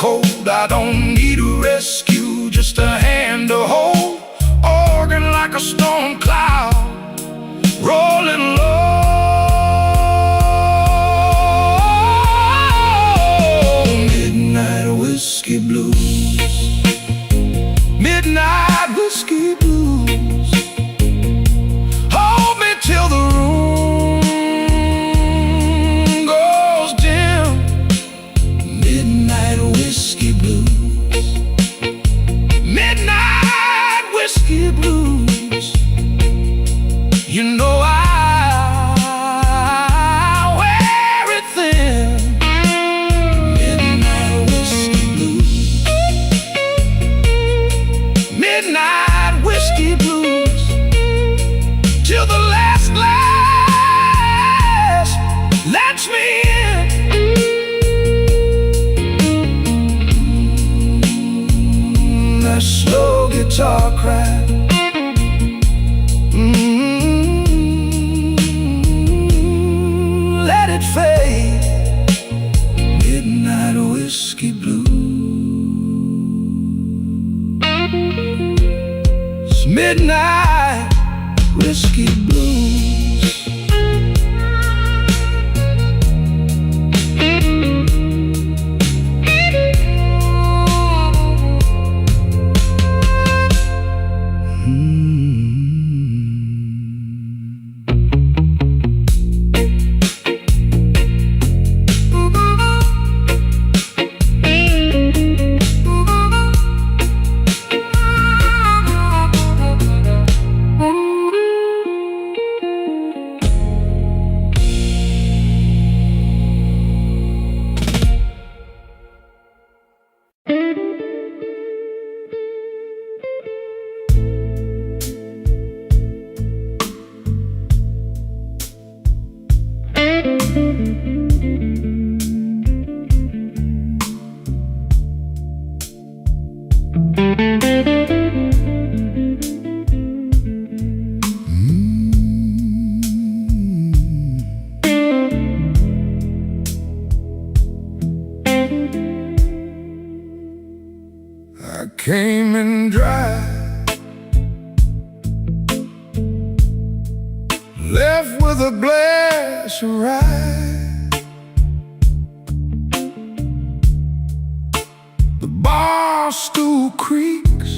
cold. I don't need a rescue, just a hand to hold. Organ like a storm cloud, rolling low. Midnight whiskey blues, midnight whiskey blues. Hold me till the room goes dim. Midnight whiskey blues, midnight whiskey blues. You know I wear it thin. Midnight whiskey blues, midnight whiskey blues. Till the last glass lets me in. That slow guitar crack, let it fade. Midnight whiskey blues, midnight whiskey blues. I came in dry, left with a glass of rye. The bar stool creaks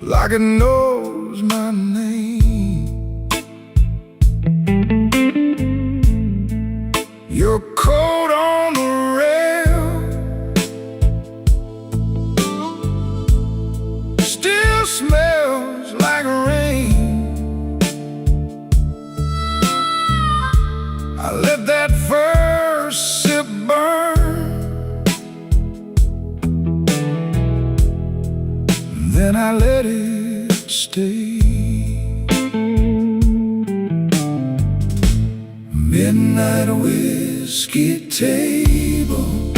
like it knows my name. Your coat on the rail still smells like rain. I let that first sip burn, then I let it stay. Midnight whiskey table,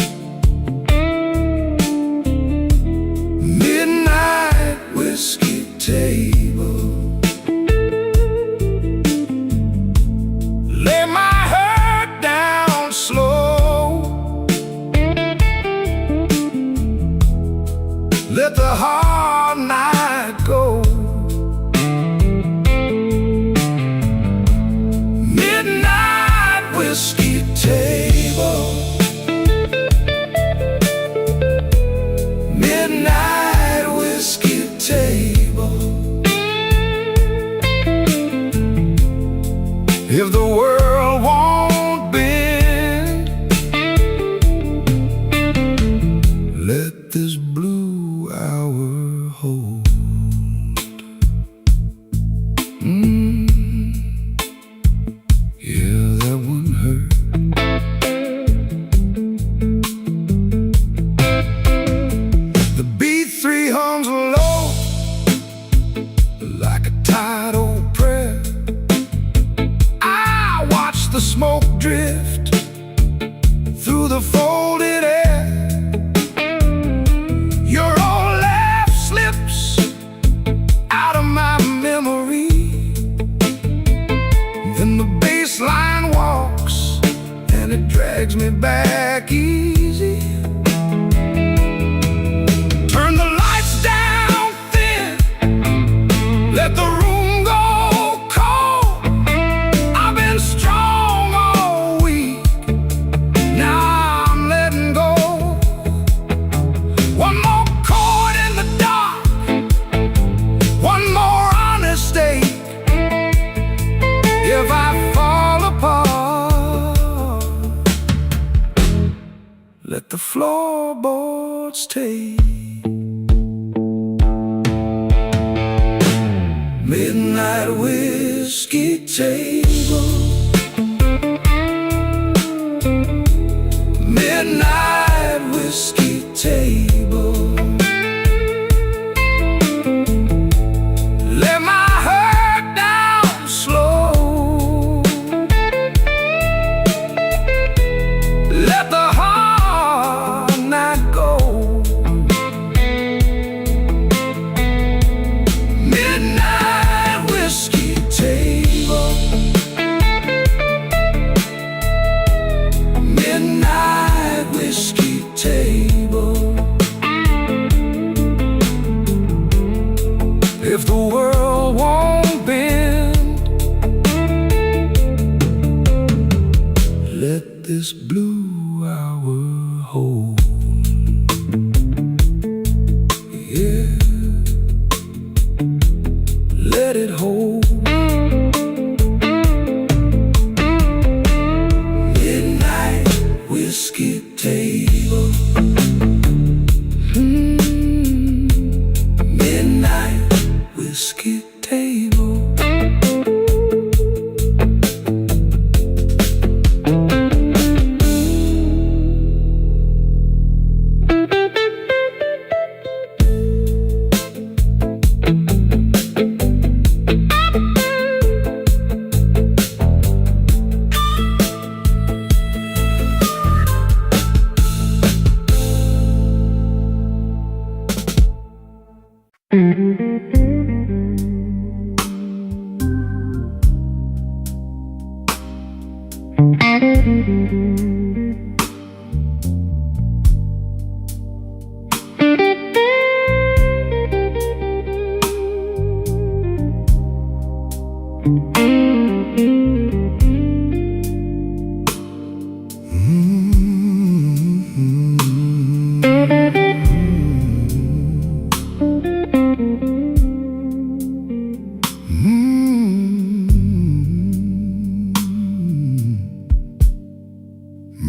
midnight whiskey table. Lay my head down slow, let the hard night go. Midnight whiskey table, midnight whiskey table. If the world won't bend, let this blue hour hold. Yeah, that one hurt. The B3 hums low like a tired old prayer. I watch the smoke drift through the folded air. Your old laugh slips out of my memory. Then the bass line walks and and it drags me back easy. Turn the lights down thin, let the room go cold. I've been strong all week, now I'm letting go. One more chord in the dark, one more honest ache. If I fall apart, let the floorboards take. Midnight whiskey table, midnight whiskey table. Let my heart down slow, let the hard night go. Midnight whiskey table, midnight whiskey table. If the world won't bend, let this blue hour hold. Yeah, let it hold. Midnight whiskey table, midnight whiskey table.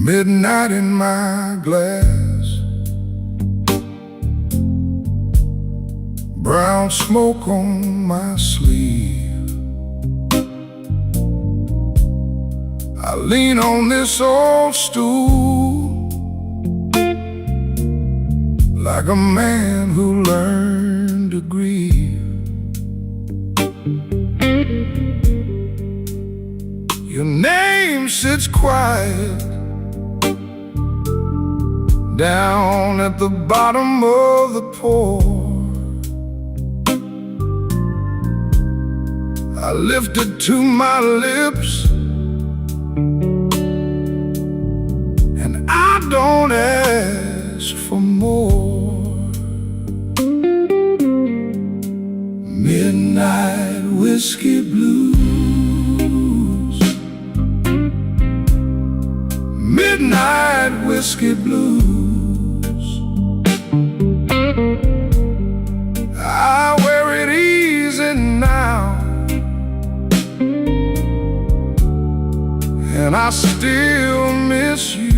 Midnight in my glass, brown smoke on my sleeve. I lean on this old stool like a man who learned to grieve. Your name sits quiet down at the bottom of the pour. I lift it to my lips, and I don't ask for more. Midnight whiskey blues, midnight whiskey blues. I wear it easy now, and I still miss you.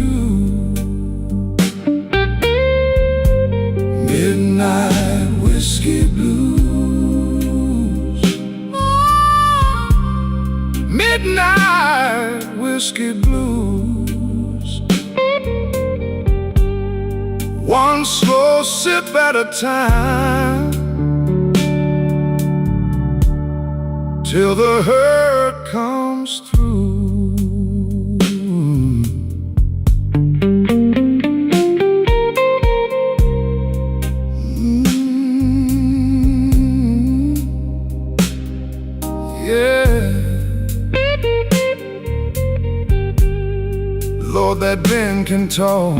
Midnight whiskey blues, midnight whiskey blues. One slow sip at a time, till the hurt comes through. Lord, that Ben can talk.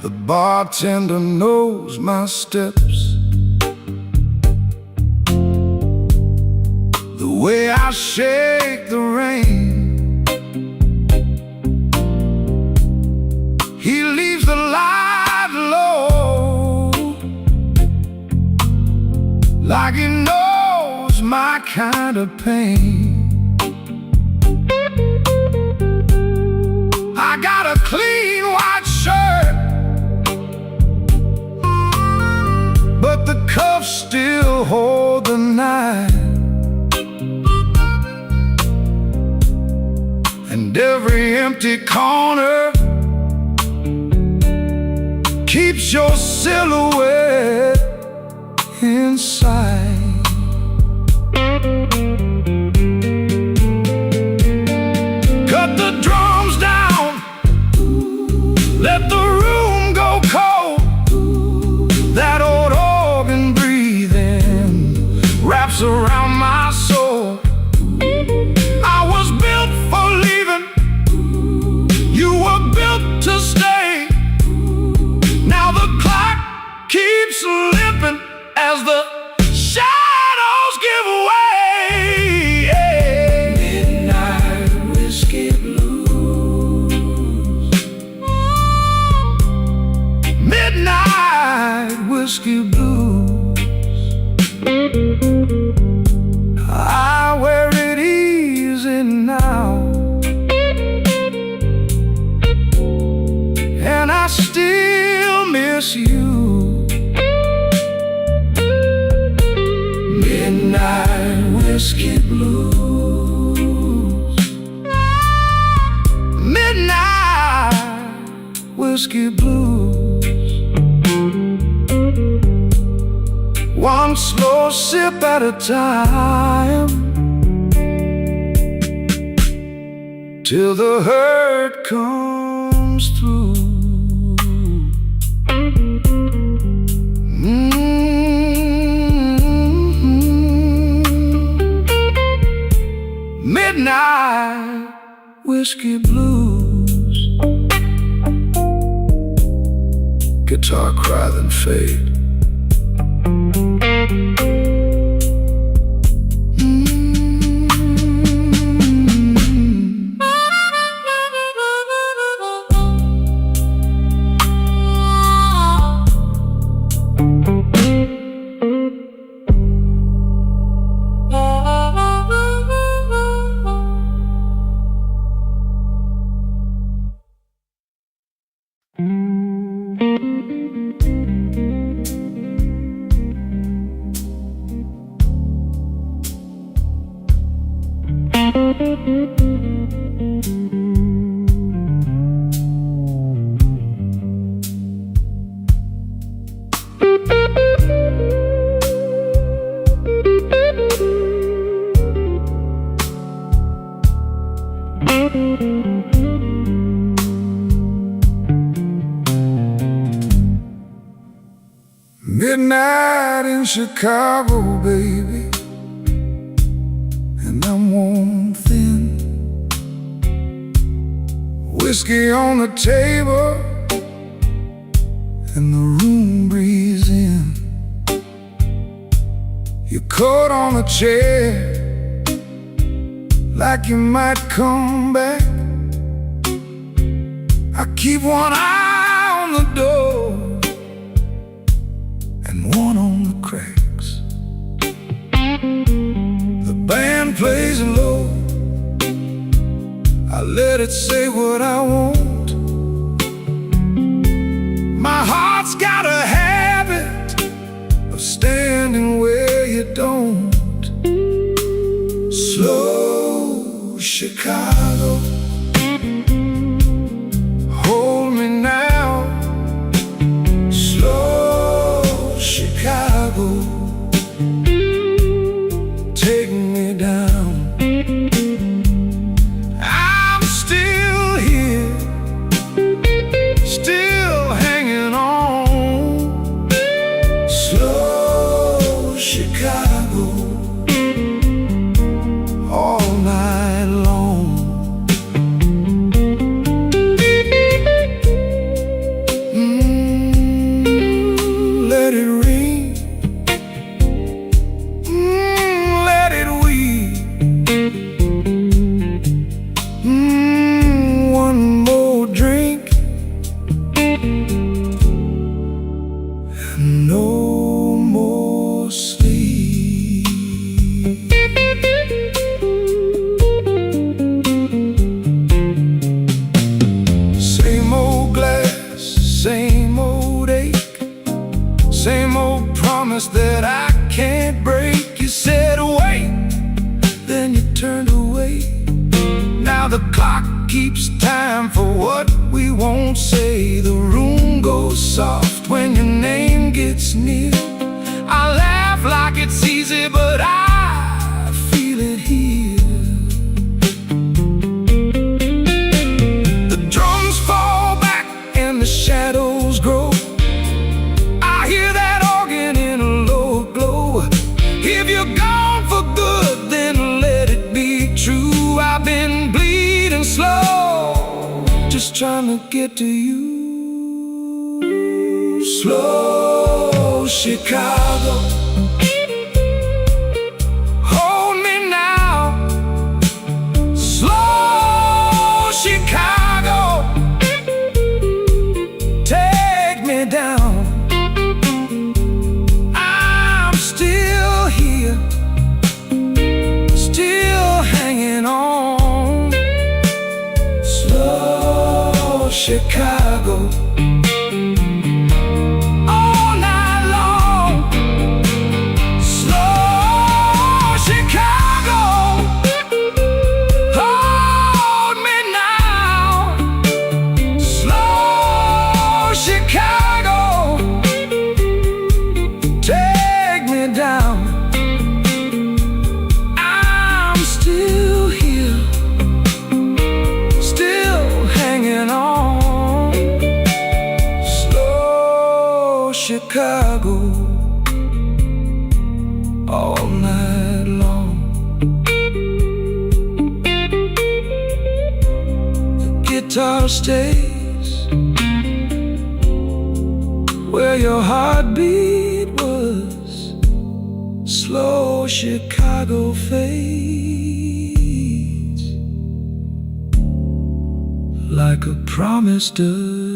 The bartender knows my steps, the way I shake the rain. He leaves the light low, like he knows my kind of pain. I got a clean white shirt, but the cuffs still hold the knife. And every empty corner keeps your silhouette inside. Cut the drums down, let the room go cold. That old organ breathing wraps around my soul. I was built for leaving, you were built to stay. Now the clock keeps slipping as the shadows give way. Midnight whiskey blues. Midnight whiskey blues. I wear it easy now, and I still miss you. Midnight whiskey blues. Midnight whiskey blues. One slow sip at a time, till the hurt comes through. Midnight whiskey blues. Guitar cry then fade. Midnight in Chicago, baby, and I'm worn thin. Whiskey on the table, and the room breathes in. Your coat on the chair, like you might come back. I keep one eye on the door and one on the cracks. The band plays low, I let it say what I want. My heart's got a habit of standing where you don't. Slow Chicago, hold me now. Slow Chicago, take me down. I'm still here, still hanging on. and no more sleep. Same old glass, same old ache, same old promise that I can't break. You said wait, then you turned away. Now the clock keeps time for what we won't say. The room goes soft when your name gets near. I laugh like it's easy, but I feel it here. The drums fall back and the shadows grow. I hear that organ in a low glow. If you're gone for good, then let it be true. I've been bleeding slow, just trying to get to you. Slow Chicago, hold me now. Slow Chicago, take me down. I'm still here, still hanging on. Slow Chicago, all night long. Slow Chicago, hold me now. Slow Chicago, take me down. I'm still here, still hanging on. Slow Chicago, all night long. The guitar stays where your heartbeat was. Slow Chicago fades like a promise does.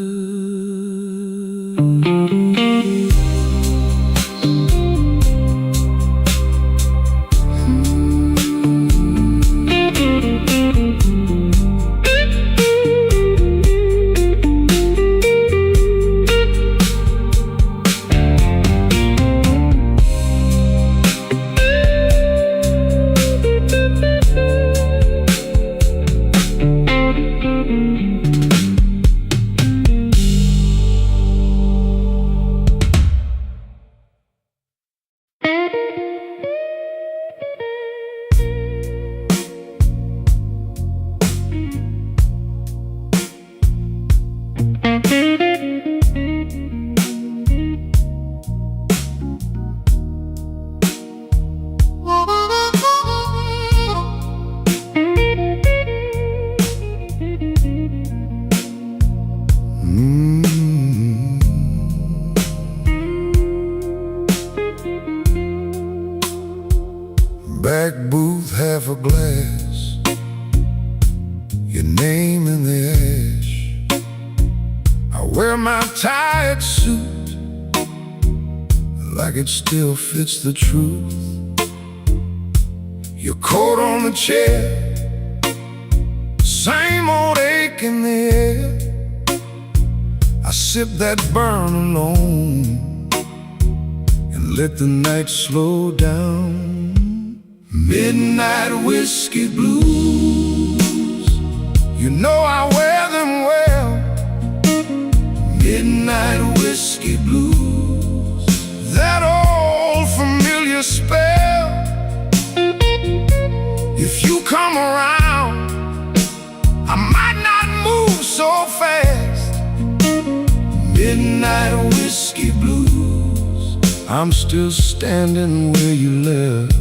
Back booth, half a glass, your name in the ash. I wear my tired suit like it still fits the truth. Your coat on the chair, same old ache in the air. I sip that burn alone and let the night slow down. Midnight whiskey blues, you know I wear them well. Midnight whiskey blues, that old familiar spell. If you come around, I might not move so fast. Midnight whiskey blues, I'm still standing where you left.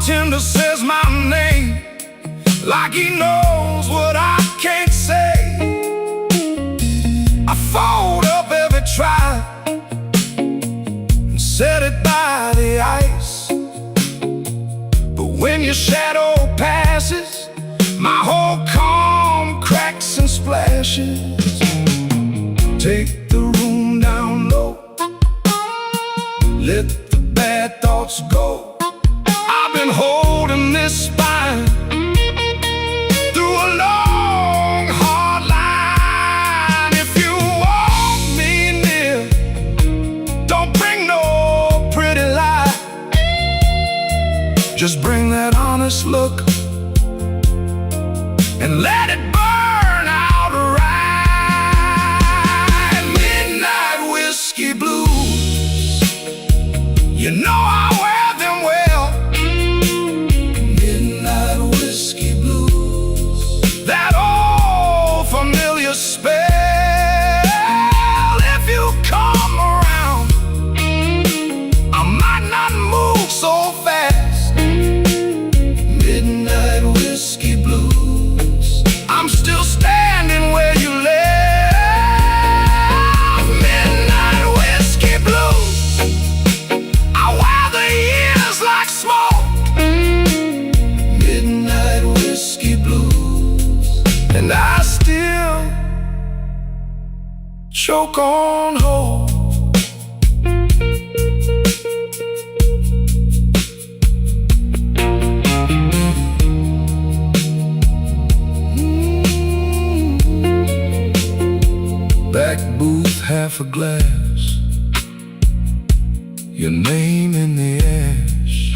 bartender says my name like he knows what I can't say. I fold up every try and set it by the ice. But when your shadow passes, my whole calm cracks and splashes. Take the room down low, let the bad thoughts go. I've been holding this spine through a long, hard line. If you want me near, don't bring no pretty lie. Just bring that honest look and let it burn out right. Midnight whiskey blues, you know I wear them well. Midnight whiskey blues, that old familiar spell. If you come around, I might not move so fast. Midnight whiskey blues, I'm still standing where you left. Midnight whiskey blues, I wear the years like smoke. Midnight whiskey blues, and I still choke on hope. Back booth, half a glass, your name in the ash.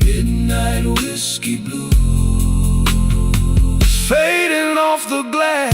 Midnight whiskey blues, fading off the glass.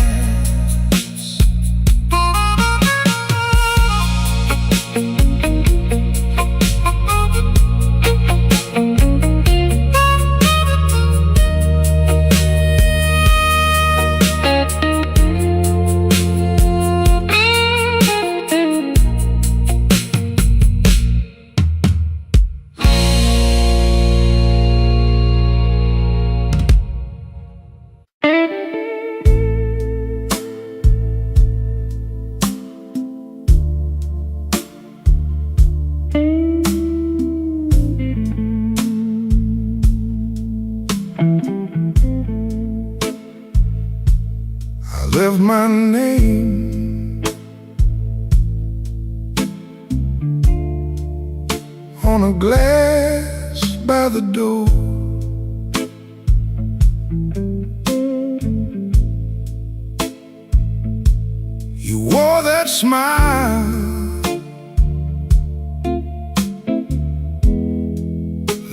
I left my name on a glass by the door. You wore that smile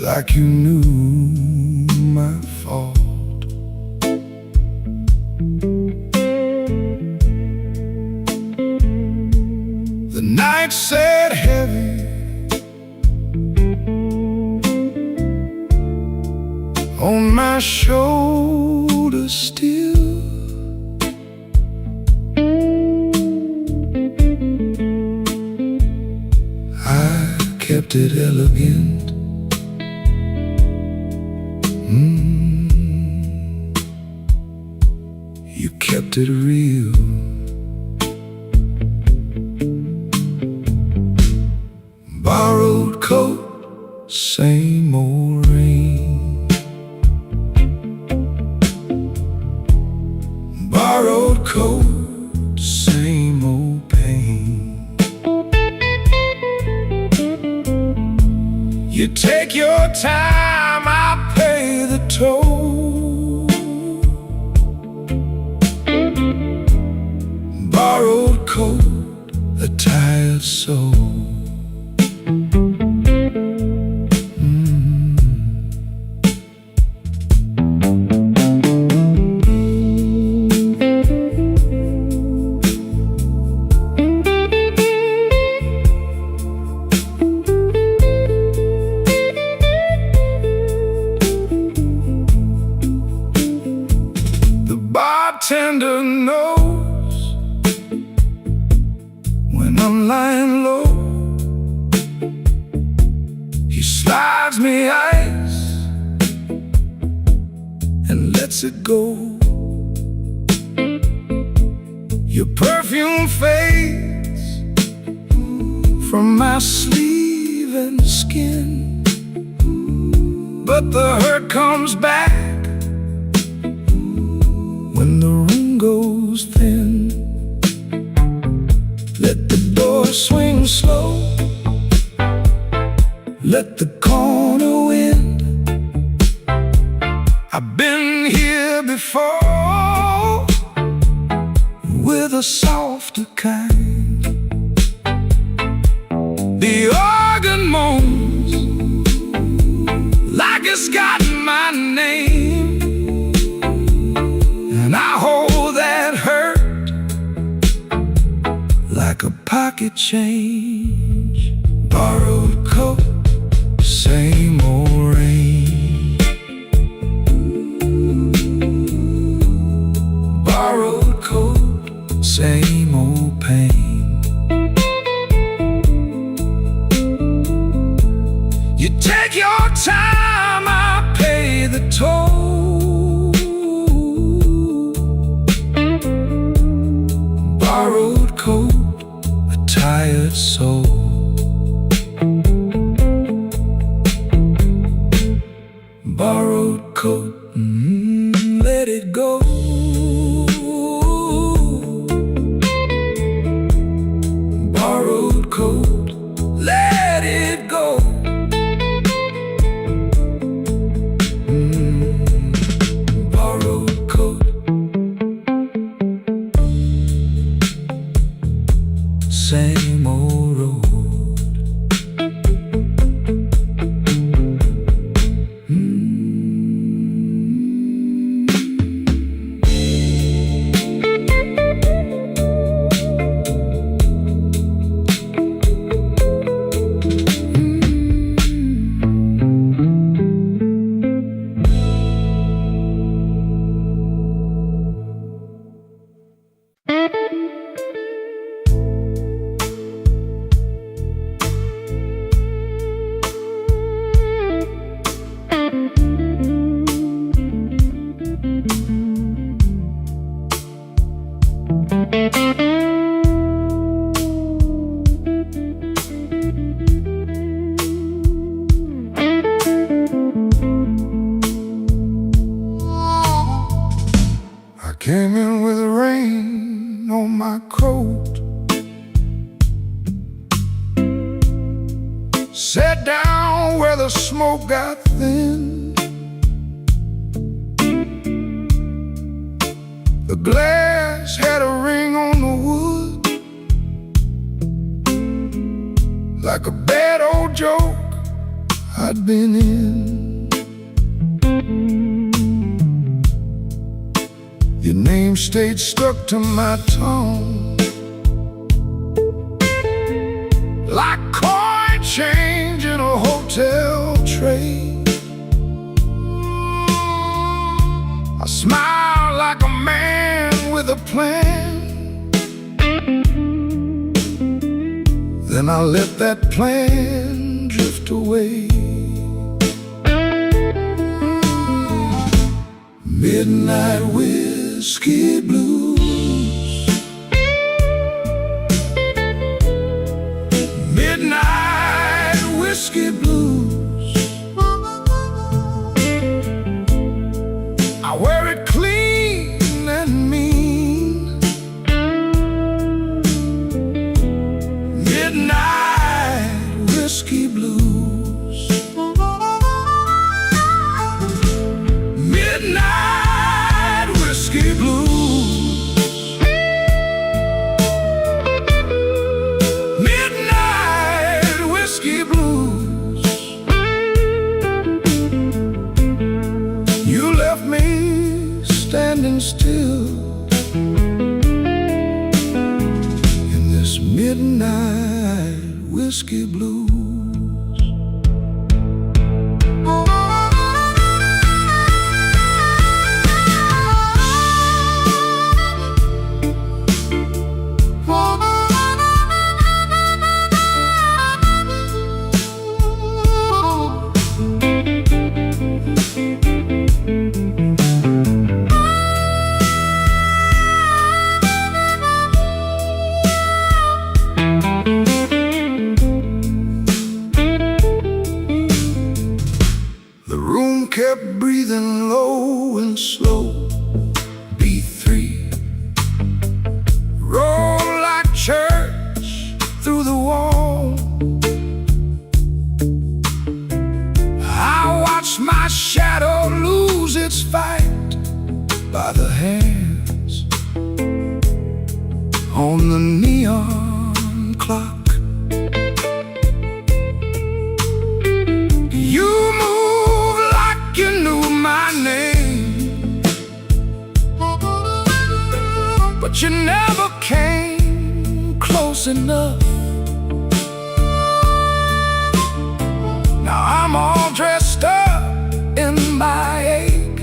like you knew my fault. The night sat heavy on my shoulders still. I kept it elegant. You kept it real. Borrowed coat, same old rain. Borrowed coat, same old pain. You take your time, I pay the toll. Borrowed coat, a tired soul. Bartender knows when I'm lying low. He slides me ice lets it go. Your perfume fades from my sleeve and skin, but the hurt comes back when the ring goes thin. Let the door swing slow, let the corner wind. I've been here before with a softer kind. The organ moans like it's got my name, and I hold that hurt like a pocket change. Borrowed coat, same old rain. Borrowed coat, same old pain. You take your time, I pay the toll. Borrowed coat, a tired soul. Borrowed coat, let it go. Borrowed coat, let it go. Borrowed coat, same old road. Came in with rain on my coat, sat down where the smoke got thin. The glass had a ring on the wood, like a bad old joke I'd been in. Your name stayed stuck to my tongue, like coin change in a hotel tray. I smiled like a man with a plan, then I let that plan drift away. Midnight whiskey blues, midnight whiskey blues. I wear it clean and mean. Midnight whiskey blues, midnight whiskey blues, midnight whiskey blues. You left me standing still in this midnight whiskey blues. kept breathing low and slow. B3 roll like church through the wall. I watch my shadow lose its fight by the hands on the neon clock. You move like you knew my name, but you never came close enough. Now I'm all dressed up in my ache,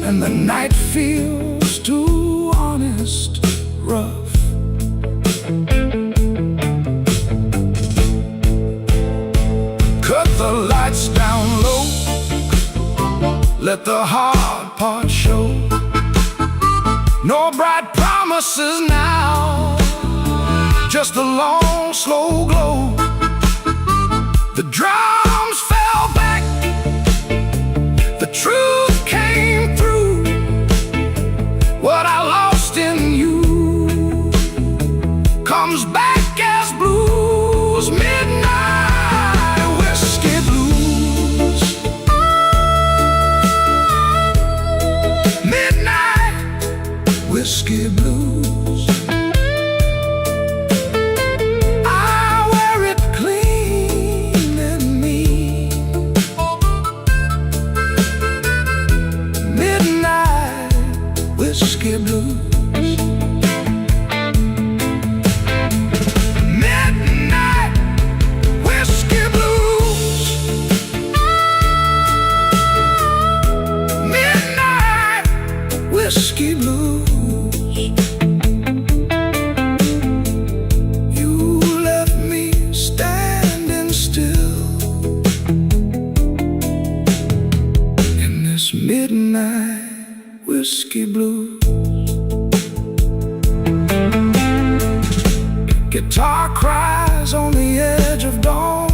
and the night feels too honest, rough. Cut the lights down low, let the hard part show. No bright promises now, just a long, slow glow. The drums fell back, the truth came through. What I lost in you comes back as blues. Midnight whiskey blues. Midnight whiskey blues. I wear it clean in me. Midnight whiskey blues. Midnight whiskey blues. Midnight whiskey blues. You left me standing still in this midnight whiskey blues. Guitar cries on the edge of dawn.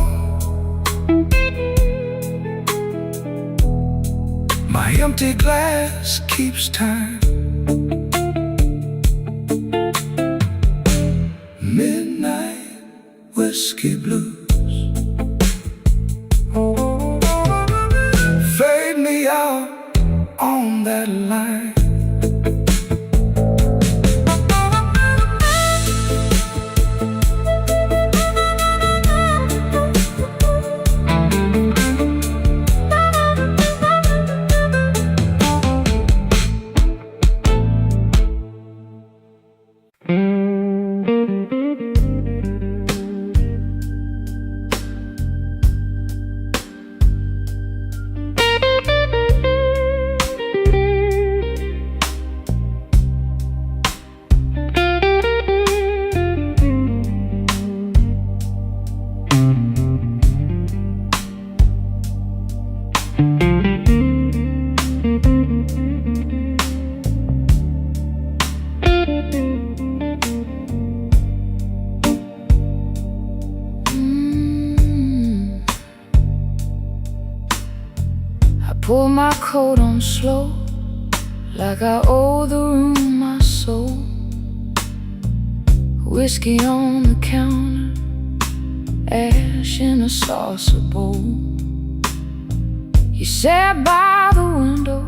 My empty glass keeps time. Midnight whiskey blues. Fade me out on that line. Pull my coat on slow, like I owe the room my soul. Whiskey on the counter, ash in a saucer bowl. You sat by the window,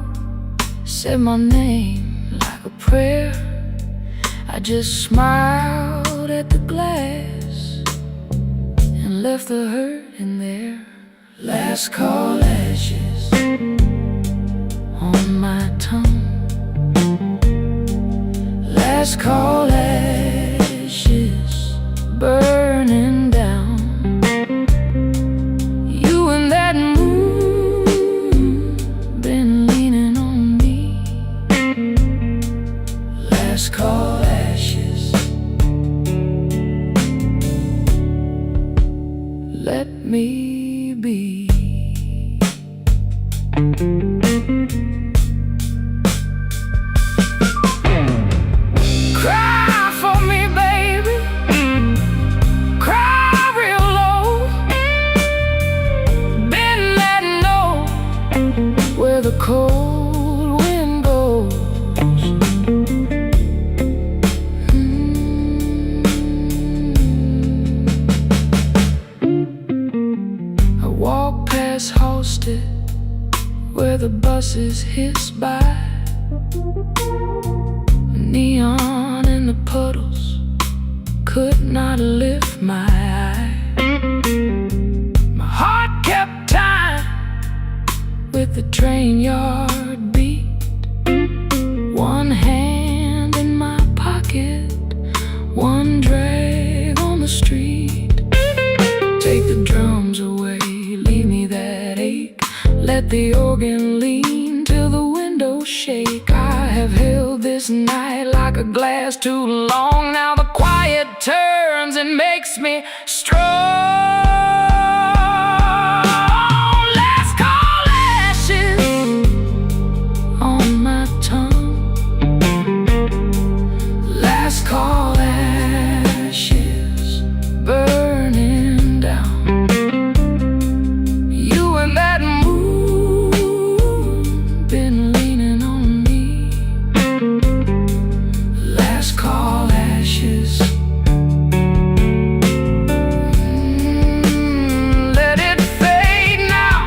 said my name like a prayer. I just smiled at the glass and left the hurt in there. Last call ashes on my tongue. Last call ashes burning down. You and that moon been leaning on me. Last call ashes. Let me be. Cry for me, baby. Cry real low. Been there. cold wind blows. I walk past Halsted, where the buses hiss by. Neon in the puddles could not lift my eye. My heart kept time with the train yard beat. One hand in my pocket, one drag on the street. Take the drums away, leave me that ache. Let the organ lean till the windows shake. I have held this night like a glass too long. Now the quiet turns and makes me strong. Last call ashes on my tongue. Last call ashes burning down. You and that moon been leaning on me. Last call ashes. Let it fade now.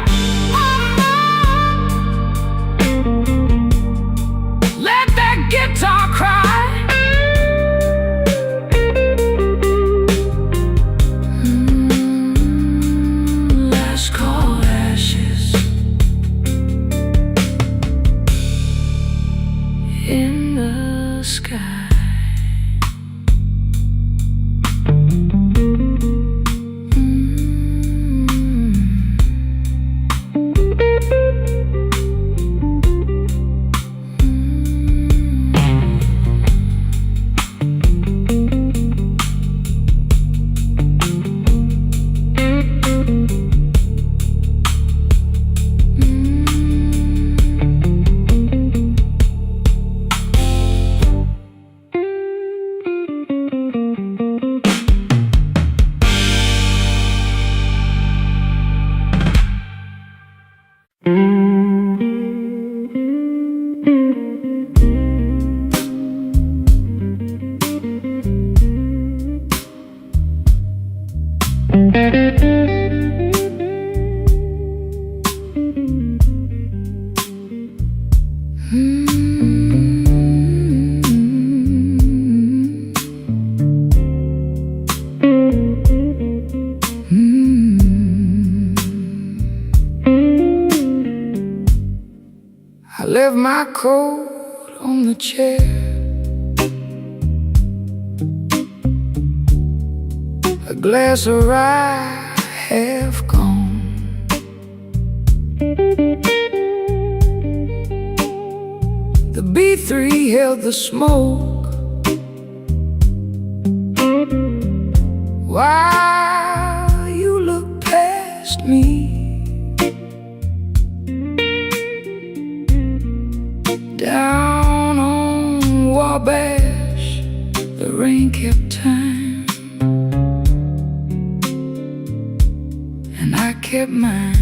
Let that guitar cry. Last call ashes. In the sky. I left my coat on the chair. A glass of rye half gone. The B3 held the smoke while you looked past me. Down on Wabash, the rain kept time, and I kept mine.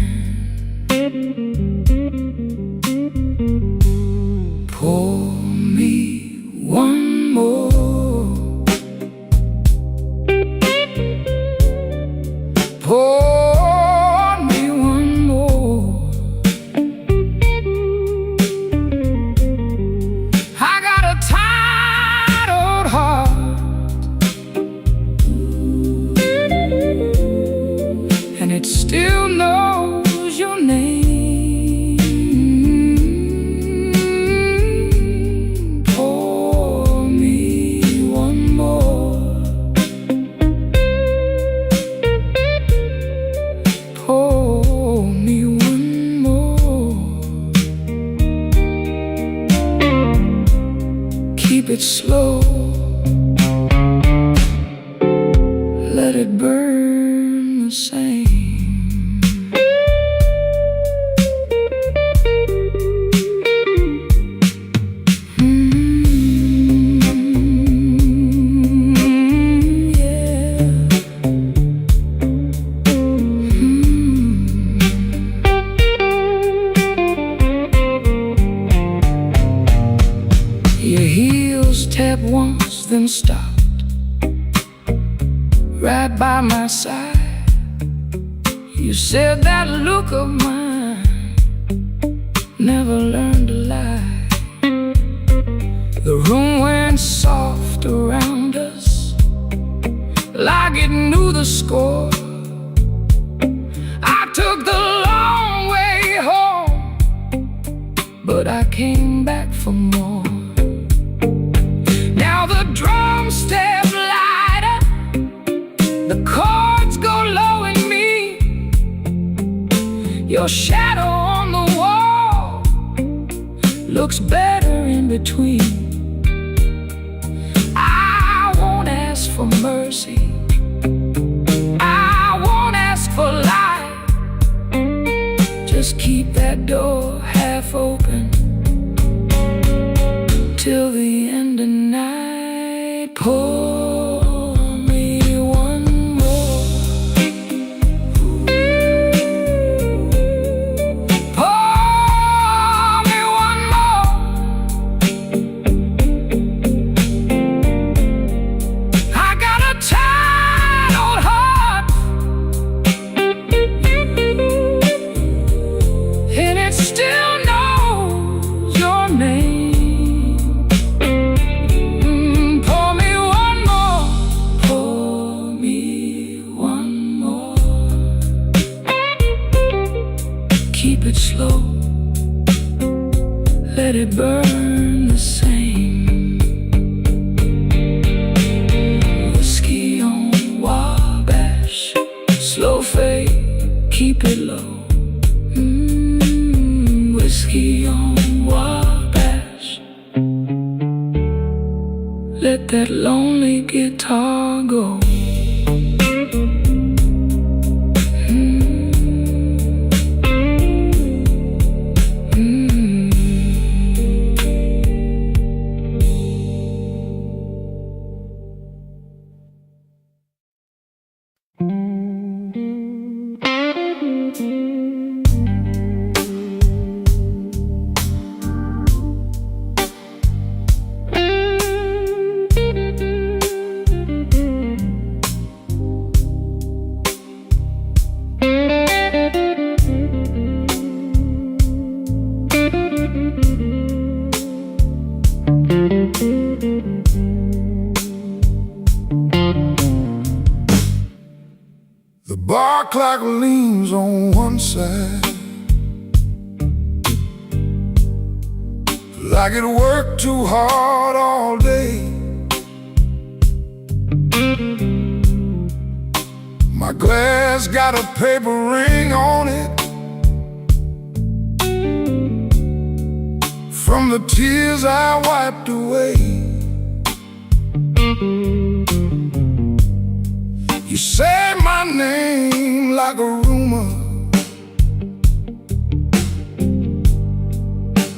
Pour me one more. Pour me one more. I got a tired old heart, and it still knows your name. Pour me one more. Pour me one more. Keep it slow. Let it burn the same. Yeah. and stopped right by my side. You said that look of mine never learned to lie. The room went soft around us, like it knew the score. I took the long way home, but I came back for more. Now the drums step lighter, the chords go low in me. Your shadow on the wall looks better in between. I won't ask for mercy, I won't ask for life. Just keep that door half open till the end of night. Pour me one more. Pour me one more. I got a tired old heart, and it still knows your name. Pour me one more. Pour me one more. Keep it slow, let it burn the same. Whiskey on Wabash, slow fade, keep it low. Whiskey on Wabash, let that lonely guitar go. The bar clock leans on one side, like it worked too hard all day. My glass got a paper ring on it from the tears I wiped away. You say my name like a rumor,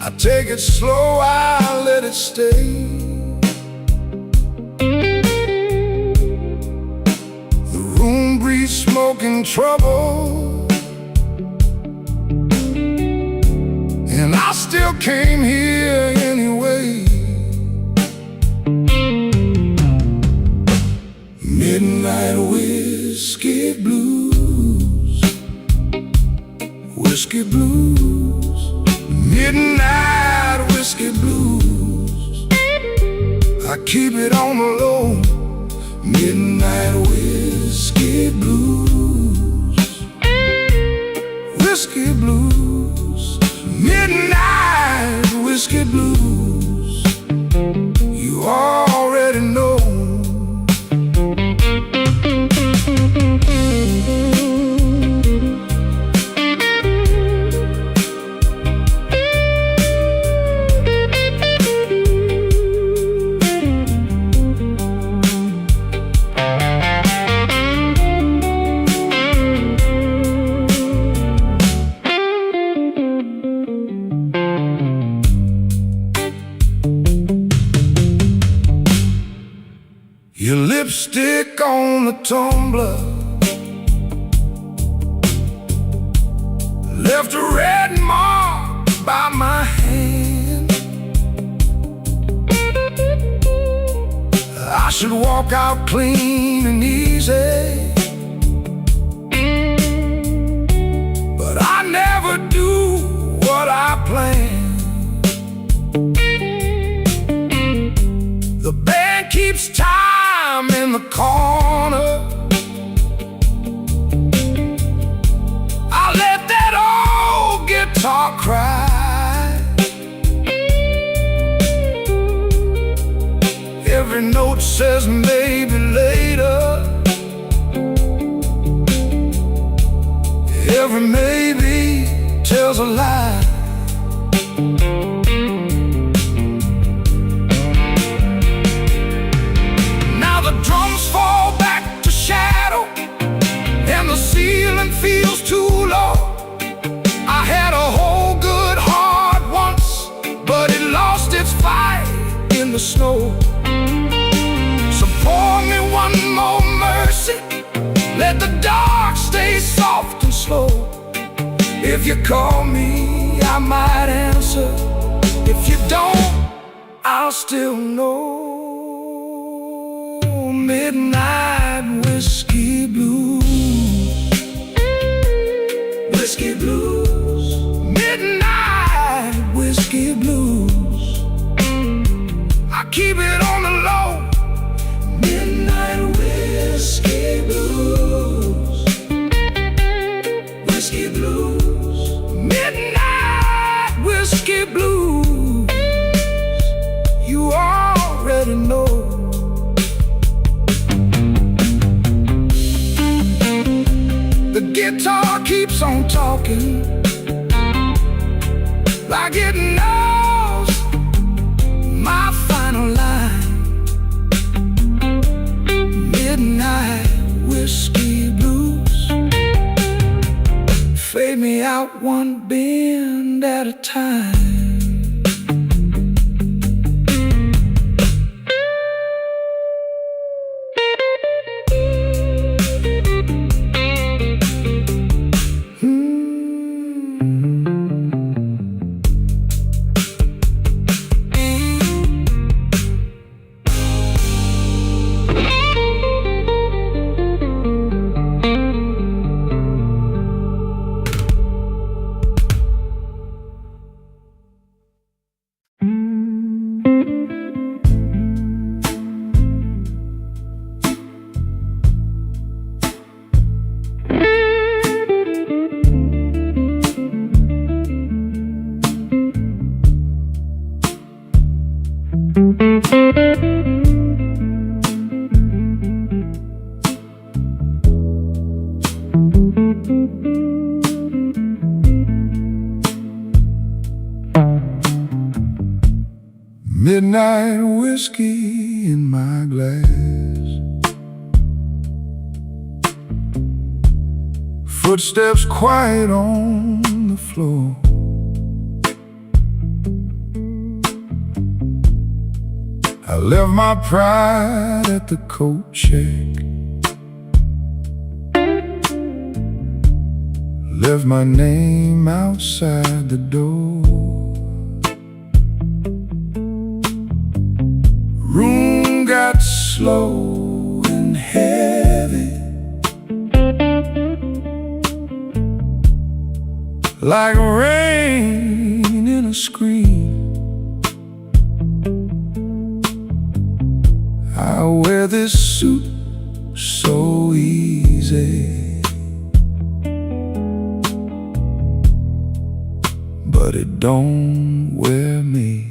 I take it slow, I let it stay. The room breathes smoke and trouble, and I still came here anyway. Midnight whiskey blues, whiskey blues, midnight whiskey blues. I keep it on the low. Midnight whiskey blues, whiskey blues, midnight whiskey blues. You already know. Your lipstick on the tumbler left a red mark by my hand. should walk out clean and easy, but I never do what I plan. The band keeps time in the corner. I let that old guitar cry. Every note says maybe later. Every maybe tells a lie. Now the drums fall back to shadow, and the ceiling feels too low. I had a whole good heart once, but it lost its fight in the snow. So pour me one more mercy, let the dark stay soft and slow. If you call me, I might answer. If you don't, I'll still know. Midnight whiskey blues, whiskey blues, midnight whiskey blues. I keep it on the low. Midnight whiskey blues, whiskey blues, midnight whiskey blues. You already know. The guitar keeps on talking, like it knows my final line. Midnight whiskey blues, fade me out one bend at a time. Midnight whiskey in my glass, footsteps quiet on the floor. I left my pride at the coat check, left my name outside the door. Room got slow and heavy, like rain in a screen. I wear this suit so easy, but it don't wear me.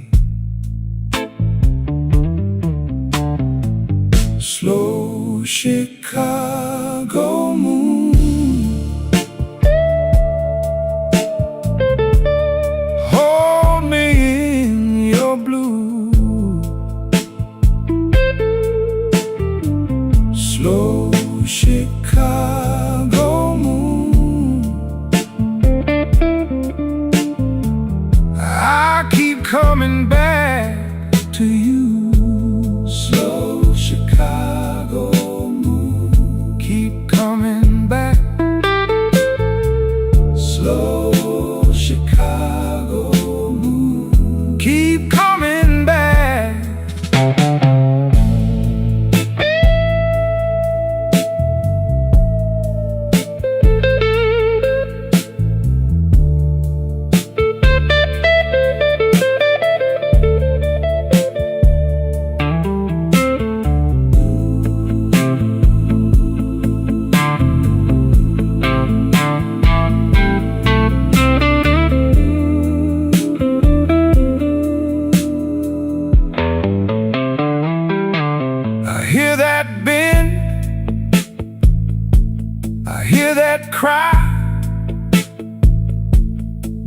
Slow Chicago moon, hold me in your blue. Slow Chicago moon, I keep coming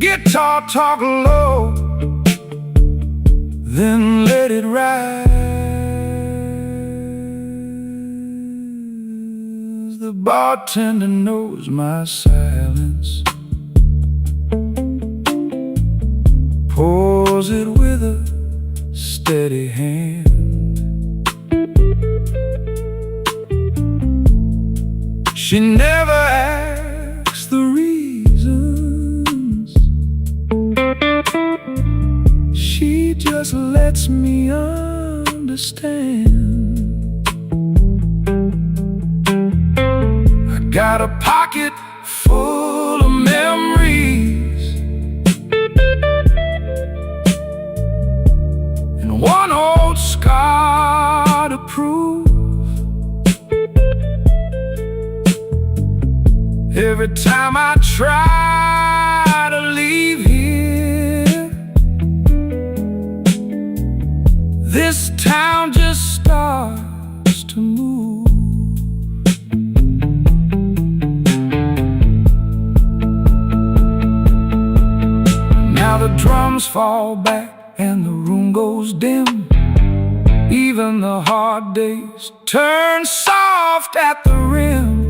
Guitar talk low, then let it rise. The bartender knows my silence, pours it with a steady hand. She never asks the reasons, she just lets me understand. I got a pocket full of memories and one old scar to prove. Every time I try to leave here, this town just starts to move. Now the drums fall back and the room goes dim. Even the hard days turn soft at the rim.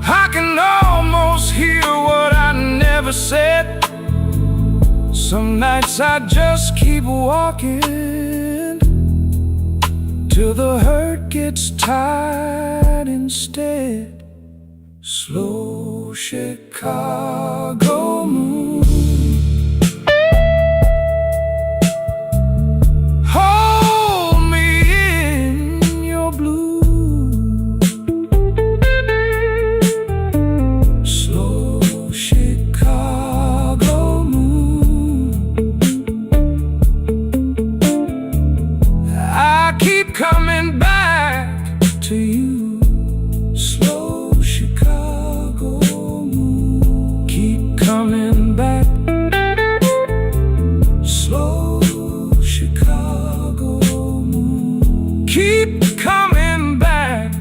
I can almost hear what I never said. Some nights I just keep walking till the hurt gets tired instead. Slow Chicago moon, hold me in your blue. Slow Chicago moon, I keep coming back to you. Slow Chicago moon, keep coming back. Slow Chicago moon, keep coming back.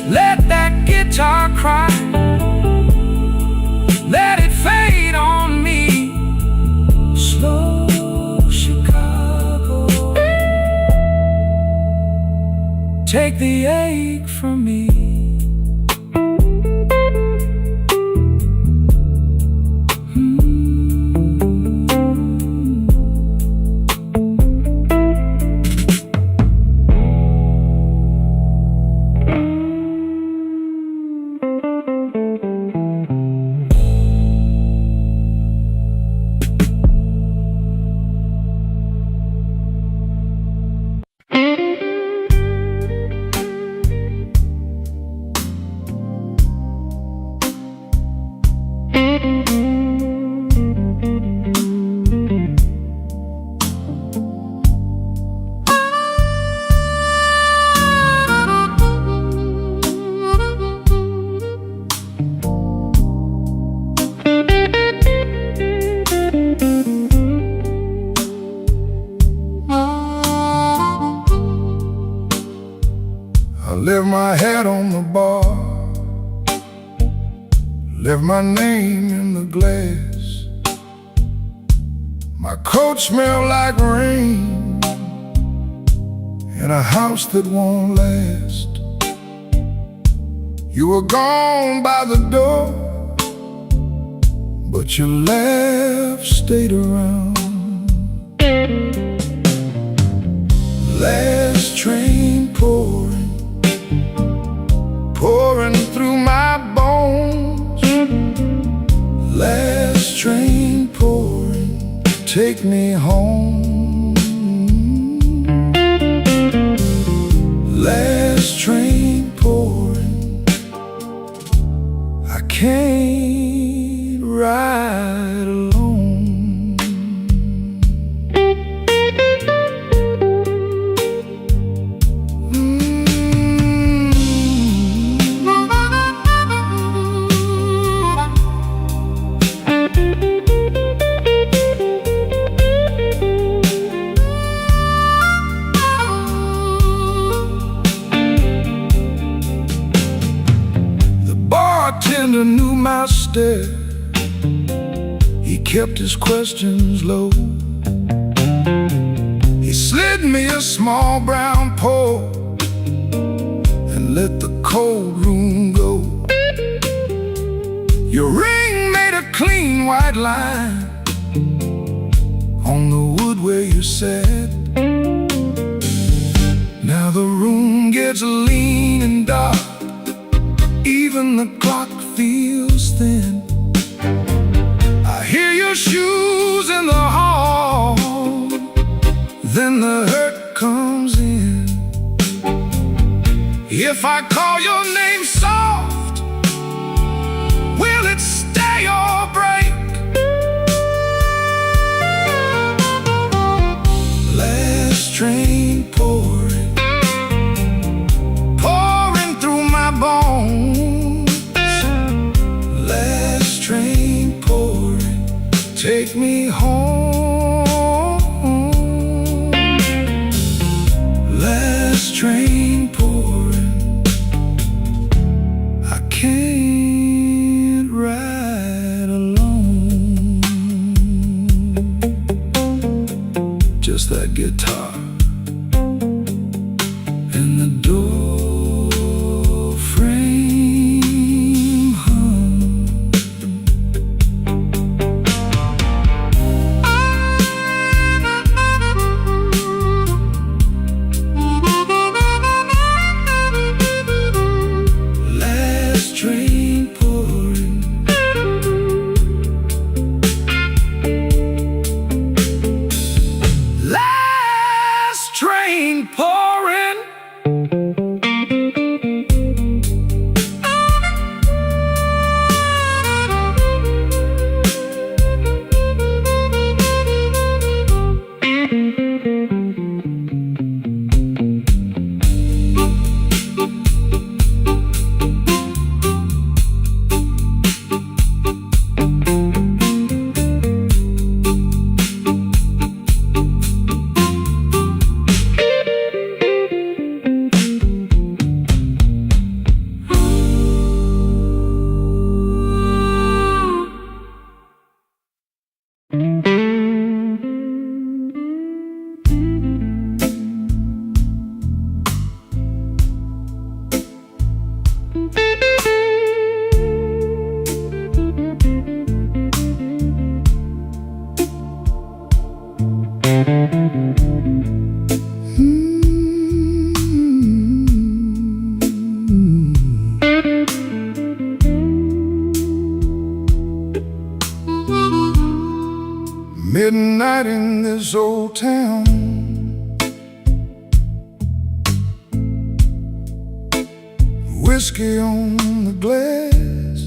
Let that guitar cry, let it fade on me. Slow Chicago, take the ache from me. I left my hat on the bar, left my name in the glass. My coat smelled like rain in a house that won't last. You were gone by the door, but your laugh stayed around. Last train pouring through my bones. Last train pouring, take me home. Last train pouring, I can't ride alone. bartender knew my stare. He kept his questions low. He slid me a small brown pour and let the cold room go. Your ring made a clean white line on the wood where you sat. Now the room gets lean and dark, even the clock feels thin. I hear your shoes in the hall, then the hurt comes in. If I call your name soft, will it stay or break? Last train pouring, pouring through my bones. Last train pouring, take me home. Last train pouring, I can't ride alone. Just that guitar and the door frame hum. Last train pouring, last train pouring. Midnight in this old town, whiskey on the glass.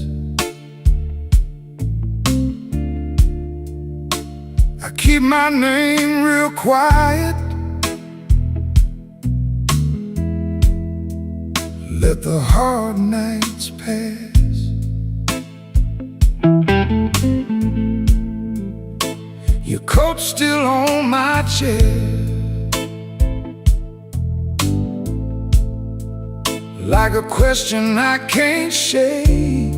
I keep my name real quiet, let the hard nights pass. Your coat's still on my chair, like a question I can't shake.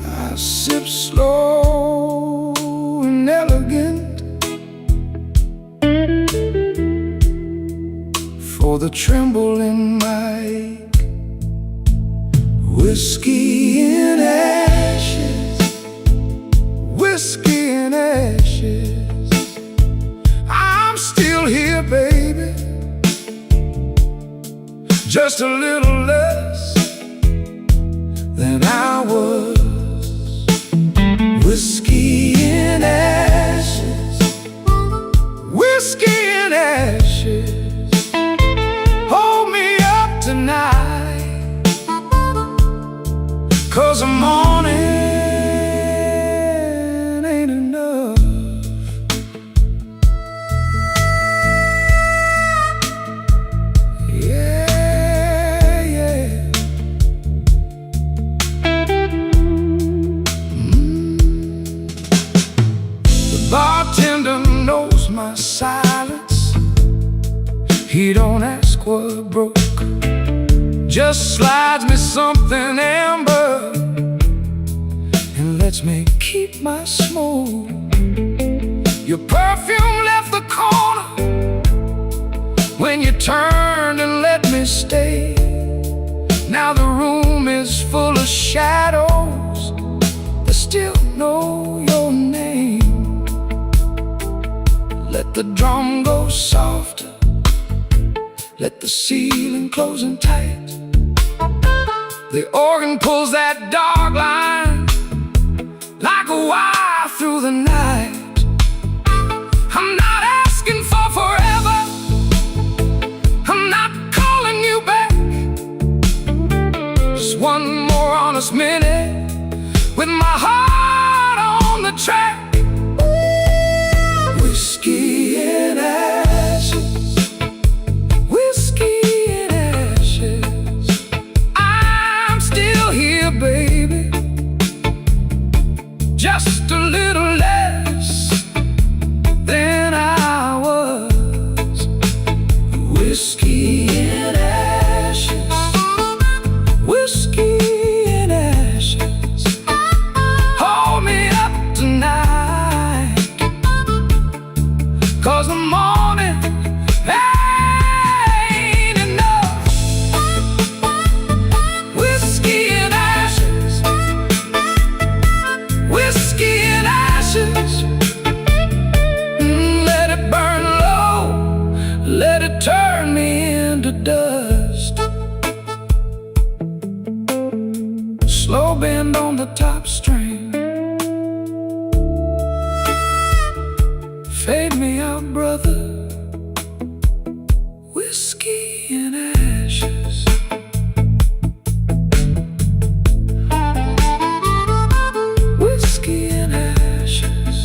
I sip slow and elegant for the tremble in my ache. Whiskey in ashes, whiskey in ashes. I'm still here, baby, just a little less than I was. Whiskey in ashes, whiskey in ashes. Hold me up tonight, 'cause the morning ain't enough. Bartender knows my silence. He don't ask what broke, just slides me something amber and lets me keep my smoke. Your perfume left the corner when you turned and let me stay. Now the room is full of shadows that still know your name. Let the drum go softer, let the ceiling close in tight. The organ pulls that dog line like a wire through the night. I'm not asking for forever, I'm not calling you back. Just one more honest minute with my heart on the track. Whiskey and ashes, whiskey and ashes. I'm still here, baby, just a little less than I was. Whiskey and ashes, whiskey and ashes. Hold me up tonight, 'cause the morning ain't enough. Whiskey and ashes, whiskey and ashes. Let it burn low, let it turn me into dust. Slow bend on the top string, fade me out, brother. Whiskey and ashes. Whiskey and ashes.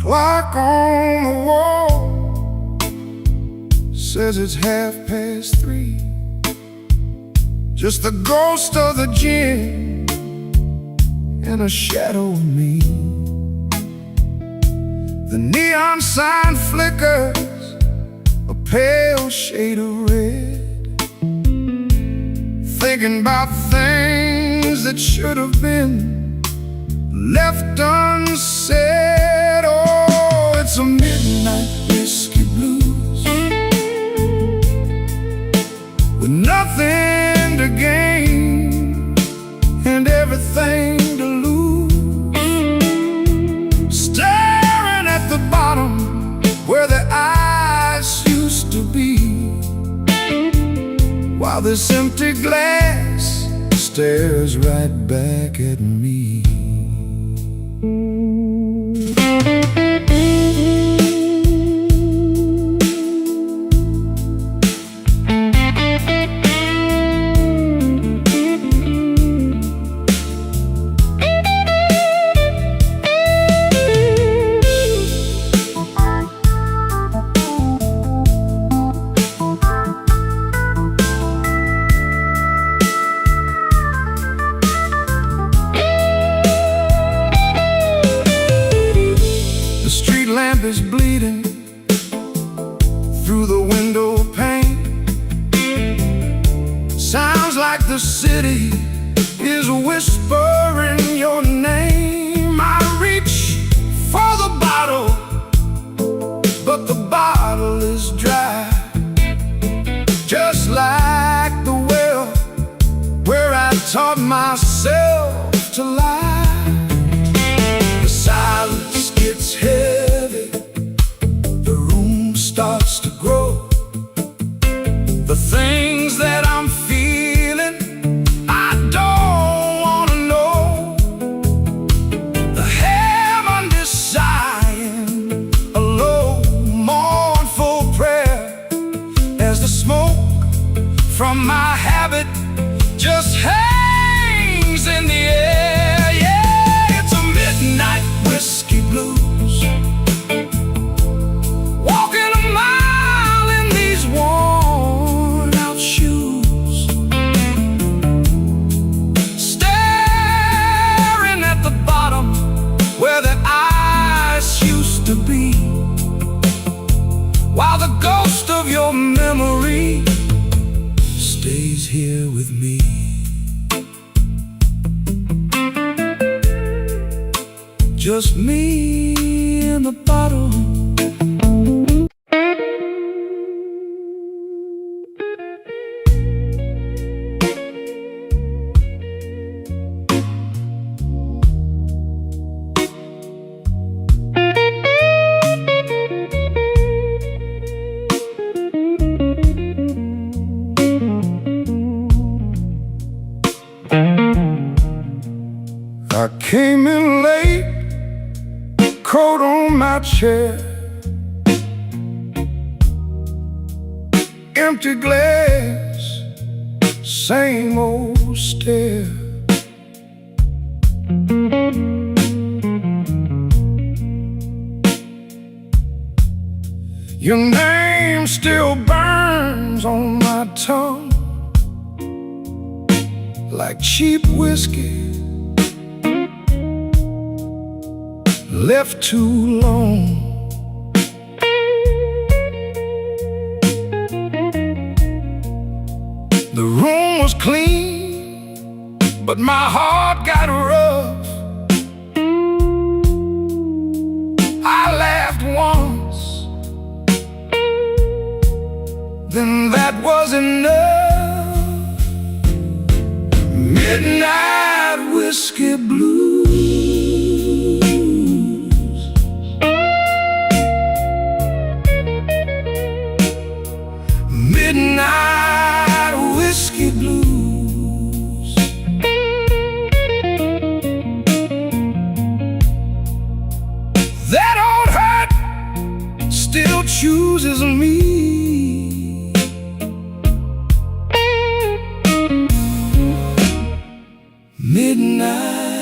Clock on the wall says it's 3:30. Just the ghost of the gin and a shadow of me. The neon sign flickers a pale shade of red, thinking about things that should have been left unsaid. Oh, it's a midnight whiskey blues with nothing to gain and everything to lose. Staring at the bottom where the eyes used to be, while this empty glass stares right back at me. Lamp is bleeding through the window pane. Sounds like the city is whispering your name. I reach for the bottle, but the bottle is dry. while the ghost of your memory stays here with me. Just me and the bottle. I came in late, coat on my chair, empty glass, same old stare. Your name still burns on my tongue like cheap whiskey left too long. The room was clean, but my heart got rough. I laughed once, then that was enough. Midnight whiskey blues. Midnight whiskey blues. That old heart still chooses me. Midnight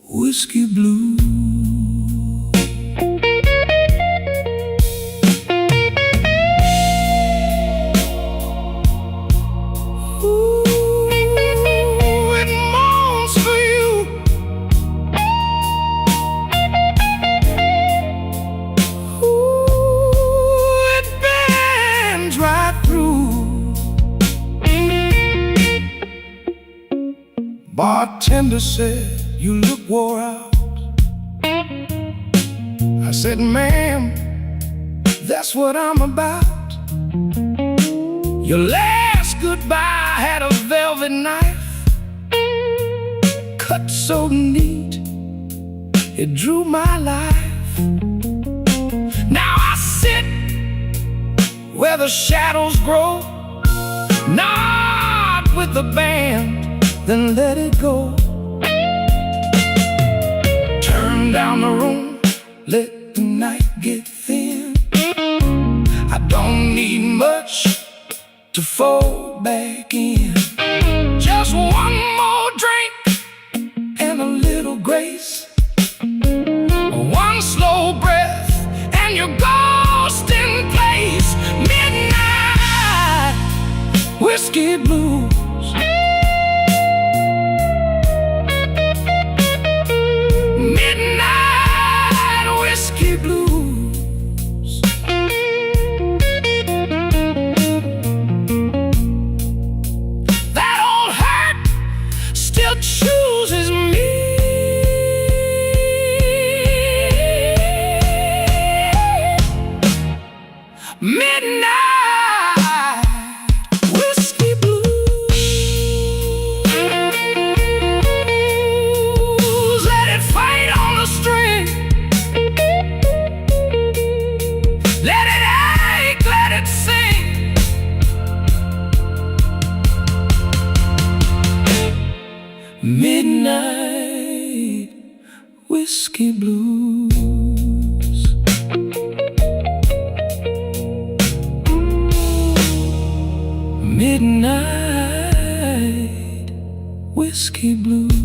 whiskey blues. Bartender said, "You look wore out." I said, "Ma'am, that's what I'm about." Your last goodbye had a velvet knife, cut so neat, it drew my life. Now I sit where the shadows grow, nod with the band, then let it go. Turn down the room, let the night get thin. I don't need much to fold back in. Just one more drink and a little grace, one slow breath and you're ghost in place. Midnight whiskey blues. Chooses me. Midnight whiskey blues. Let it fight on the string. Let it ache, let it sing. Midnight whiskey blues. Midnight whiskey blues.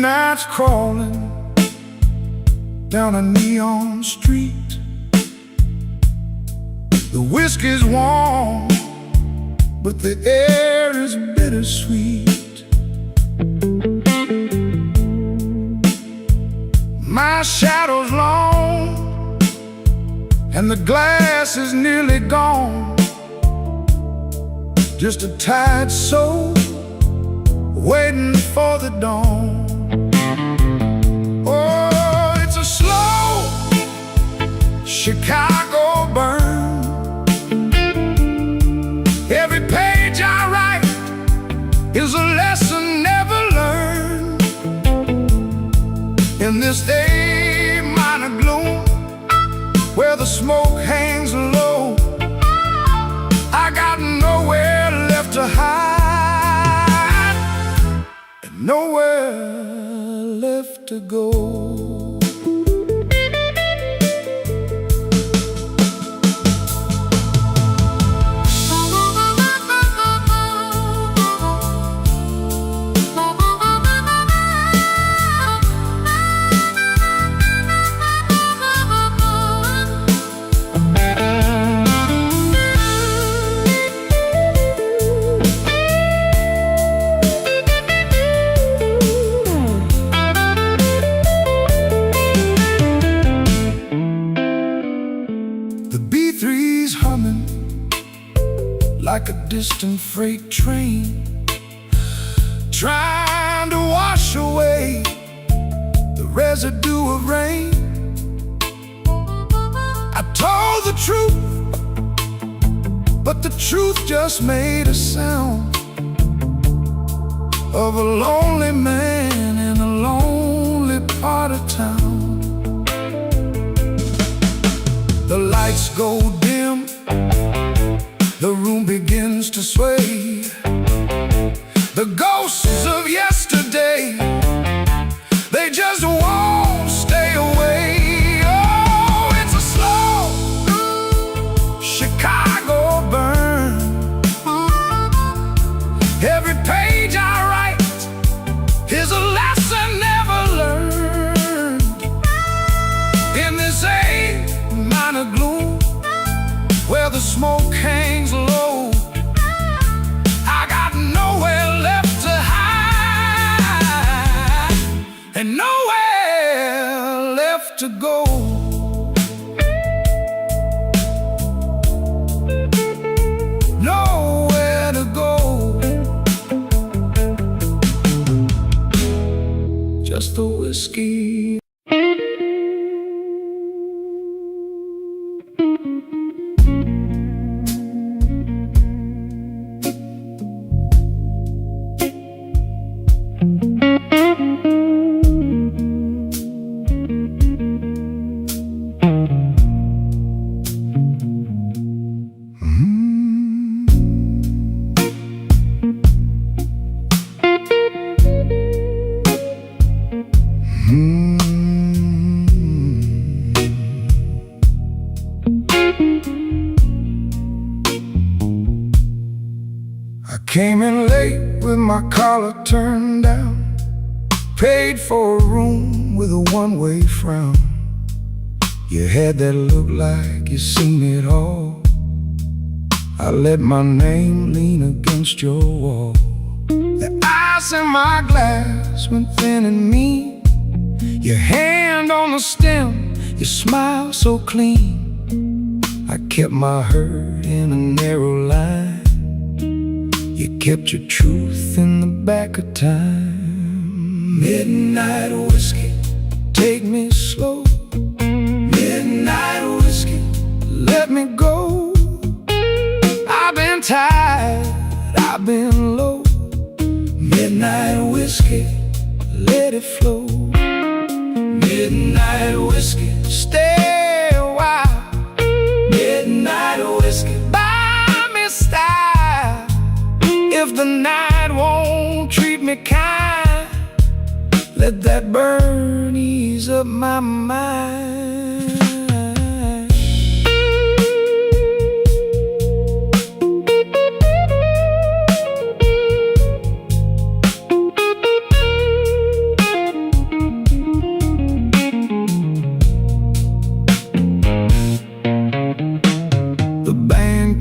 Midnight's crawling down a neon street. The whiskey's warm, but the air is bittersweet. My shadow's long, and the glass is nearly gone. Just a tired soul waiting for the dawn. Oh, it's a slow Chicago burn. Every page I write is a lesson never learned. In this A minor gloom, where the smoke hangs low, I got nowhere left to hide, and nowhere left to go. Like a distant freight train, trying to wash away the residue of rain. I told the truth, but the truth just made a sound of a lonely man in a lonely part of town. The lights go dim, the room begins to sway. The ghosts of yesterday, they just won't stay away. Oh, it's a slow Chicago burn. Every page I write is a lesson never learned. In this A minor gloom, where the smoke hangs low, I got nowhere left to hide, and nowhere left to go. Nowhere to go. Just the whiskey. I came in late with my collar turned down, paid for a room with a one-way frown. You had that look like you seen it all. I let my name lean against your wall. The ice in my glass went thin and mean. Your hand on the stem, your smile so clean. I kept my hurt in a narrow line. You kept your truth in the back of time. Midnight whiskey, take me slow. Midnight whiskey, let me go. I've been tired, I've been low. Midnight whiskey, let it flow. Midnight whiskey, stay a while. Midnight whiskey, buy me style. If the night won't treat me kind, let that burn ease up my mind.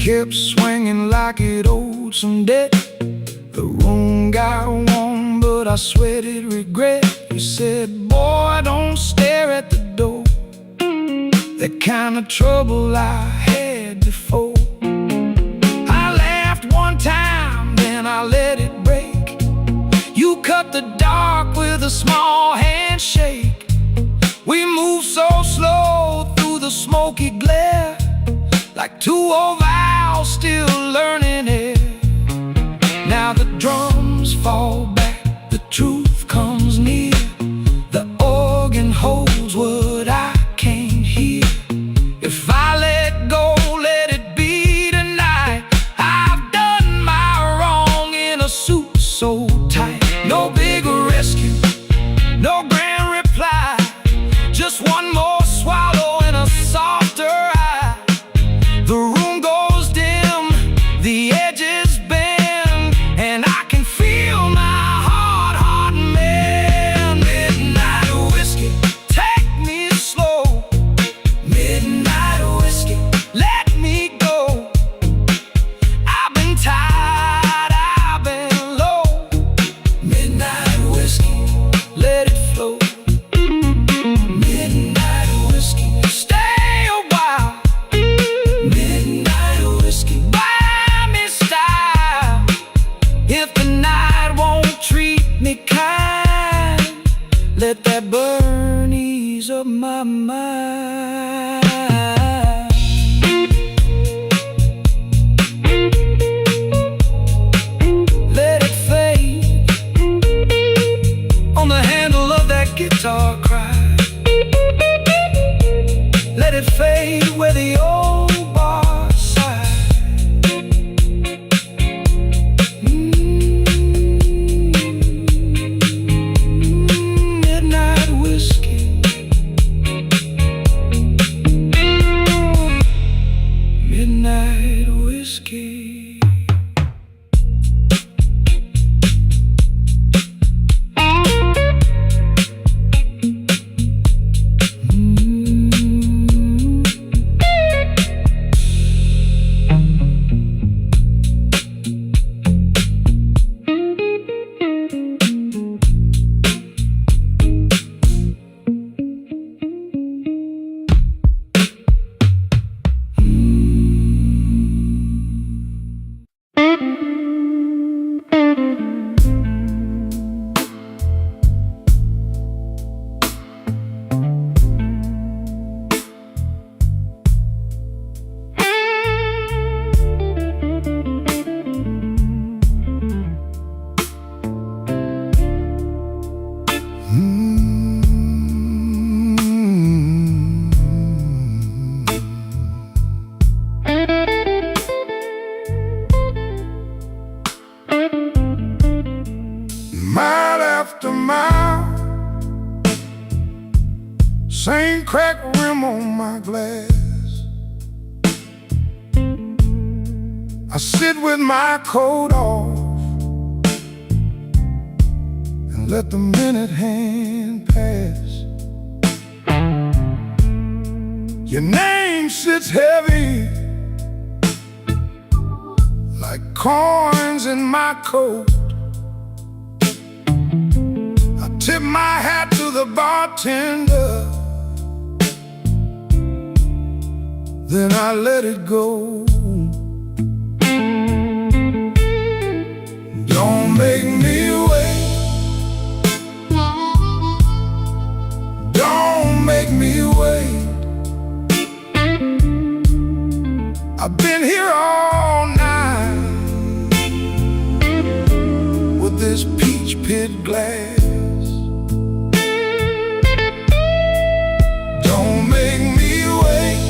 kept swinging like it owed some debt. The room got warm, but I sweated regret. You said, boy, don't stare at the door. That kind of trouble I had before. I laughed one time, then I let it break. You cut the dark with a small handshake. We moved so slow through the smoky glare, like two old vows still learning it. Now the drums fall back, the truth comes near. The organ holds what I can't hear. If I let go, let it be tonight. I've done my wrong in a suit so tight. No big rescue, no grand reply, just one more swallow and a softer eye. The room goes dim, the edges bend, and I can feel my heart mend. Midnight whiskey, take me slow. Midnight whiskey, let me go. I've been tired, I've been low. Midnight whiskey, let it flow. Midnight whiskey, stay a while. Midnight whiskey, buy me style. If the night won't treat me kind, let that burn ease up my mind. Let it fade on the handle of that guitar cry. Let it fade where the old bar sigh. Midnight whiskey. Midnight whiskey. Mile after mile, same cracked rim on my glass. I sit with my coat off and let the minute hand pass. Your name sits heavy like coins in my coat. Tip my hat to the bartender, then I let it go. Don't make me wait. Don't make me wait. I've been here all night with this peach pit glass. Don't make me wait.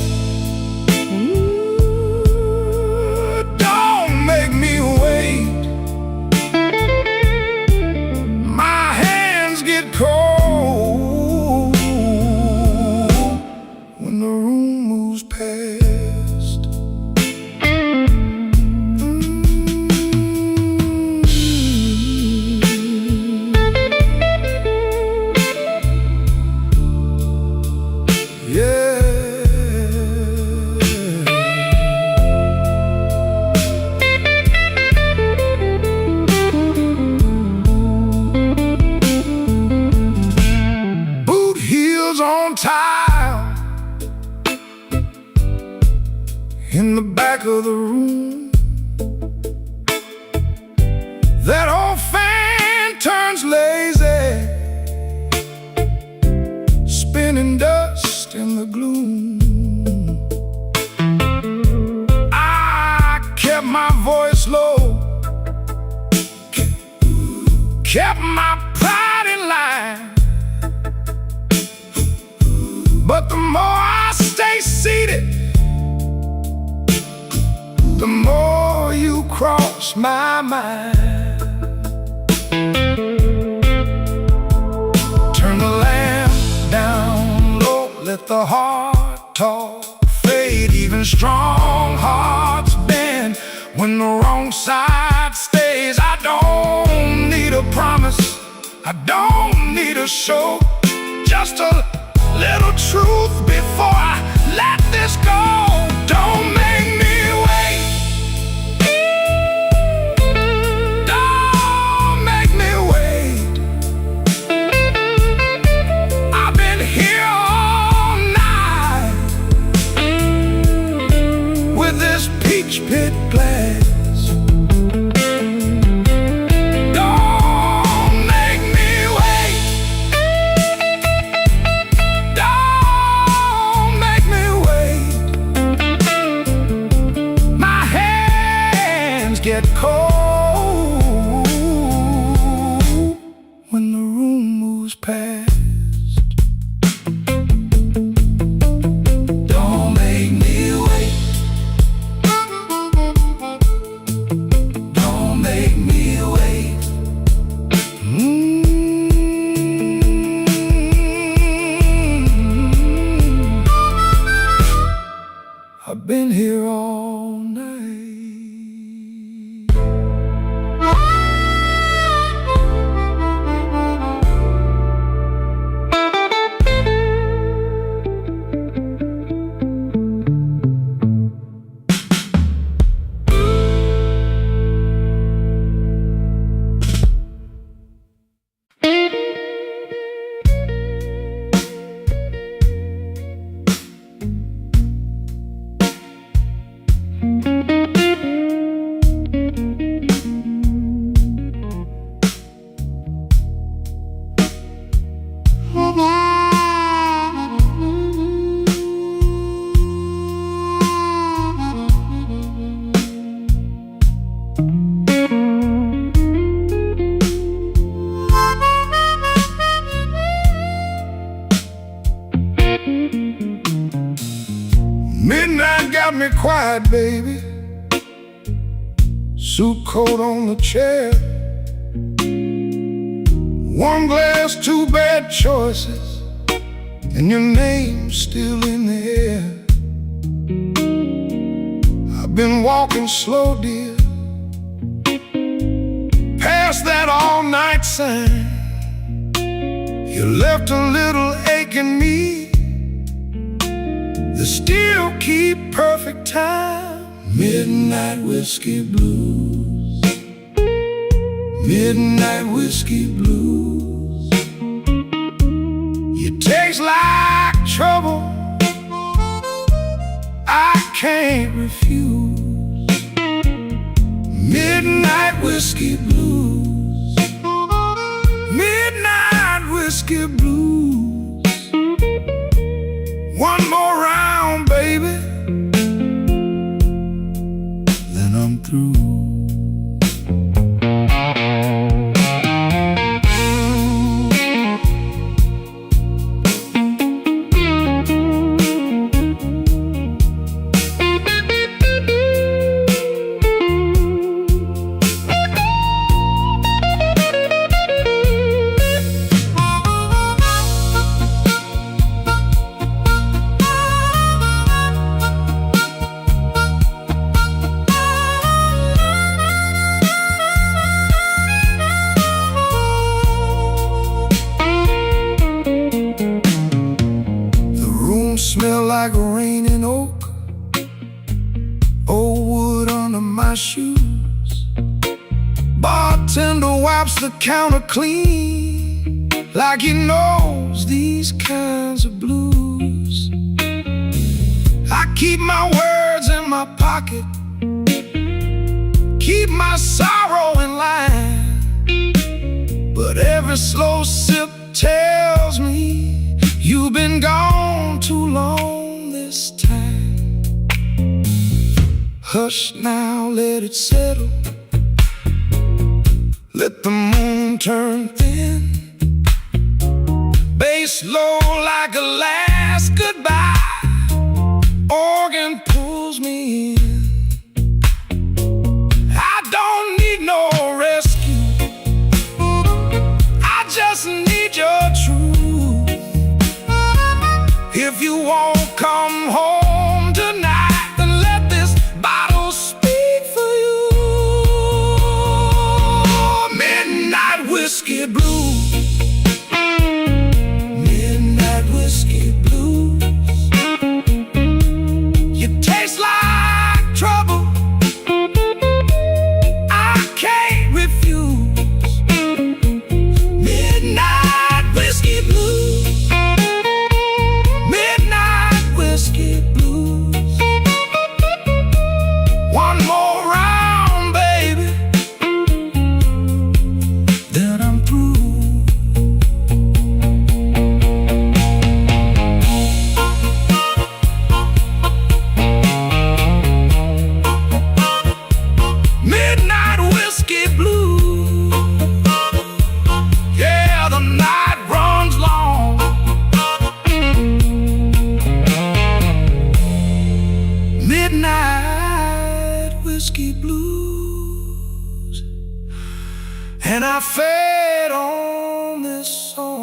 Don't make me wait. My hands get cold when the room moves past. Yeah. in the back of the room. That old fan turns lazy, spinning dust in the gloom. I kept my voice low, kept my pride in line, but the more I stay seated, the more you cross my mind. Turn the lamp down low, let the heart talk fade. Even strong hearts bend when the wrong side stays. I don't need a promise, I don't need a show, just a little truth before I let this go. Don't make me wait, don't make me wait. I've been here all night with this peach pit glass. Get cold when the room moves past. Don't make me wait, don't make me wait. I've been here all night. Midnight got me quiet, baby. Suit coat on the chair, one glass, two bad choices, and your name's still in the air. I've been walking slow, dear, past that all-night sign. You left a little ache in me that still keep perfect time. Midnight whiskey blues, midnight whiskey blues. You taste like trouble, I can't refuse. Midnight whiskey blues, midnight whiskey blues. One more round, baby, then I'm through. Smell like rain and oak, old wood under my shoes. Bartender wipes the counter clean, like he knows these kinds of blues. I keep my words in my pocket, keep my sorrow in line. But every slow sip tells me you've been gone too long this time. Hush now, let it settle. Let the moon turn thin. Bass low like a last goodbye. Organ pulls me in. I don't need no rescue, I just need your truth. If you won't come home tonight, then let this bottle speak for you. Midnight whiskey blues. Midnight whiskey blues. You taste like trouble, I can't refuse. Midnight whiskey blues. Midnight whiskey blues. One more round, baby, then I'm through. Midnight whiskey blues. Yeah, the night runs long. Midnight whiskey blues. And I fed on this song.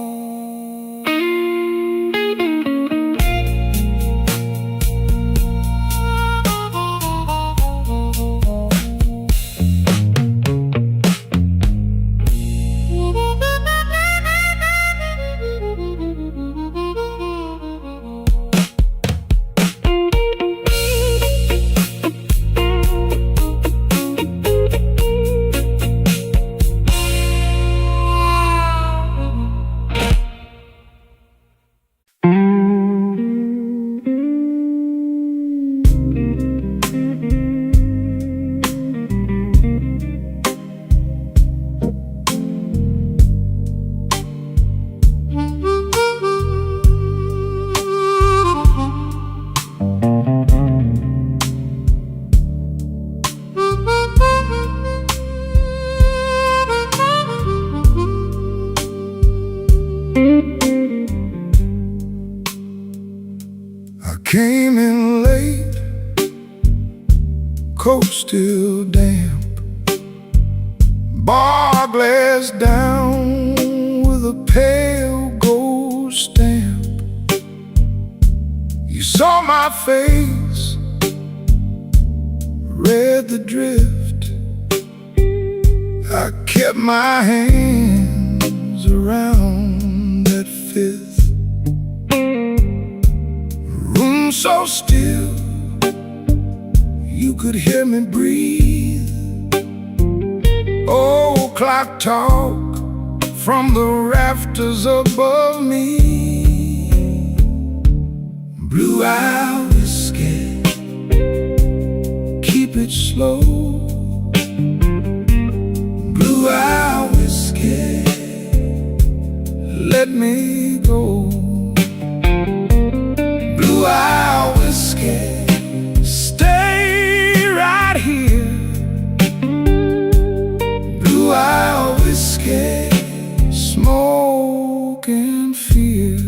I came in late, coat still damp, bar glass down with a pale gold stamp. You saw my face, read the drift. I kept my hands around that fifth. Room so still, you could hear me breathe. Old clock talk from the rafters above me. Blue-eye whiskey, keep it slow. Blue-eye whiskey, let me go. Blue-eye whiskey, stay right here. Blue-eye whiskey, smoke and fear.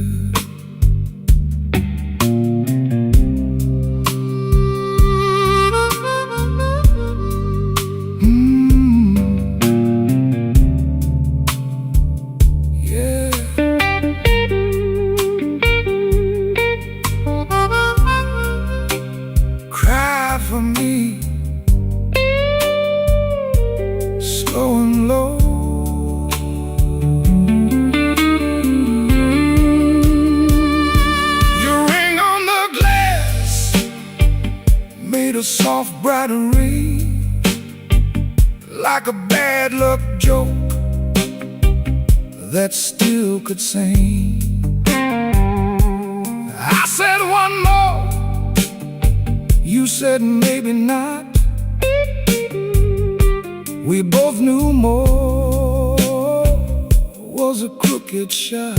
For me, slow and low. Your ring on the glass made a soft bright ring, like a bad luck joke that still could sing. I said one more, you You said maybe not. We both knew more was a crooked shot.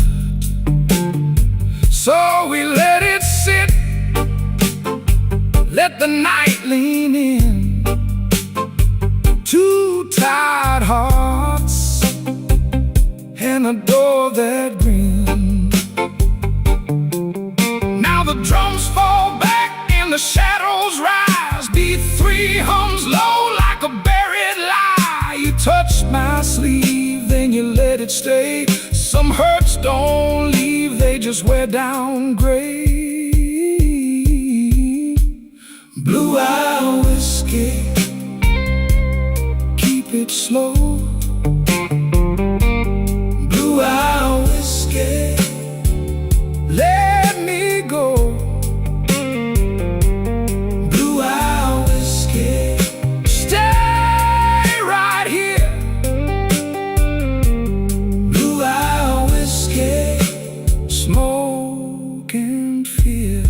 So we let it sit, let the night lean in. Two tired hearts and a door that grinned. Now the drums fall back and the shadows rise. Beat three hums low like a buried lie. You touched my sleeve, then you let it stay. Some hurts don't leave, they just wear down gray. Blue-eye whiskey, keep it slow. Blue-eye whiskey, let me go. Blue-eye whiskey, stay right here. Blue-eye whiskey, smoke and fear.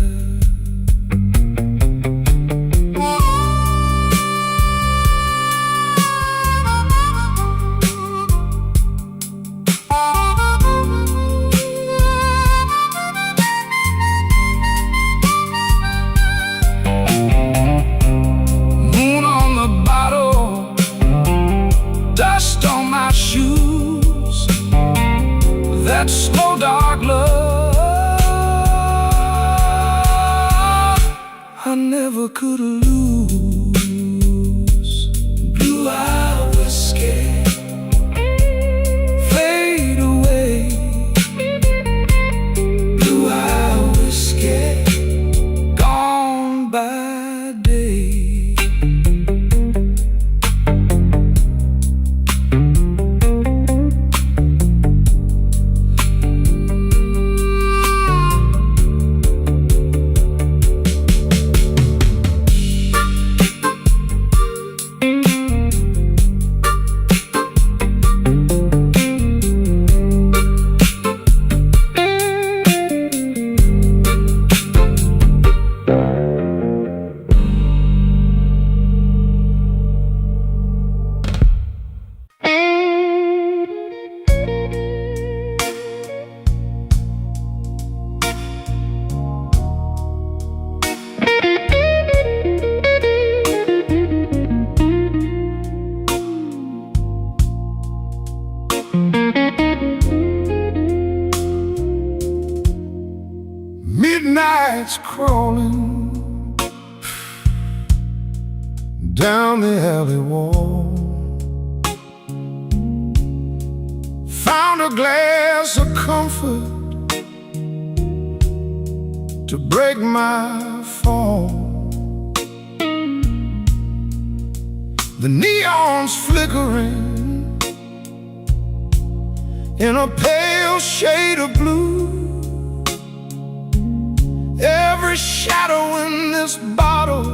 That slow dark love I never could lose. Blue-eye whiskey, fade away. Blue-eye whiskey, gone by day. Midnight's crawling down the alley wall. Found a glass of comfort to break my fall. The neon's flickering in a pale shade of blue. Every shadow in this bottle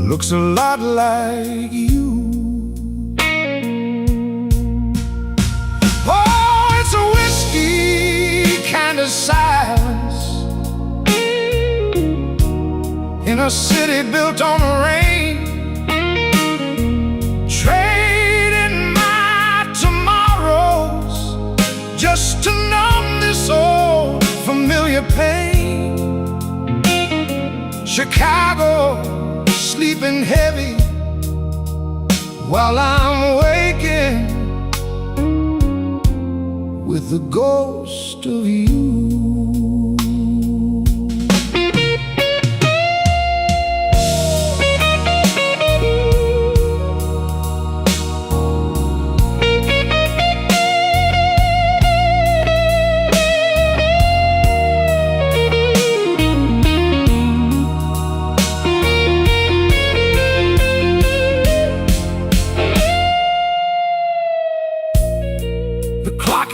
looks a lot like you. Oh, it's a whiskey kind of silence in a city built on the rain. Trading my tomorrows just to numb this old familiar pain. Chicago sleeping heavy while I'm waking with the ghost of you.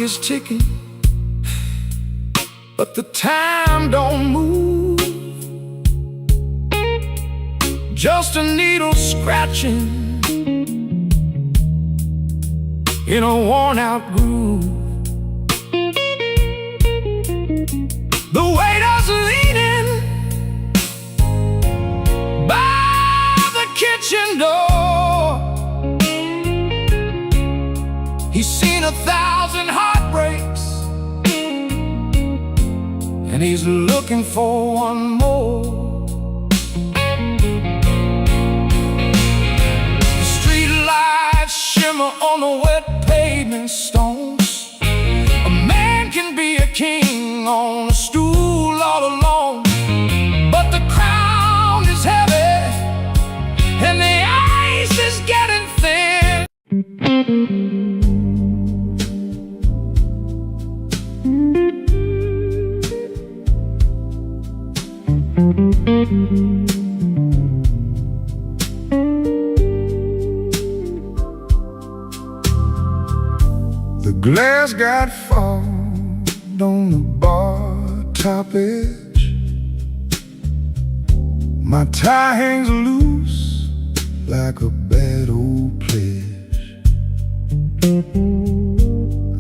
Is ticking, but the time don't move. Just a needle scratching in a worn-out groove. The waiter's leaning He's looking for one more. The street lights shimmer on the wet pavement stones. A man can be a king on a stool all alone, but the crown is heavy and the ice is getting thin. The glass got fogged on the bar top edge. My tie hangs loose like a bad old pledge.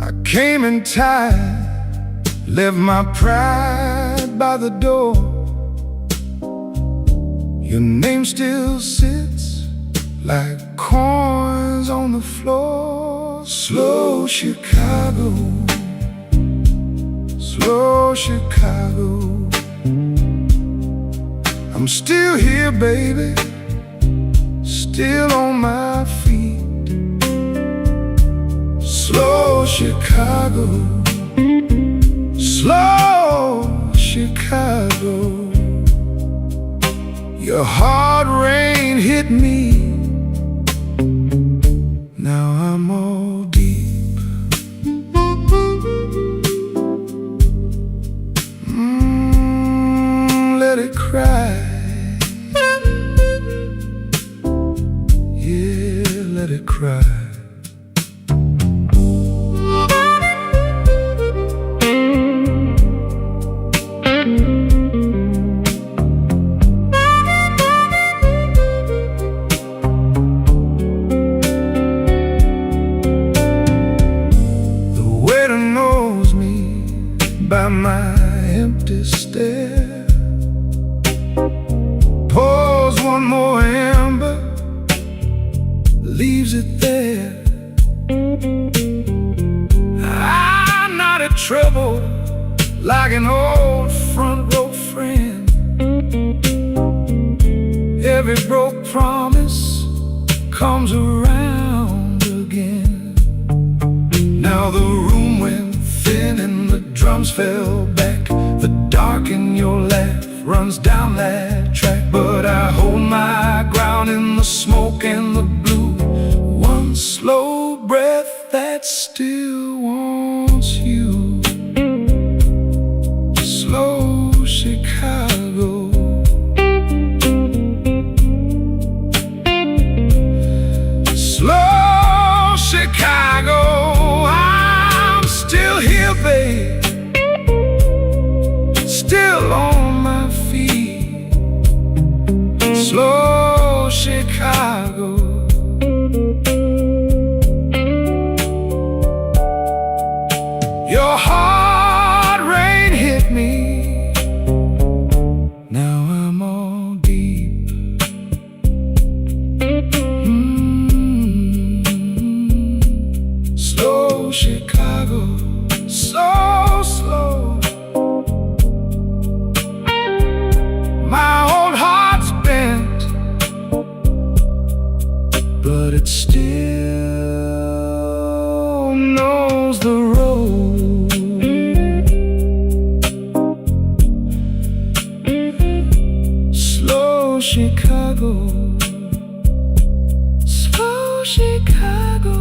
I came in tired, left my pride by the door. Your name still sits like coins on the floor. Slow Chicago, slow Chicago. I'm still here, baby, still on my feet. Slow Chicago, slow Chicago. Your hard rain hit me, now I'm all deep. Let it cry. Yeah, let it cry. By my empty stare, pours one more ember, leaves it there. I'm not in trouble like an old front row friend. Every broke promise comes around again. Now the room went thin and the drums fell back. The dark in your laugh runs down that track, but I hold my ground in the smoke and the blue. One slow breath that still wants you. Slow Chicago, slow Chicago. I'm still here, babe, still on my feet. Slow Chicago. Your hard rain hit me, now I'm all deep. Slow Chicago, so slow. My old heart's bent, but it still knows the road. Slow Chicago, slow Chicago.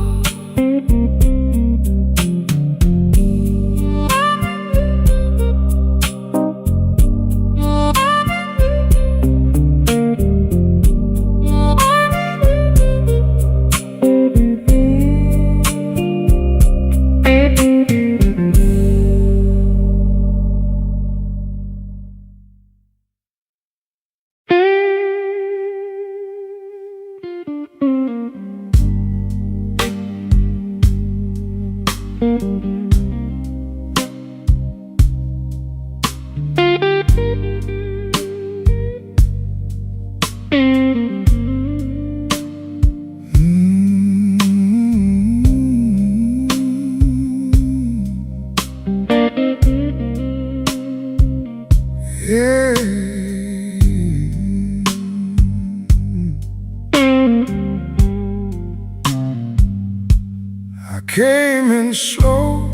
came in slow,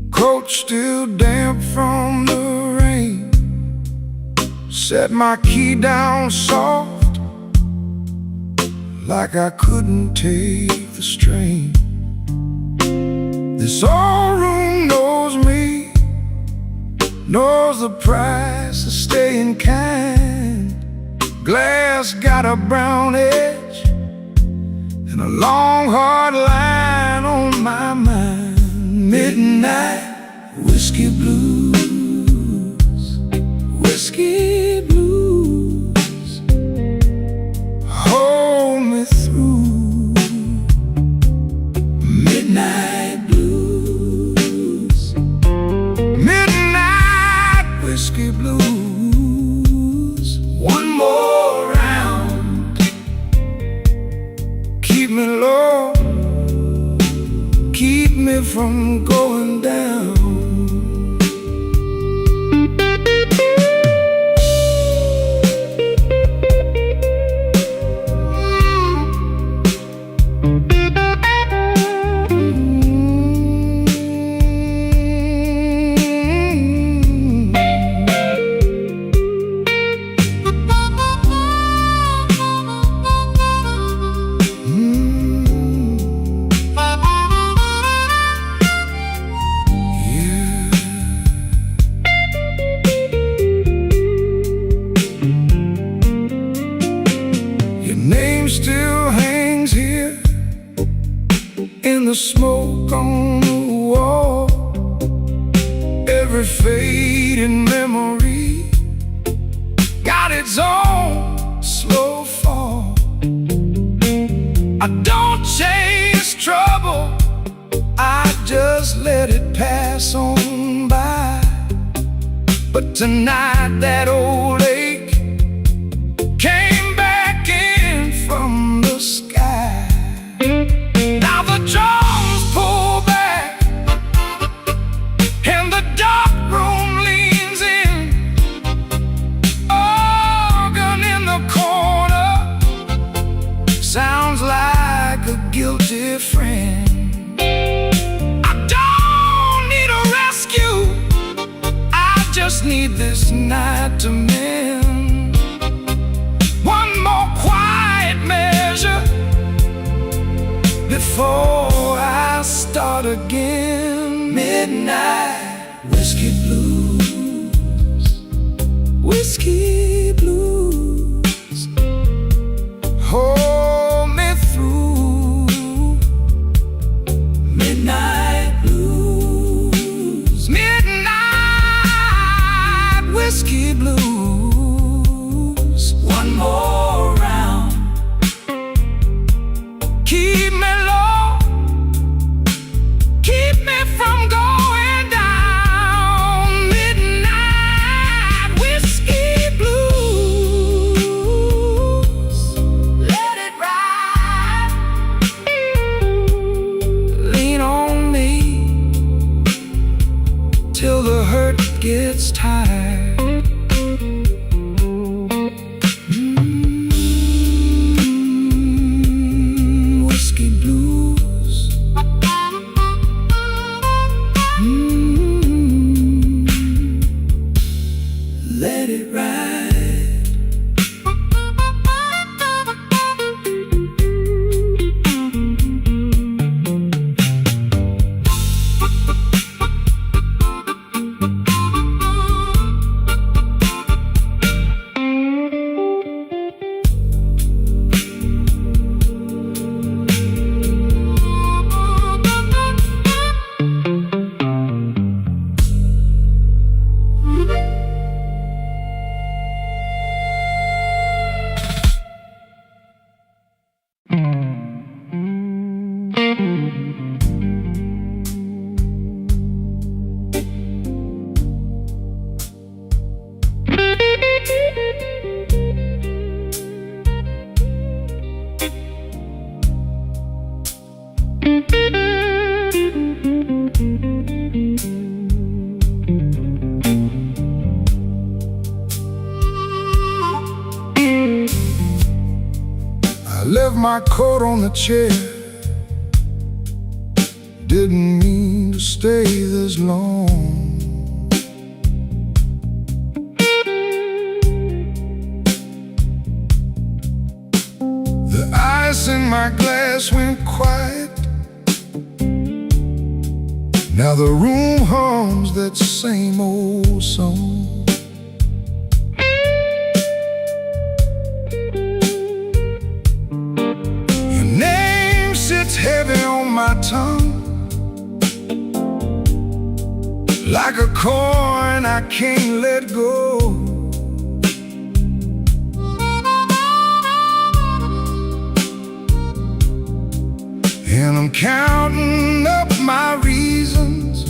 coat still damp from the rain. Set my key down soft, like I couldn't take the strain. This old room knows me, knows the price of staying kind. Glass got a brown edge and a long hard line on my mind. Midnight whiskey blues, whiskey blues, hold me through. Midnight blues, midnight whiskey blues. One more round, keep me low, keep me from going down. Still hangs here in the smoke on the wall. Every fading memory got its own slow fall. I don't chase trouble, I just let it pass on by. But tonight that old ache came back in from the sky. Now the drums pull back and the dark room leans in. Organ in the corner sounds like a guilty friend. I don't need a rescue, I just need this night to mend. One more quiet measure before I start again. Midnight whiskey blues, whiskey blues, hold me through. Midnight blues, midnight whiskey blues. One more round, keep me low, keep me from going down. Midnight whiskey blues, let it ride. Lean on me till the hurt gets tired. Whiskey blues, let it ride. I left my coat on the chair didn't mean to stay this long. The ice in my glass went quiet. Now the room hums that same old song. Your name sits heavy on my tongue, like a coin I can't let go. And I'm counting up my reasons,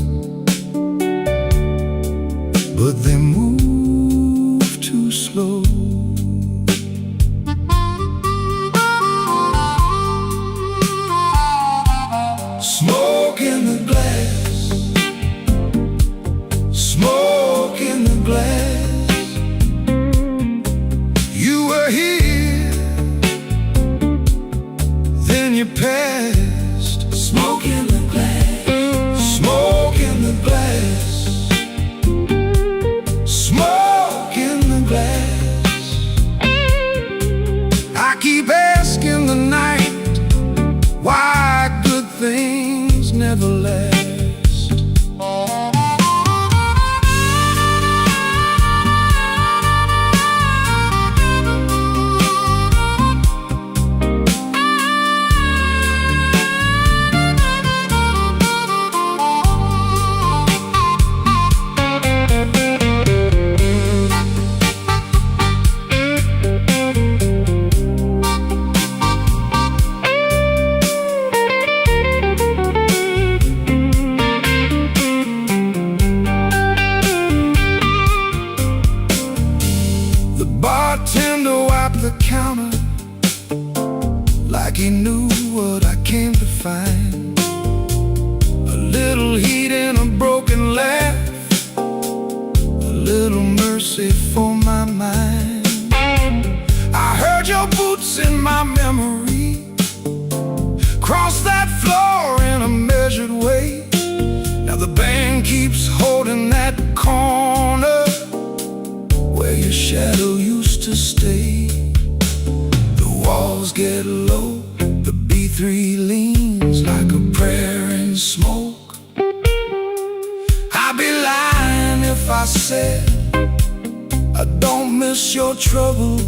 but they move too slow. Smoke in the glass, smoke in the glass. You were here, then you passed. Smoke in the glass, smoke in the glass, smoke in the glass. I keep asking the night why good things never last. Bartender wiped the counter like he knew what I came to find. A little heat in a broken laugh, a little mercy for my mind. I heard your boots in my memory cross that floor in a measured way. Now the band keeps holding that corner where your shadow used to stay. The walls get low, the B3 leans like a prayer in smoke. I'd be lying if I said I don't miss your trouble.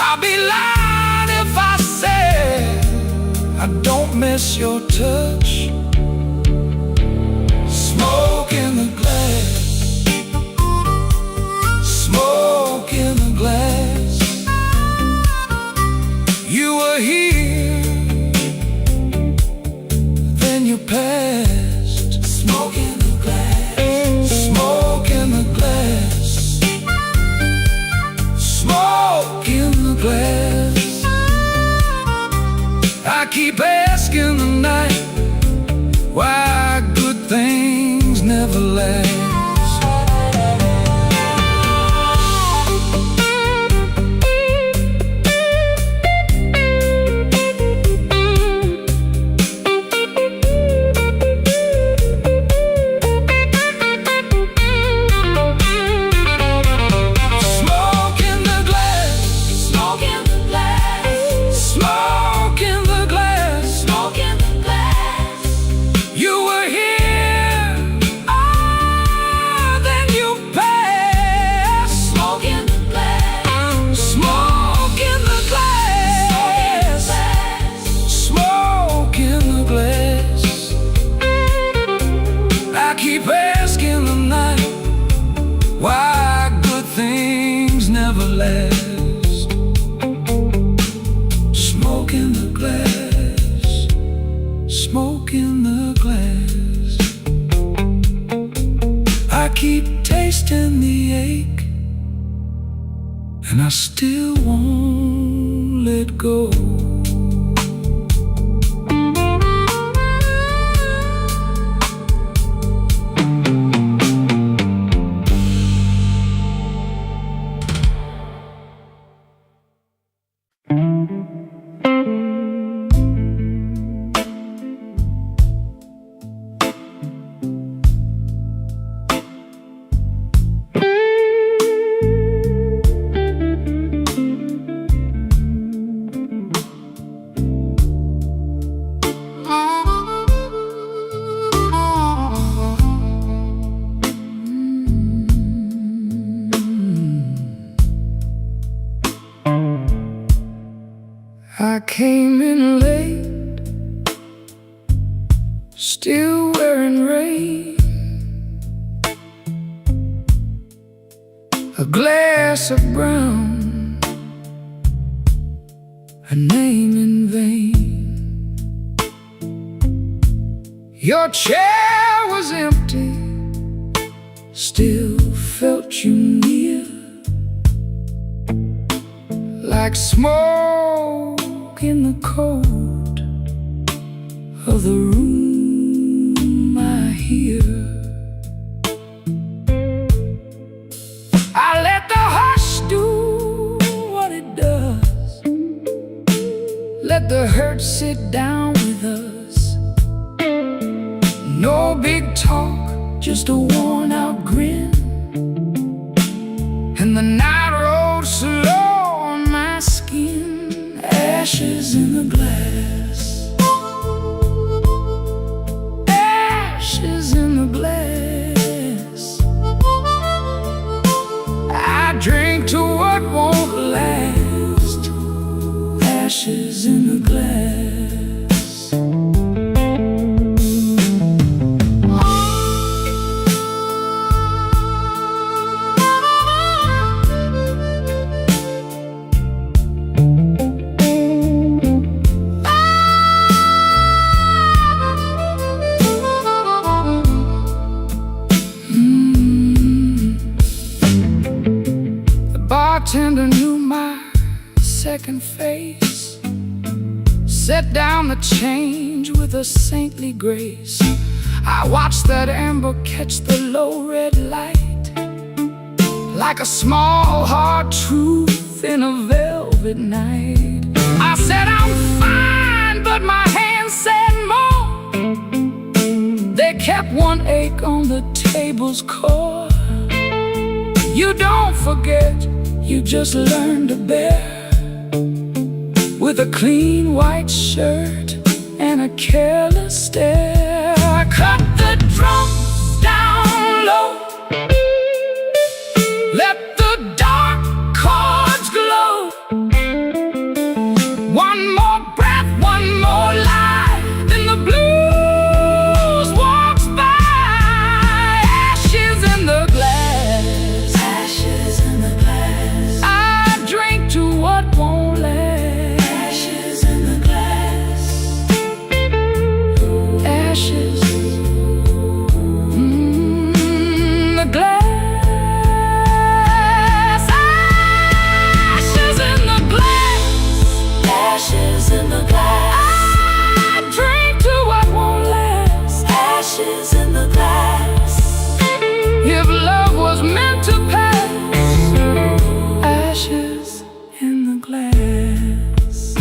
I'd be lying if I said I don't miss your touch. Smoke in the glass, smoke in the glass. You were here, then you passed. Smoke in the glass, smoke in the glass, smoke in the glass. I keep asking the night why good things never last. Keep asking the night why good things never last. Smoke in the glass, smoke in the glass. I keep tasting the ache, and I still won't let go. I came in late, still wearing rain, a glass of brown, a name in vain. Your chair was empty, still felt you near, like smoke in the cold of the room I hear. I let the hush do what it does, let the hurt sit down with us. No big talk, just a worn out grin, and the night rolled slow on my skin. Ashes in the glass, ashes in the glass. I drink to what won't last, ashes in the glass. Bartender knew my second face, set down the change with a saintly grace. I watched that amber catch the low red light, like a small hard truth in a velvet night. I said I'm fine, but my hands said more. They kept one ache on the table's core. You don't forget, you just learn to bear, with a clean white shirt and a careless stare. I cut the drums down low, let the dark chords glow. One more breath, one more lie, then the blues walks by. Ashes in the glass, ashes in the glass. I drink to what won't last, ashes in the glass. Ashes, the glass. Ashes in the glass, ashes in the glass. I drink to what won't last, ashes in the glass. If love was meant to pass, ashes in the glass.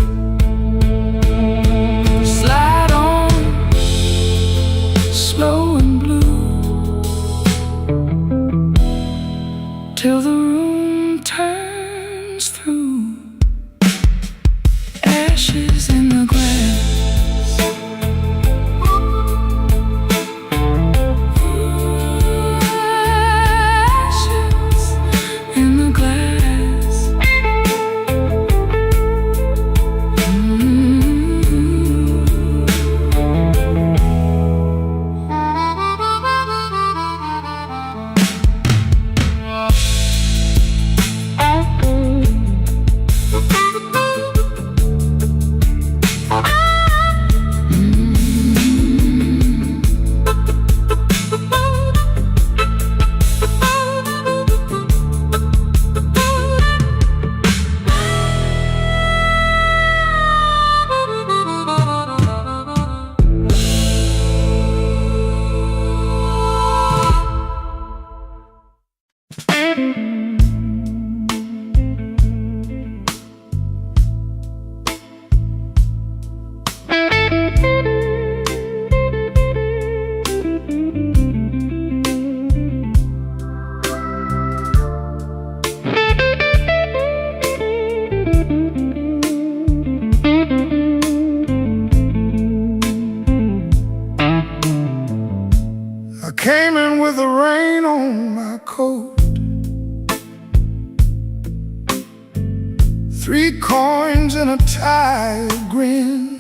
Slide on, slow and blue, till the room turns through. Ashes in the glass. Ashes in the glass. I came in with the rain on my coat, 3 coins and a tired grin.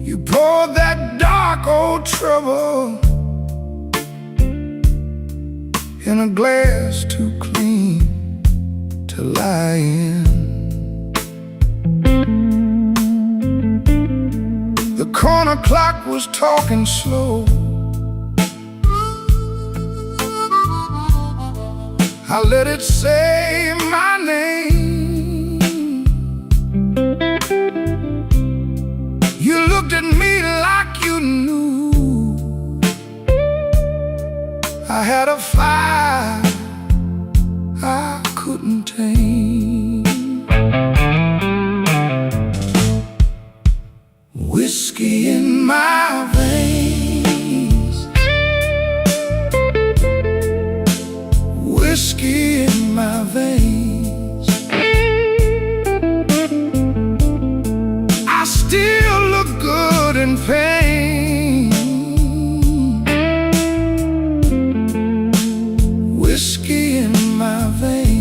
You poured that dark old trouble in a glass too clean to lie in. The corner clock was talking slow. I let it say my name. You looked at me like you knew I had a fire I couldn't tame. Whiskey in my veins, whiskey in my veins. I still look good in pain. Whiskey in my veins.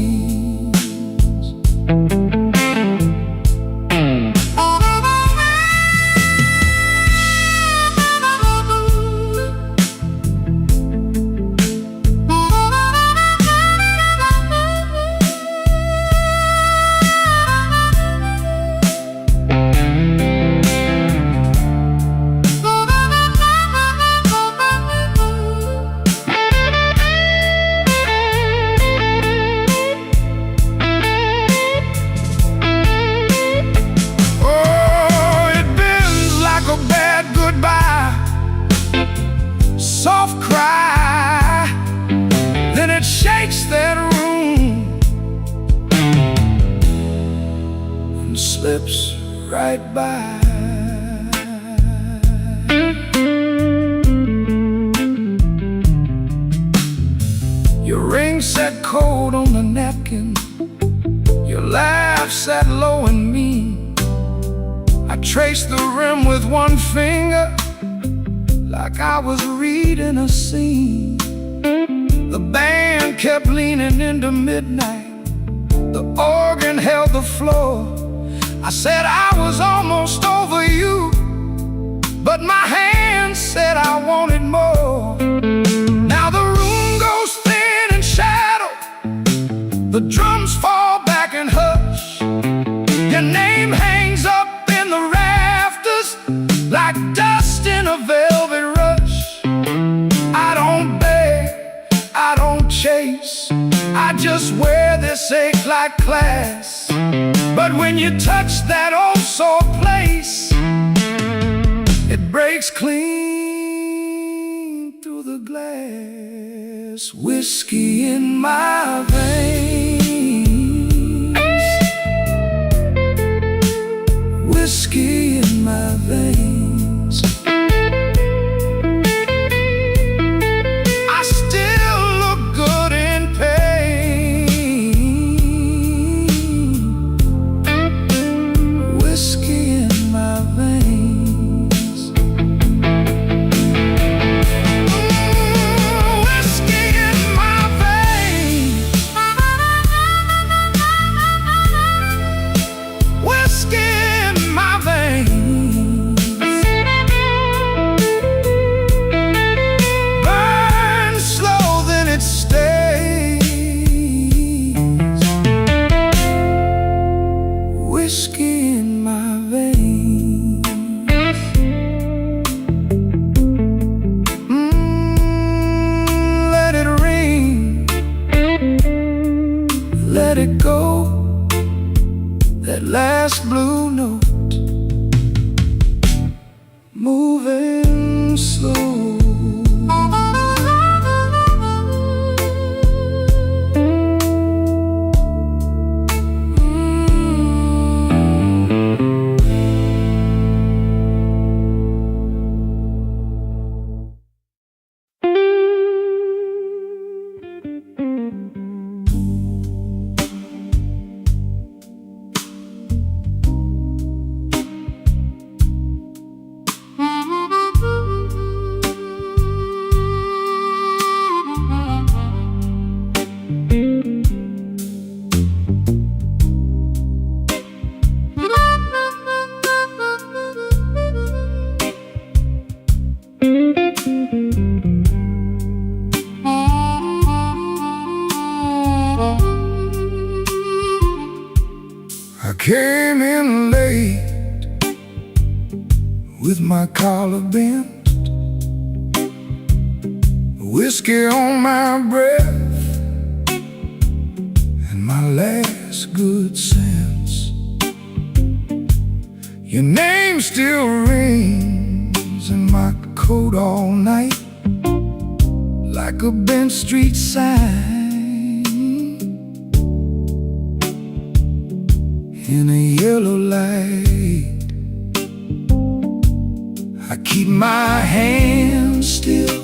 Soft cry, then it shakes that room and slips right by. Your ring sat cold on the napkin, your laugh sat low and mean. I traced the rim with one finger, like I was reading a scene. The band kept leaning into midnight, the organ held the floor. I said I was almost over you, but my hand said I wanted more. Now the room goes thin in shadow, the drums fall back and hush. Your name hangs up in the rafters like dust in a velvet rush. I don't beg, I don't chase, I just wear this ache like class. But when you touch that old sore place, it breaks clean through the glass. Whiskey in my veins, whiskey in my veins. I still look good in pain. Whiskey in my veins. Whiskey in my veins. Whiskey in my veins. came in late with my collar bent, whiskey on my breath, and my last good sense. Your name still rings in my coat all night, like a bent street sign in a yellow light. I keep my hands still,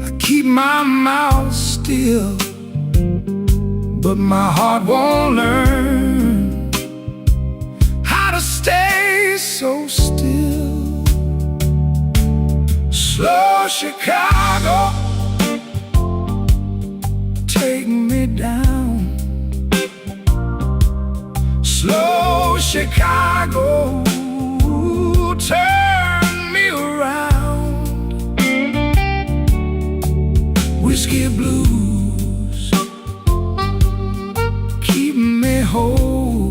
I keep my mouth still, but my heart won't learn how to stay so still. Slow Chicago, take me down. Slow Chicago, turn me around. Whiskey blues, keep me whole.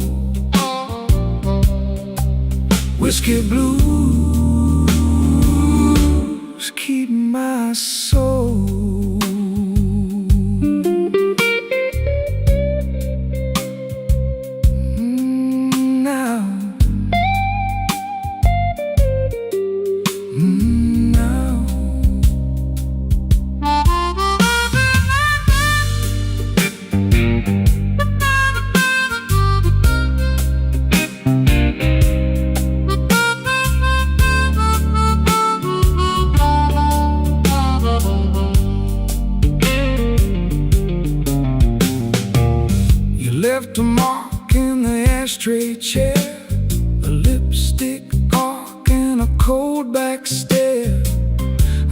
Whiskey blues, keep my soul. Left a mark in the ashtray chair, a lipstick arc and a cold back stare.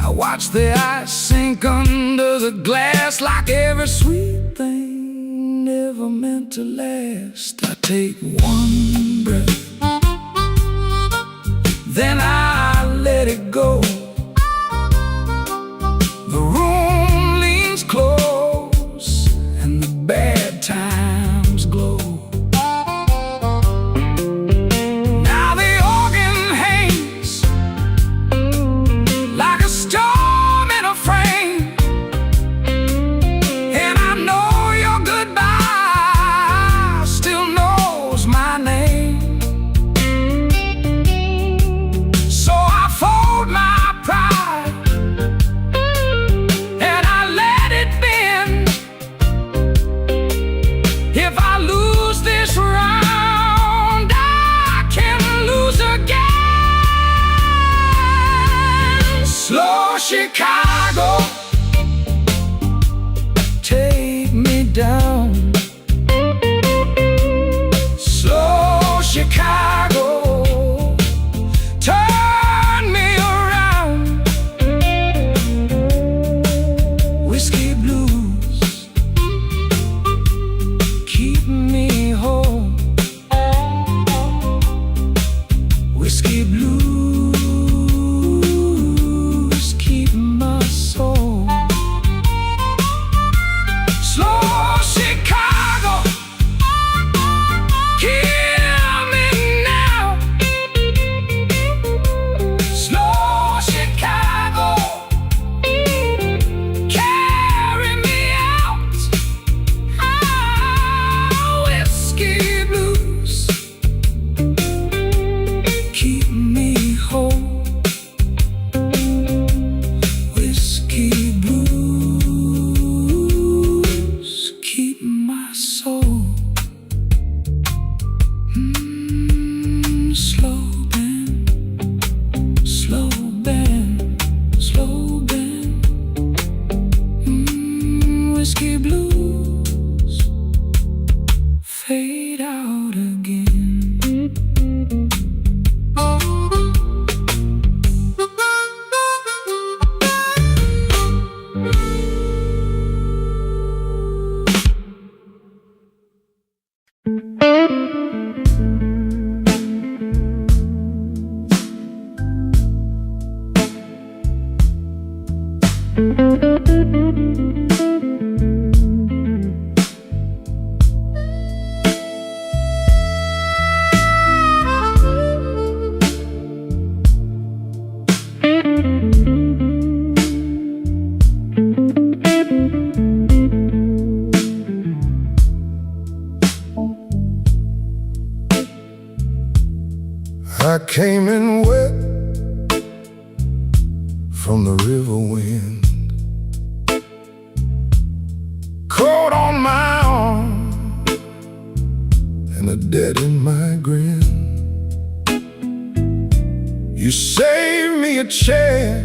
I watch the ice sink under the glass, like every sweet thing never meant to last. I take one breath, then I let it go. The room leans close and the bad times glow. Now the organ hangs like a storm in a frame, and I know your goodbye still knows my name. So I fold my pride and I let it bend. If I lose this round, I can lose again. Slow Chicago, take me down. Slow Chicago, turn me around. Whiskey blues, keep me whole. Whiskey blues, keep my soul. Slow Chicago, kill me now. Slow Chicago, carry me out. Whiskey blues, keep me whole. Whiskey blues, keep my soul. Slow bend, slow bend, slow bend. Whiskey blues, fade out again. came in wet from the river wind, cold on my arm and a dead in my grin. You saved me a chair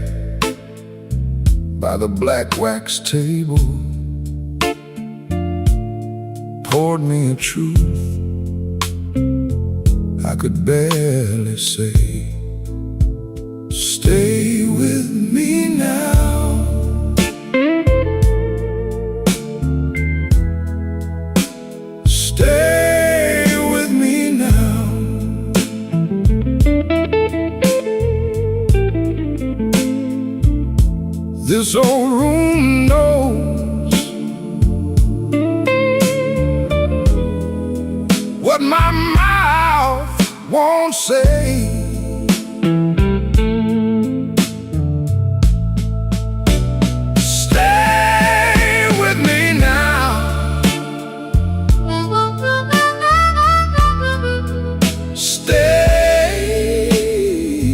by the black wax table, poured me a truth I could barely say. Stay with me now. Stay with me now. This old room knows what my mouth won't say. Stay with me now. Stay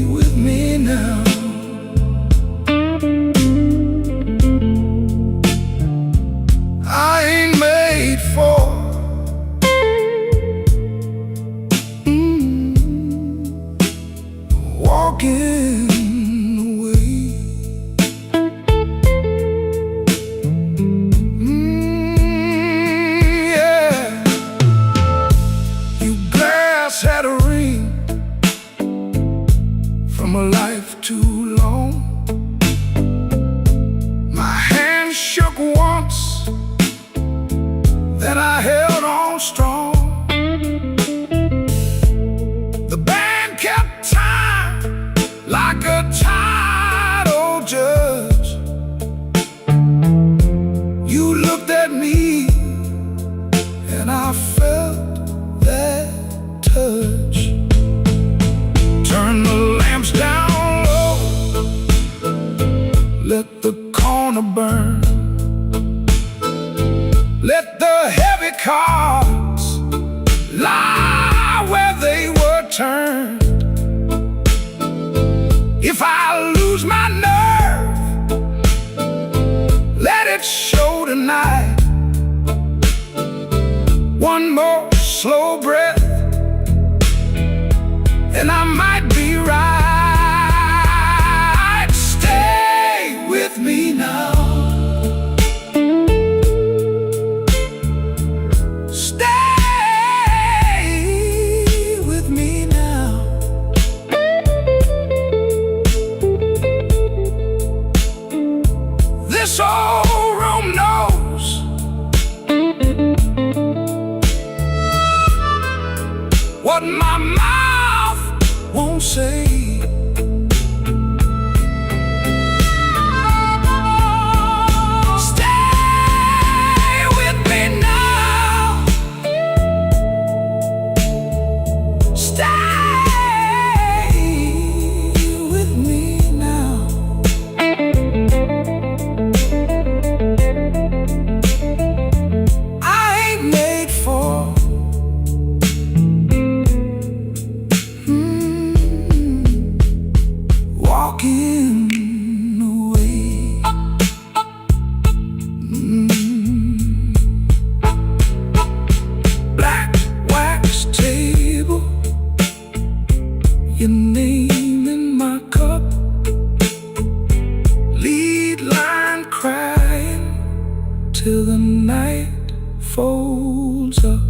with me now. I ain't made for walking away. Yeah. You glass had a ring from a life too long. My hand shook once, then I held on strong. The band kept time like a title judge. You looked at me and I felt that touch. Turn the lamps down low, let the corner burn. Let the heavy cards lie where they were turned. If I lose my nerve, let it show tonight. One more slow breath and I might be right. Stay with me now. This old room knows what my mouth won't say. Stay with me now. Stay with me now. Walking away. Black wax table, your name in my cup, lead line crying till the night folds up.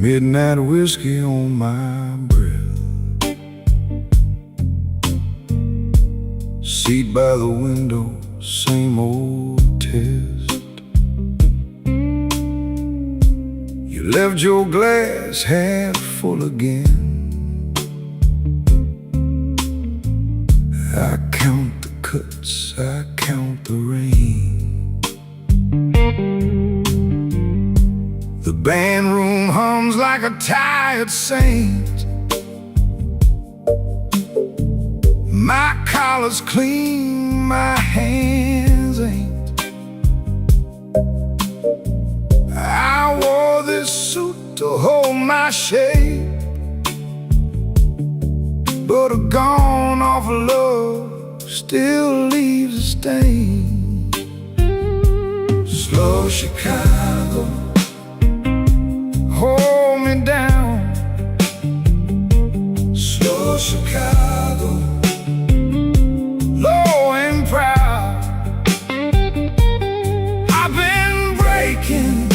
midnight whiskey on my breath, seat by the window, same old test. You left your glass half full again. I count the cuts, I count the rain. The band room hums like a tired saint. My collar's clean, my hands ain't. I wore this suit to hold my shape, but a gone off love still leaves a stain. Slow Chicago, hold me down. Slow Chicago, low and proud. I've been breaking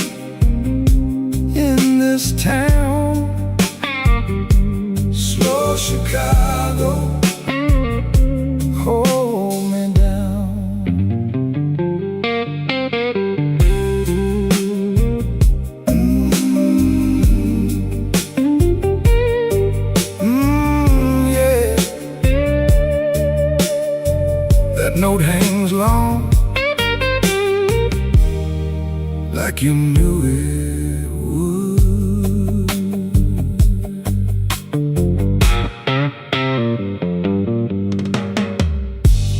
in this town. Slow Chicago, hold me down. Yeah. That note hangs long, like you knew it would.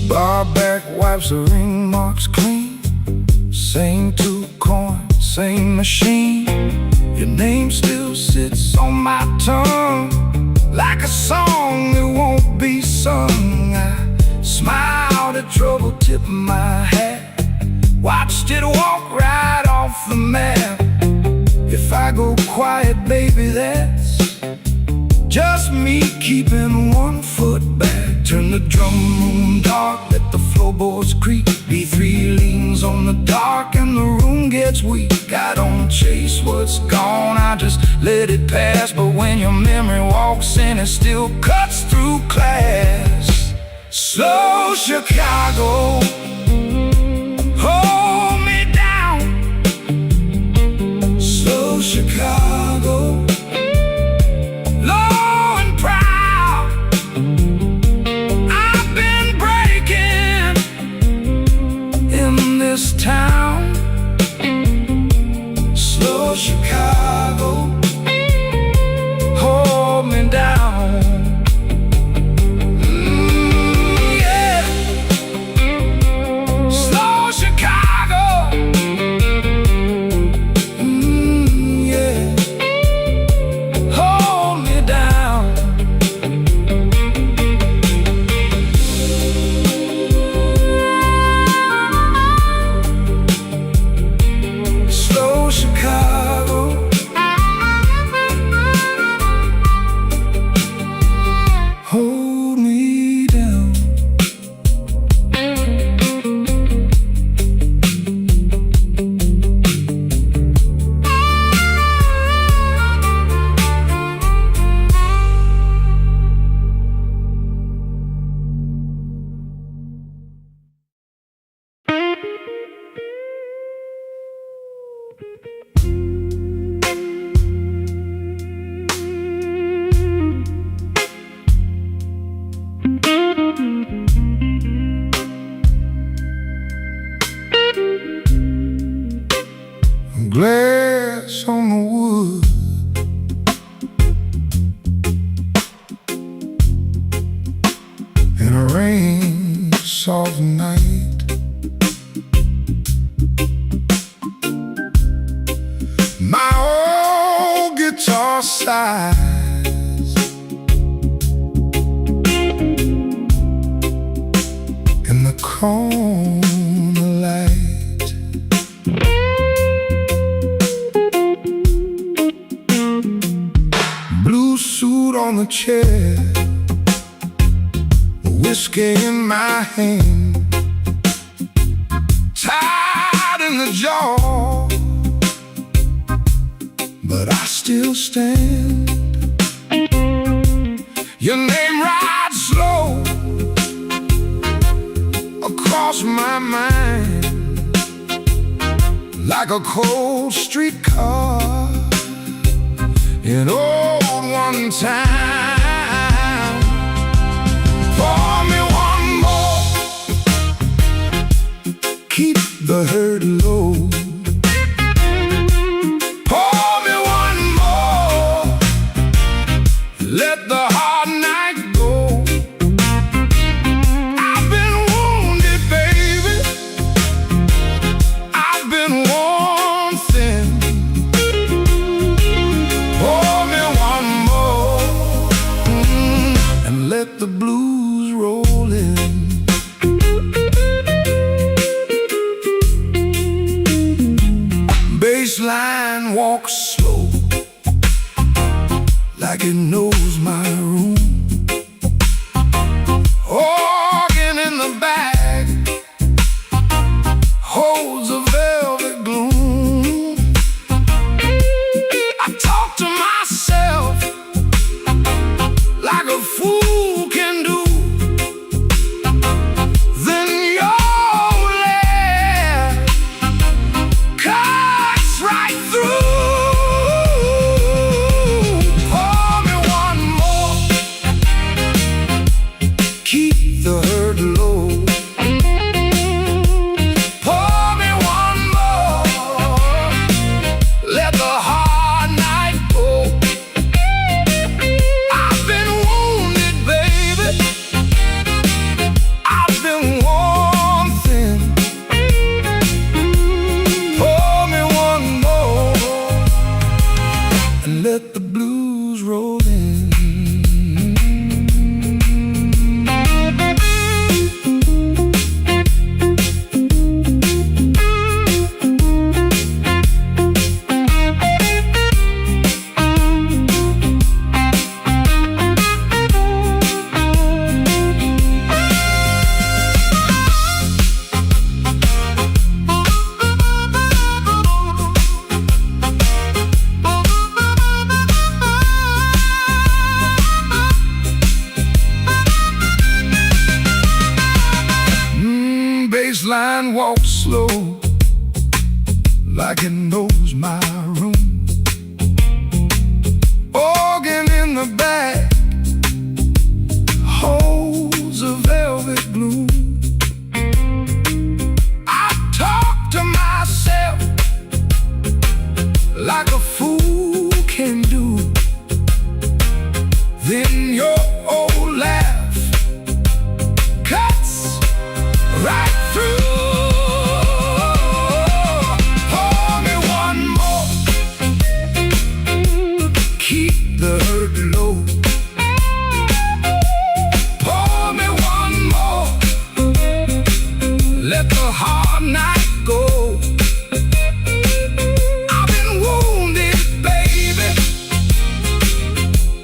Bar back wipes the ring marks clean. Same two coins, same machine. Your name still sits on my tongue, like a song that won't be sung. I smiled at trouble, tipped my hat, watched it walk right off the map. If I go quiet, baby, that's just me keeping one foot back. Turn the drum room dark, let the floorboards creak. B3 leans on the dark and the room gets weak. I don't chase what's gone, I just let it pass. But when your memory walks in, it still cuts through class. Slow Chicago, hold me down. Slow Chicago, low and proud. I've been breaking in this town. Slow Chicago, hold me down. Glass on the wood, in a rain soft night. My old guitar sighs in the corner light. Blue suit on the chair, whiskey in my hand, tied in the jaw, but I still stand. Your name rides slow across my mind, like a cold streetcar in old one time. Pour me one more, keep the hurt low. Pour me one more, let the hard night go. I've been wounded, baby, I've been worn thin. Pour me one more, and let the blues roll in. Baseline walks slow, like it knows my room. Organ in the back holds a velvet gloom. I talk to myself like a fool can do. Then your laugh cuts right through. Pour me one more, keep the hurt low. Pour me one more, let the hard night go. I've been wounded, baby, I've been worn thin. Pour me one more, and let the blues roll in. Baseline walks slow, like it knows my room. Organ in the back holds a velvet gloom. I talk to myself like a fool can do. Then your old laugh cuts right through. Pour me one more, keep the hurt low. Pour me one more, let the hard night go. I've been wounded, baby,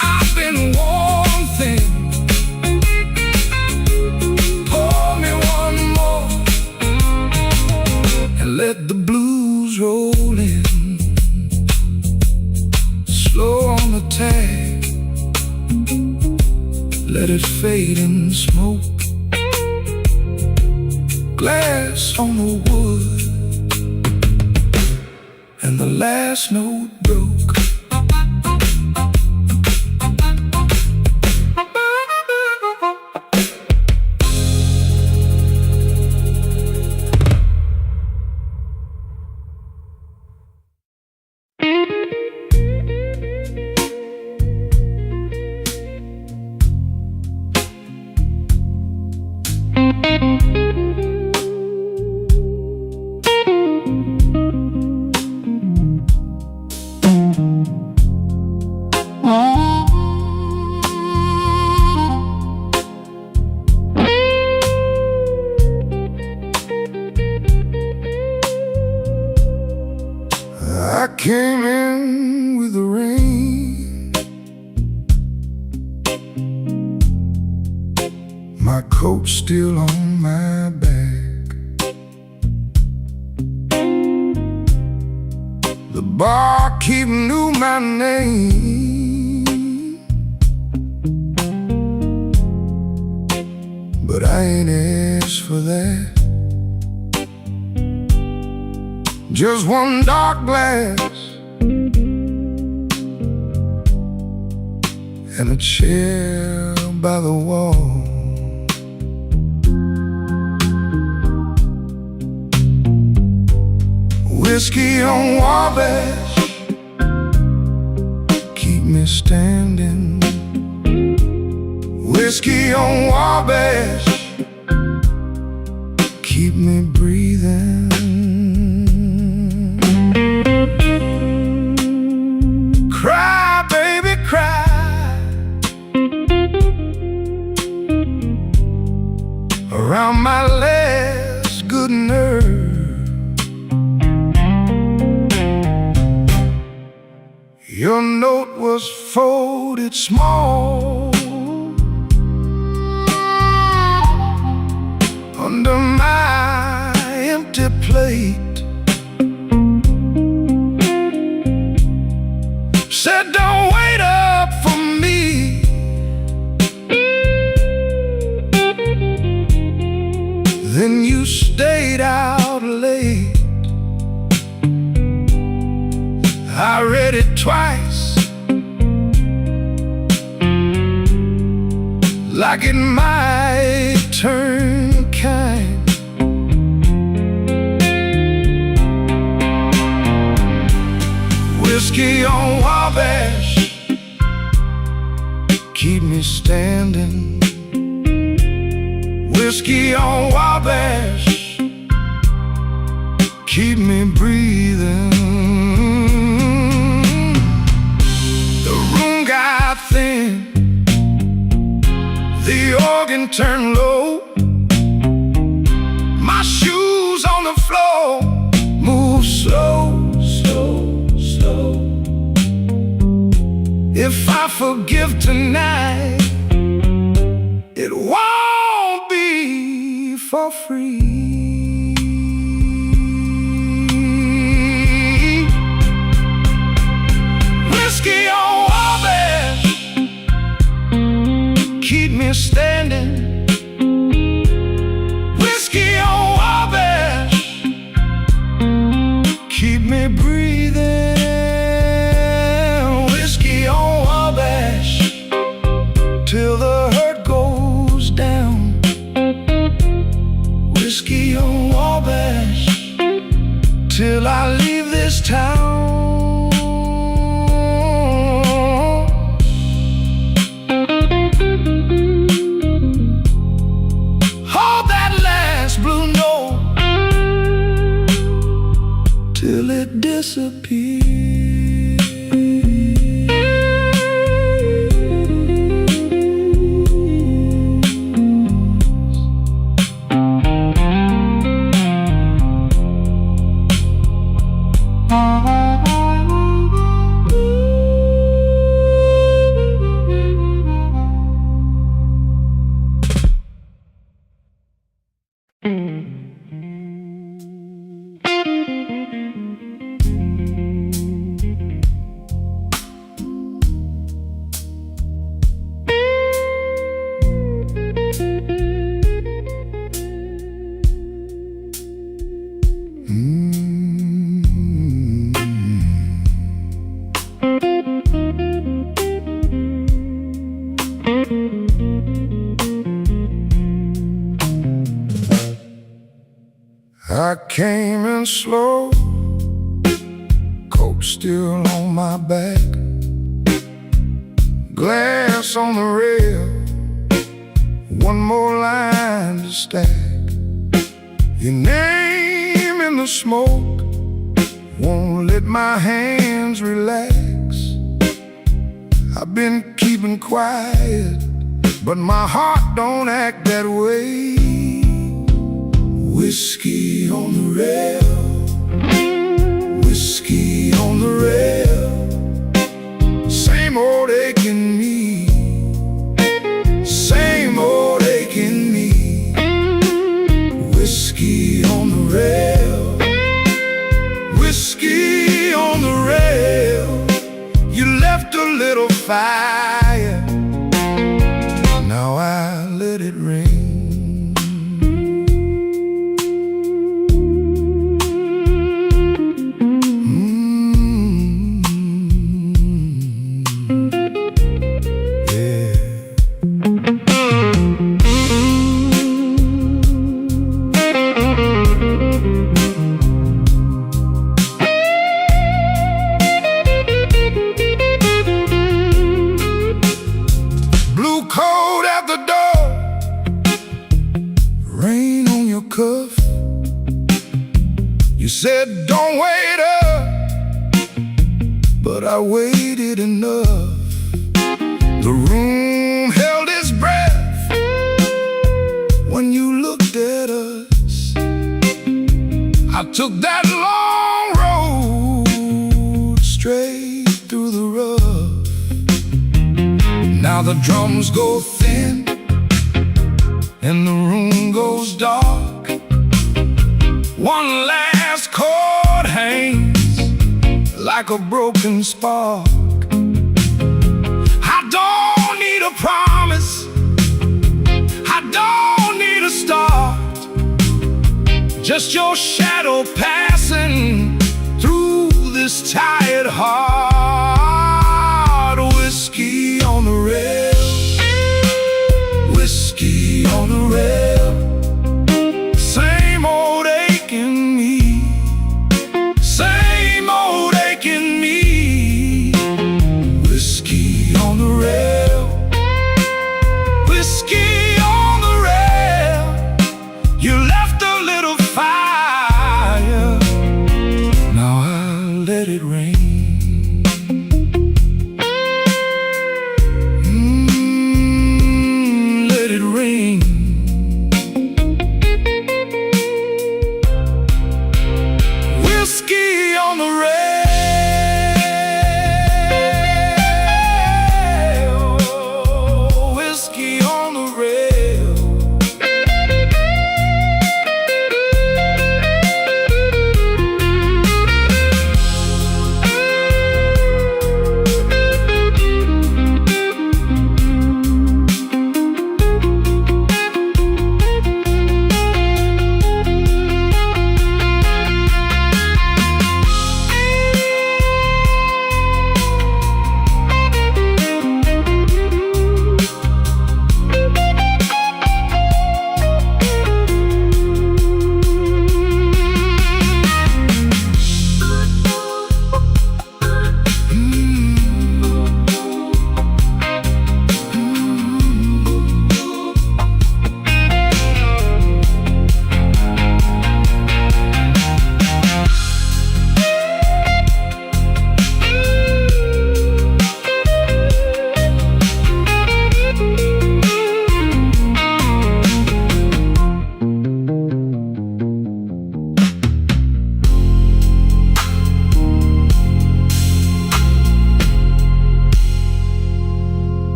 I've been worn thin. Pour me one more, and let the blues roll in. Slow on the tag, let it fade in smoke. Glass on the wood, and the last note broke. I came in with the rain, my coat still on my back. The barkeep knew my name, but I ain't asked for that. Just one dark glass and a chair by the wall. Whiskey on Wabash, keep me standing. Whiskey on Wabash, keep me breathing. Cry, baby, cry around my last good nerve. Your note was folded small under my empty plate. Said don't wait up for me, then you stayed out late. I read it twice, like it might turn kind. Whiskey on Wabash, keep me standing. Whiskey on Wabash, keep me breathing. Got thin, the organ turned low, my shoes on the floor move slow, slow, slow. If I forgive tonight, it won't be for free. Whiskey on keep me standing. Whiskey on Wabash, keep me breathing. Whiskey on Wabash, till the hurt goes down. Whiskey on Wabash, till I leave this town. Till it disappears. I came in slow, coat still on my back, glass on the rail, one more line to stack. Your name in the smoke won't let my hands relax. I've been keeping quiet, but my heart don't act that way. Whiskey on the rail, whiskey on the rail, same old aching me, same old aching me. Whiskey on the rail, whiskey on the rail. little fire. Now I let it rain. Yeah. Blue coat at the door, rain on your cuff. You said don't wait up, but I waited enough. The room held its breath when you looked at us. I took that long road straight through the rough. Now the drums go thin and the room goes dark. One last chord hangs like a broken spark. I don't need a promise, I don't need a start, just your shadow passing through this tired heart. Whiskey on the rail, whiskey on the rail. Same old aching me, same old aching me. Whiskey on the rail, whiskey on the rail. You left a little fire, now I let it rain. Let it rain. Whiskey on the rail, whiskey on the rail.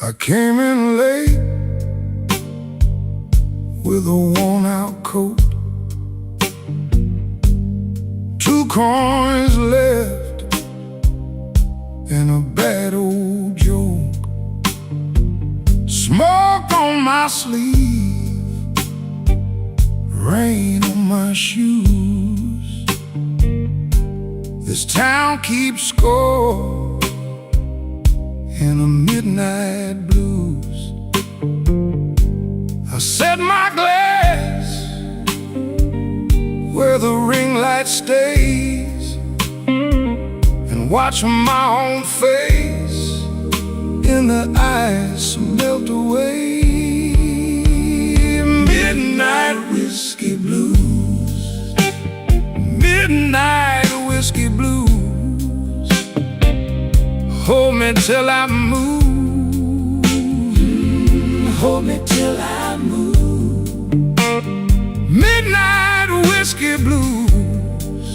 I came in late with a worn-out coat, 2 coins left and a bad old joke. Smoke on my sleeve, rain on my shoes. This town keeps score in the midnight blues. I set my glass where the ring light stays and watch my own face in the ice melt away. Midnight whiskey blues. hold me till I move. Hold me till I move. Midnight whiskey blues.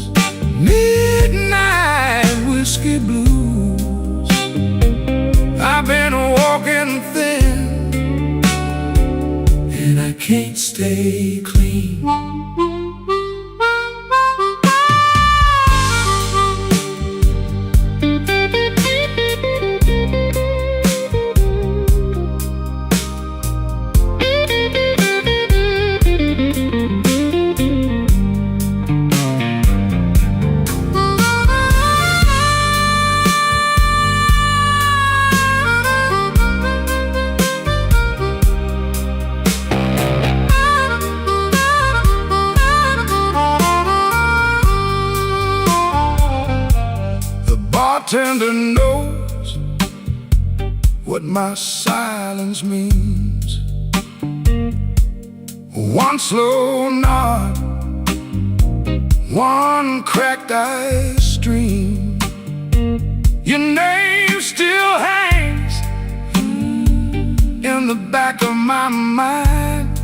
Midnight whiskey blues. I've been walking thin, and I can't stay clean. bartender knows what my silence means. One slow nod, one cracked ice stream. Your name still hangs in the back of my mind,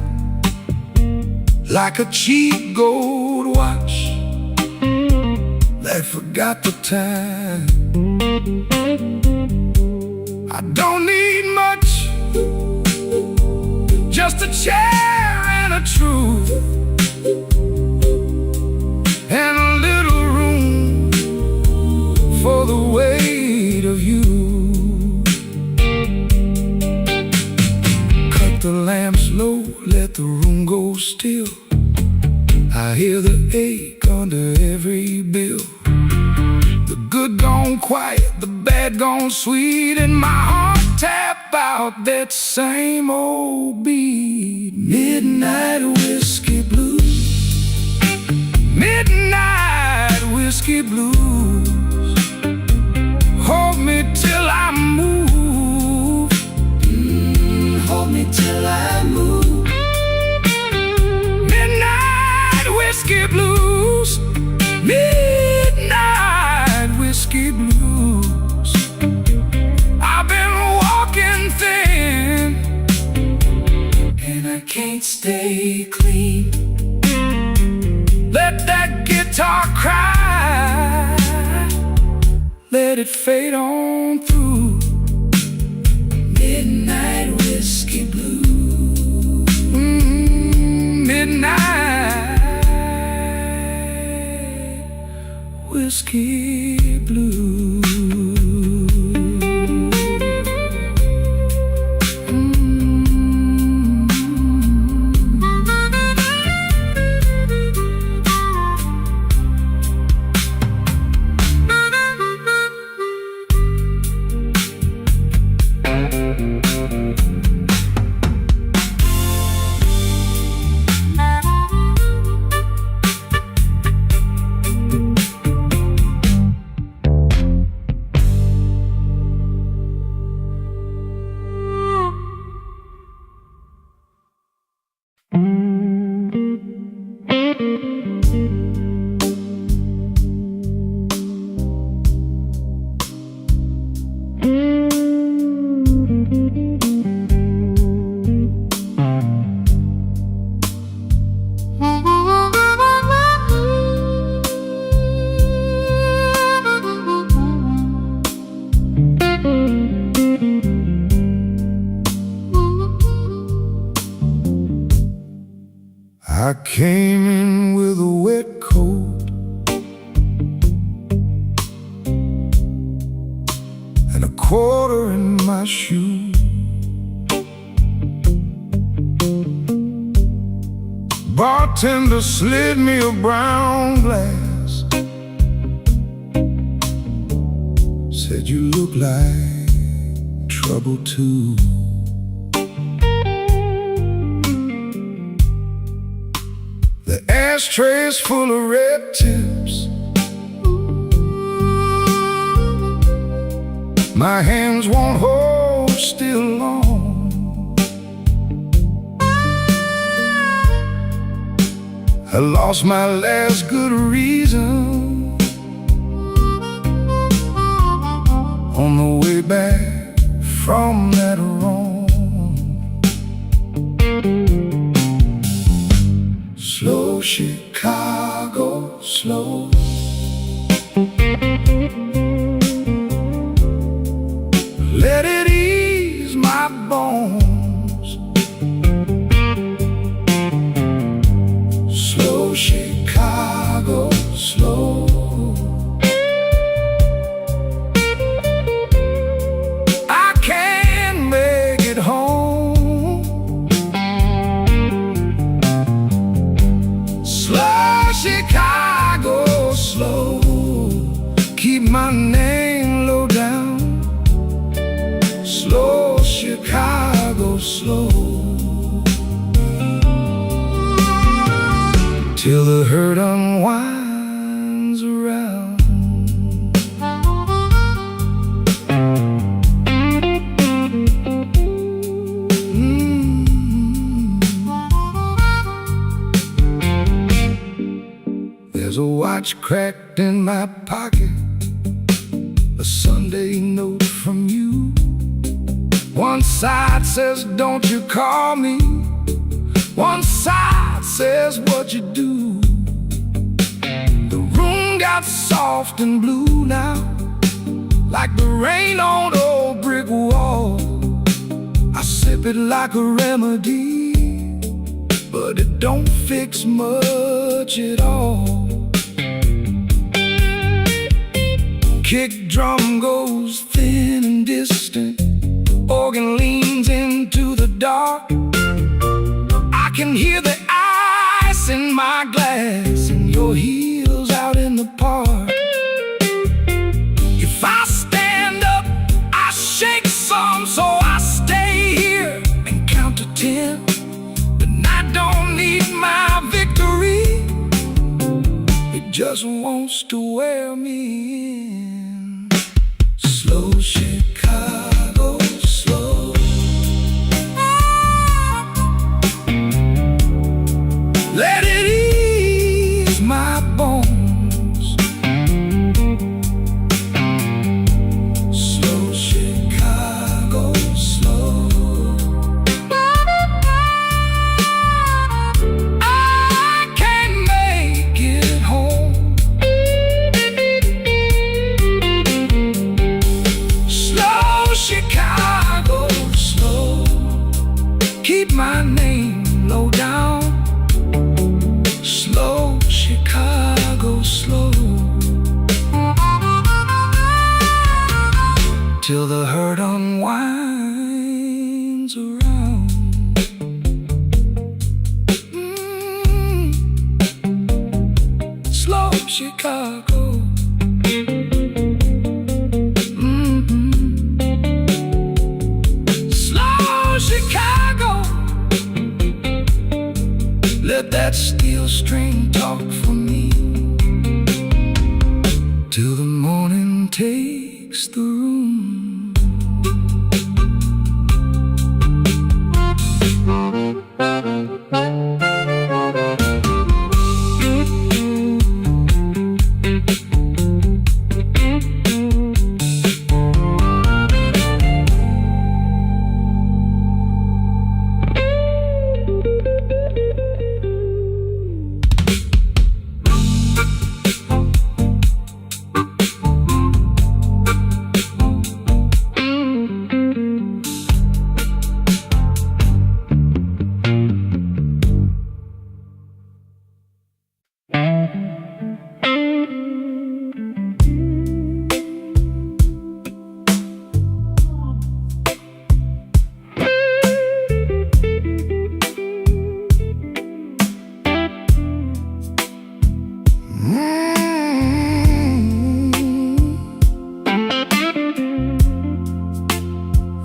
like a cheap gold watch that forgot the time. I don't need much, just a chair and a truth, and a little room for the weight of you. Cut the lamps low, let the room go still. I hear the ache under every bill. The good gone quiet, the bad gone sweet, and my heart tap out that same old beat. Midnight whiskey blues. Midnight whiskey blues. Hold me till I move. Hold me till I move. Midnight whiskey blues. Midnight whiskey blues. I've been walking thin, and I can't stay clean. Let that guitar cry, let it fade on through. Midnight whiskey blues. Midnight whiskey blues. I came in with a wet coat and a quarter in my shoe. Bartender slid me a brown glass, said you look like trouble too. The ashtray's full of red tips. My hands won't hold still long. I lost my last good reason on the way back from that wrong. Slow Chicago, slow. Let it ease my bones. Slow Chicago, slow. I can't make it home. Slow Chicago, slow. Keep my name low down. Slow Chicago, slow. Till the hurt unwinds around. There's a watch cracked in my pocket, a Sunday note from you. One side says, don't you call me. One side says, what you do. The room got soft and blue now, like the rain on old brick wall. I sip it like a remedy, but it don't fix much at all. Kick drum goes thin and distant, organ leans into the dark. I can hear the ice in my glass and your heels out in the park. If I stand up, I shake some, so I stay here and count to 10. But I don't need my victory, it just wants to wear me in. Slow Chicago, slow. Let it ease my bones. Slow Chicago, slow. I can't make it home. Slow Chicago, slow. Keep my name low down. Slow Chicago, slow. Till the hurt unwinds around. Slow Chicago. Slow Chicago. Let that steel string talk for me, till the morning takes the room.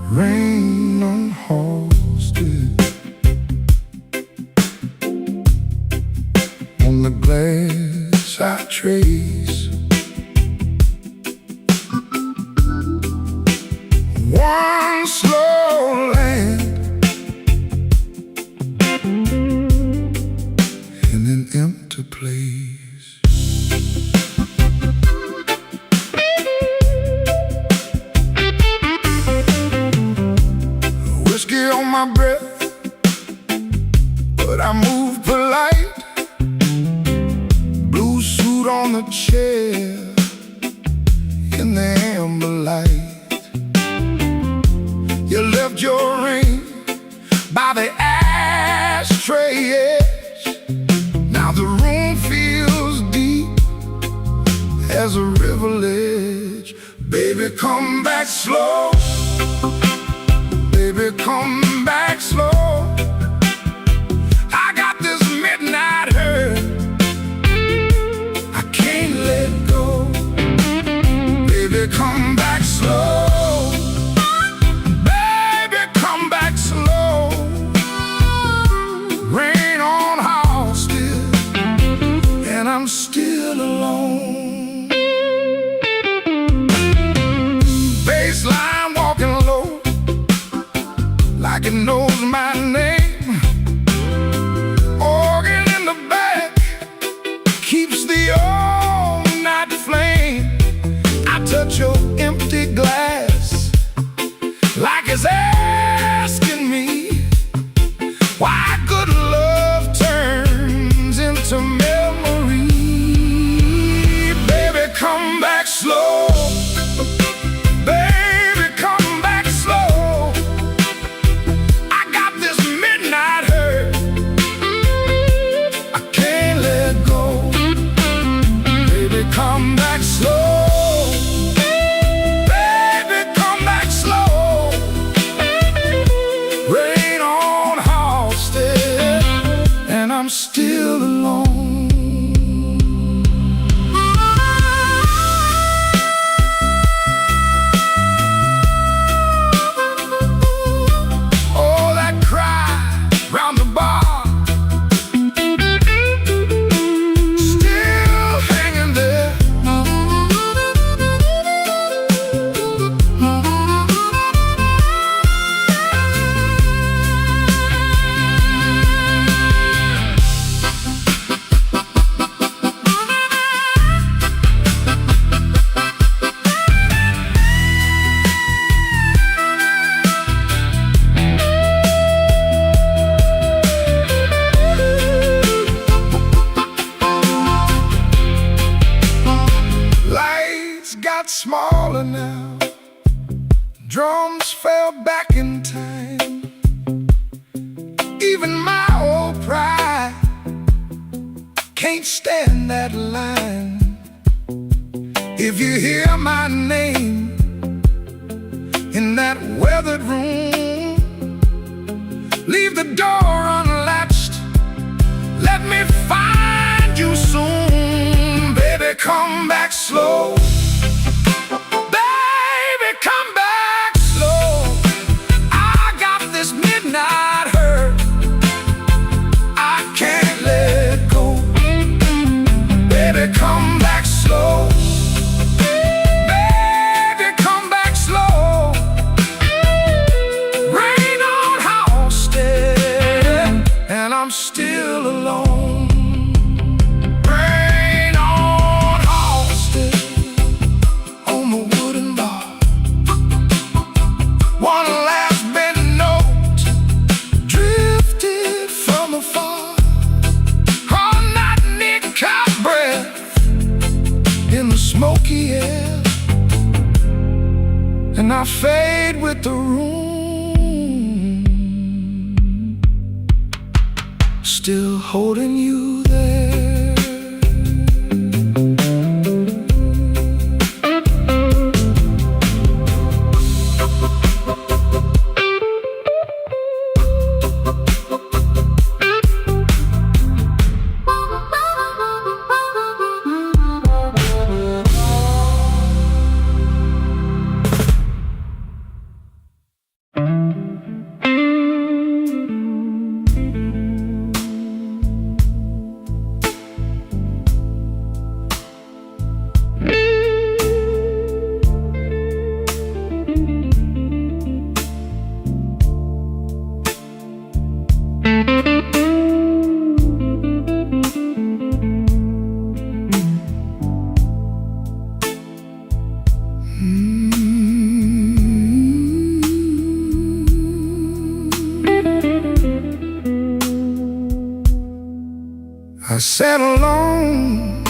Rain on horses on the glass I trace. One slow land in an empty place. chair in the amber light. You left your ring by the ashtray edge. Now the room feels deep as a river ledge. Baby, come back slow. Baby, come back slow. I got this midnight hurt, I can't let go. Baby, come back slow. Baby, come back slow. Rain on house still, and I'm still alone. Baseline walking low, like it knows my name. Organ in the back keeps the all-night flame. I touch your empty glass like it's asking me why good love turns into memory. Baby, come back slow. Baby, come back slow. I got this midnight hurt, I can't let go. Baby, come back slow. Baby, come back slow. Rain on Halsted, and I'm still alone. Oh, that cry round the bar, still hanging there. Lights got smaller now, drums fell back in time. Even my old pride can't stand that line. If you hear my name in that weathered room, leave the door unlatched, let me find you soon. Baby, come back slow. Baby, come back slow. I got this midnight hurt, I can't let go. Baby, come back slow. Baby, come back slow. Rain on Halsted, and I'm still alone. Rain on Halsted, on the wooden bar. One last bent note drifted from afar. All night Nick caught breath in the smoky air, and I fade with the room, still holding you there. I sat alone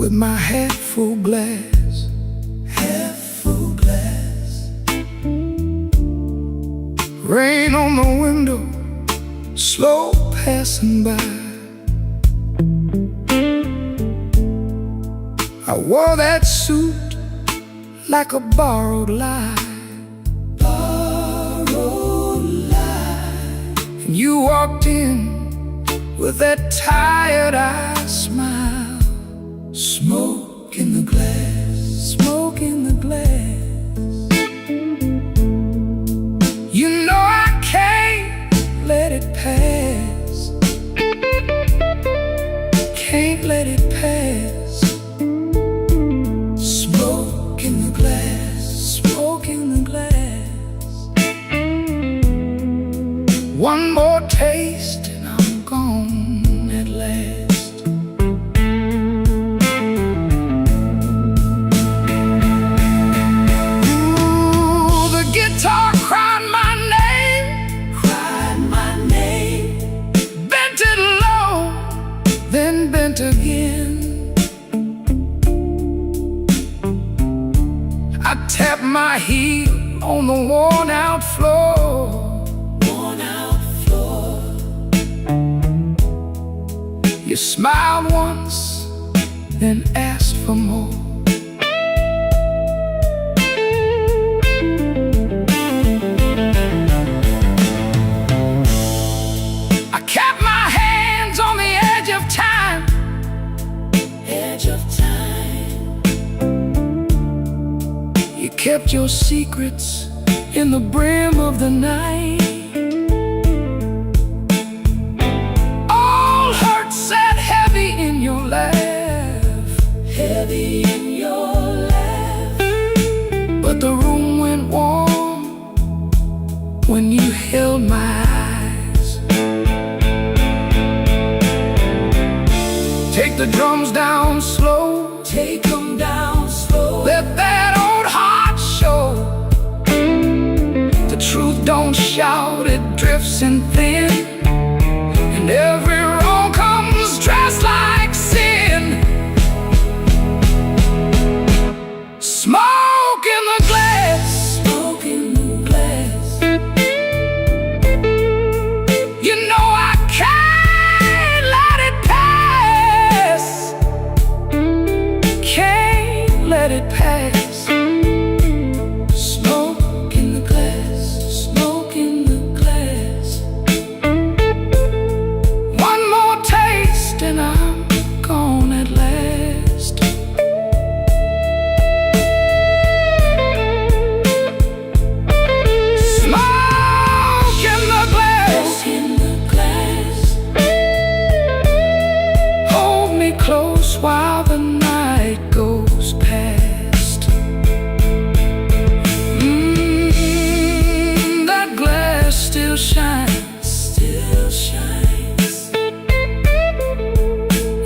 with my half full glass. Half full glass. Rain on the window, slow passing by. I wore that suit like a borrowed lie. Borrowed lie. And you walked in with that tired-eyed smile. Smoke in the glass. Smoke in the glass. You know I can't let it pass. Can't let it pass. Smoke in the glass. Smoke in the glass. One more taste and I'm gone at last. Ooh, the guitar cried my name. Cried my name. Bent it low, then bent again. I tapped my heel on the worn-out floor. Worn out floor. You smiled once, then asked for more. I kept my hands on the edge of time. Edge of time. You kept your secrets in the brim of the night. All hurt sat heavy in your laugh. Heavy in your laugh. But the room went warm when you held my eyes. Take the drums down slow. Take them down slow. Let that old heart show. The truth don't shout, it drifts in thin. And every wrong comes dressed like sin. Smoke in the glass. Smoke in the glass. You know I can't let it pass. Can't let it pass. Smoke in the glass. Smoke in the glass. One more taste and I'm gone at last. Smoke in the glass. In the glass. Hold me close while the night goes past. That glass still shines. Still shines.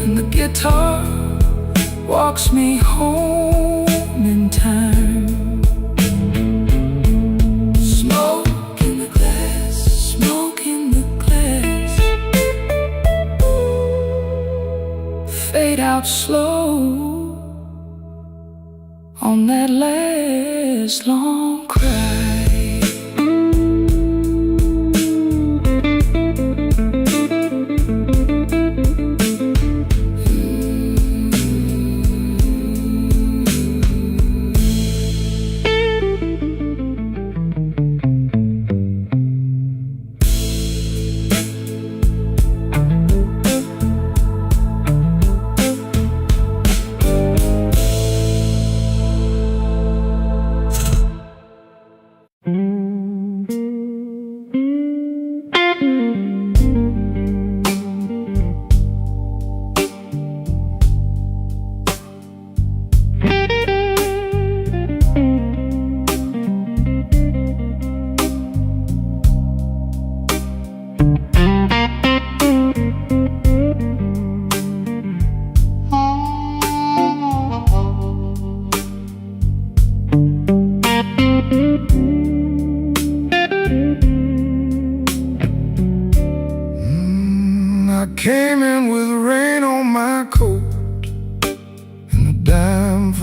And the guitar walks me home in time. Smoke in the glass. Smoke in the glass. Fade out slow on that last long cry. Came in with rain on my coat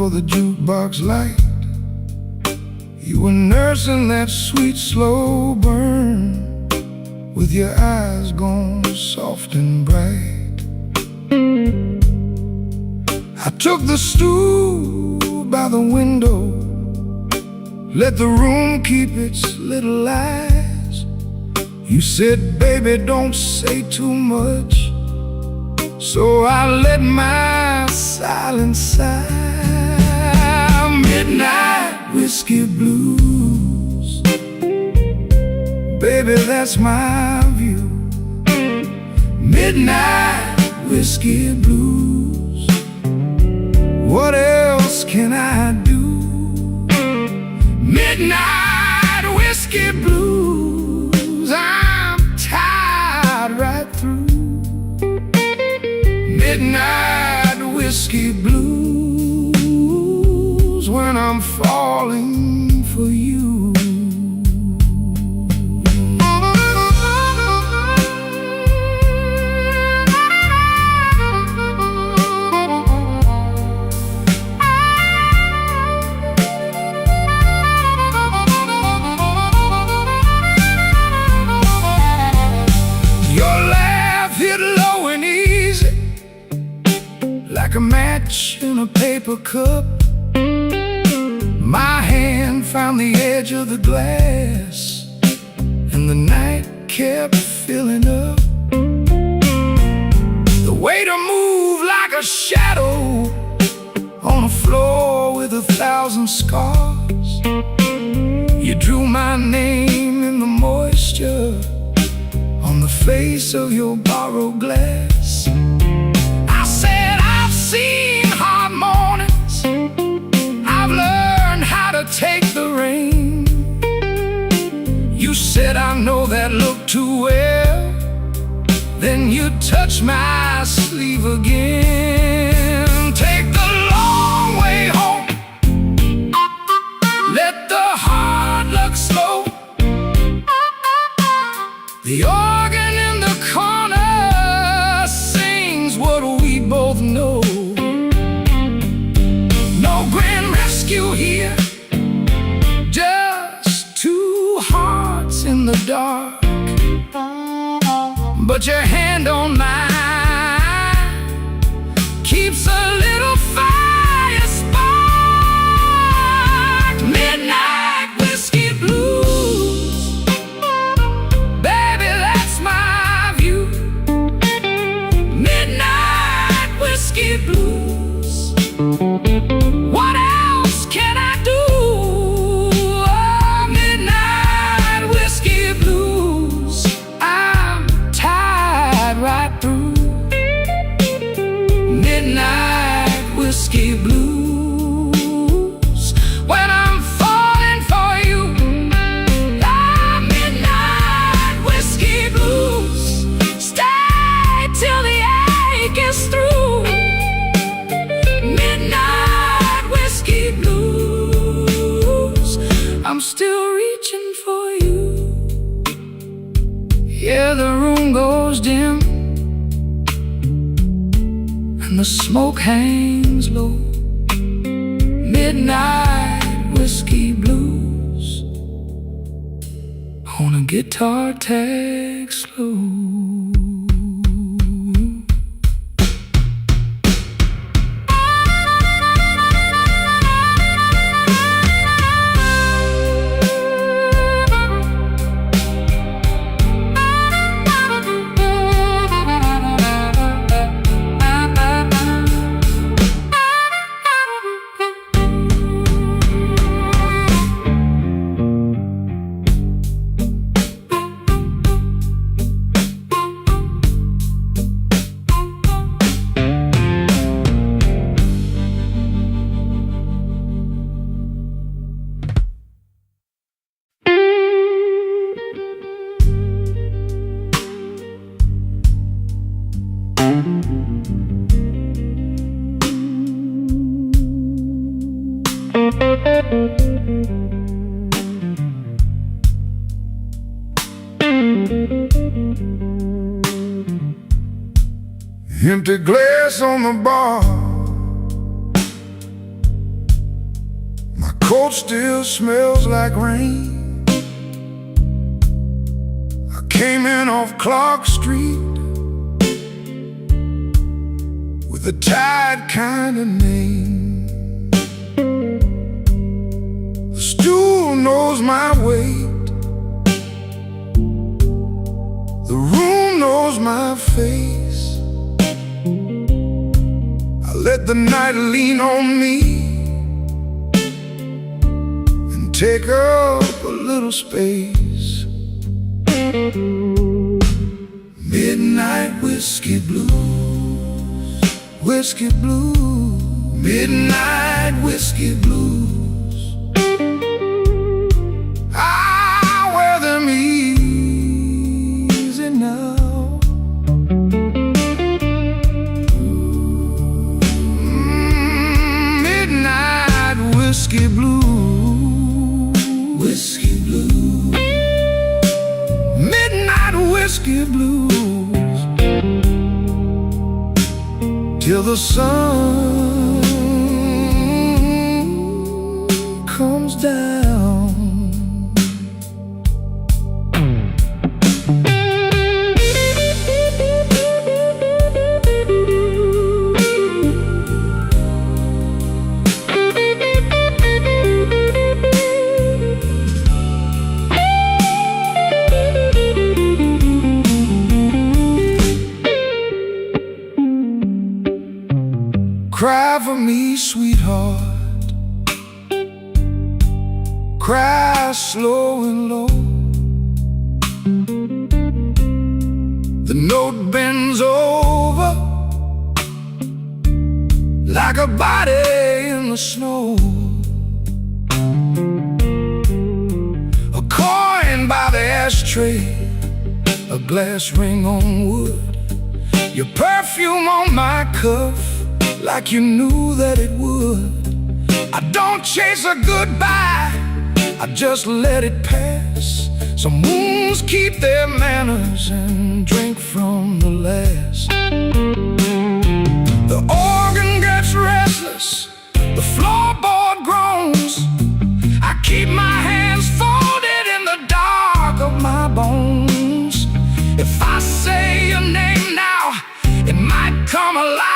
for the jukebox light. You were nursing that sweet slow burn, with your eyes gone soft and bright. I took the stool by the window, let the room keep its little lies. You said, baby, don't say too much, so I let my silence sigh. Midnight whiskey blues, baby, that's my view. Midnight whiskey blues, what else can I do? Midnight whiskey blues, I'm tired right through. Midnight whiskey blues, when I'm falling for you. Like a match in a paper cup, my hand found the edge of the glass, and the night kept filling up. The way to move like a shadow on a floor with 1,000 scars. You drew my name in the moisture on the face of your borrowed glass. Seen hard mornings, I've learned how to take the rain. You said, I know that look too well. Then you touched my sleeve again. Take the long way home, let the hard luck slow. The organ in the corner sings what we both know. Here, just two hearts in the dark, but your hand on mine keeps a little fire spark. Midnight whiskey blues, baby, that's my view. Midnight whiskey blues, what else can I do? Oh, midnight whiskey blues, I'm tired right through. Midnight whiskey blues, when I'm falling for you. Ah, midnight whiskey blues, stay till the ache is through. Midnight whiskey blues, I'm still reaching for you. Yeah, the room goes dim and the smoke hangs low. Midnight whiskey blues on a guitar tag slow. Empty glass on the bar, coat still smells like rain. I came in off Clark Street with a tired kind of name. The stool knows my weight, the room knows my face. I let the night lean on me and take up a little space. Midnight whiskey blues, whiskey blues, midnight whiskey blues. I wear them easy now. Midnight whiskey blues, whiskey blues, midnight whiskey blues. Till the sun comes down. Cry for me, sweetheart, cry slow and low. The note bends over like a body in the snow. A coin by the ashtray, a glass ring on wood, your perfume on my cuff, like you knew that it would. I don't chase a goodbye, I just let it pass. Some wounds keep their manners and drink from the last. The organ gets restless, the floorboard groans. I keep my hands folded in the dark of my bones. If I say your name now, it might come alive.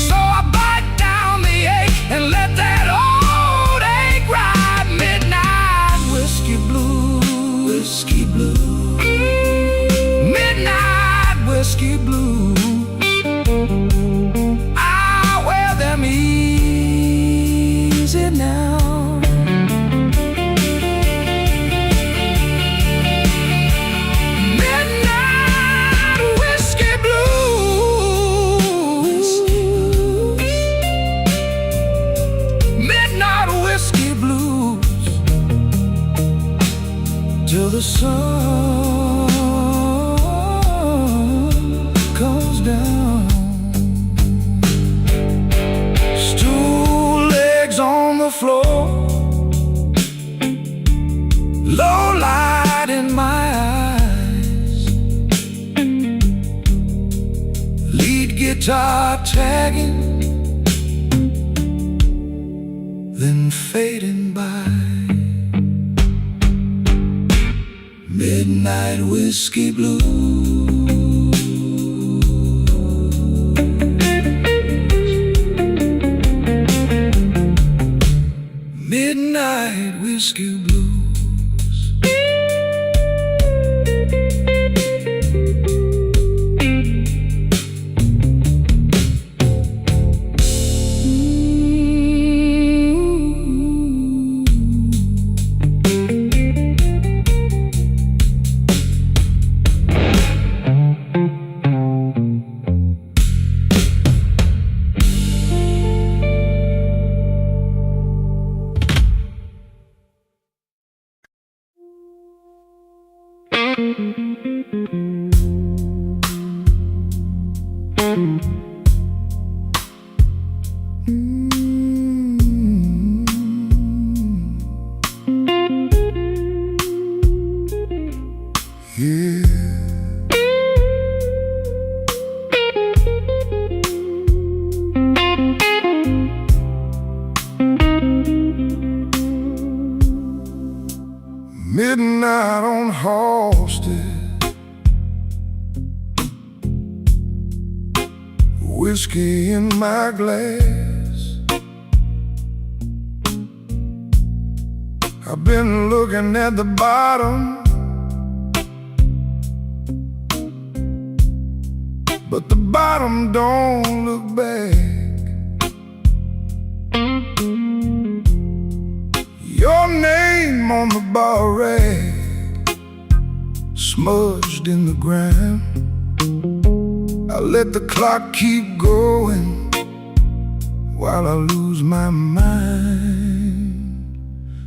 So I bite down the ache and let that old ache ride. Midnight whiskey blues, whiskey blues, midnight whiskey blues. I wear them easy now. Till the sun comes down. Stool legs on the floor, low light in my eyes, lead guitar tagging, then fading by. Midnight whiskey blues, midnight whiskey blues. whiskey in my glass. I've been looking at the bottom, but the bottom don't look back. Your name on the bar rack, smudged in the grime. I let the clock keep going while I lose my mind.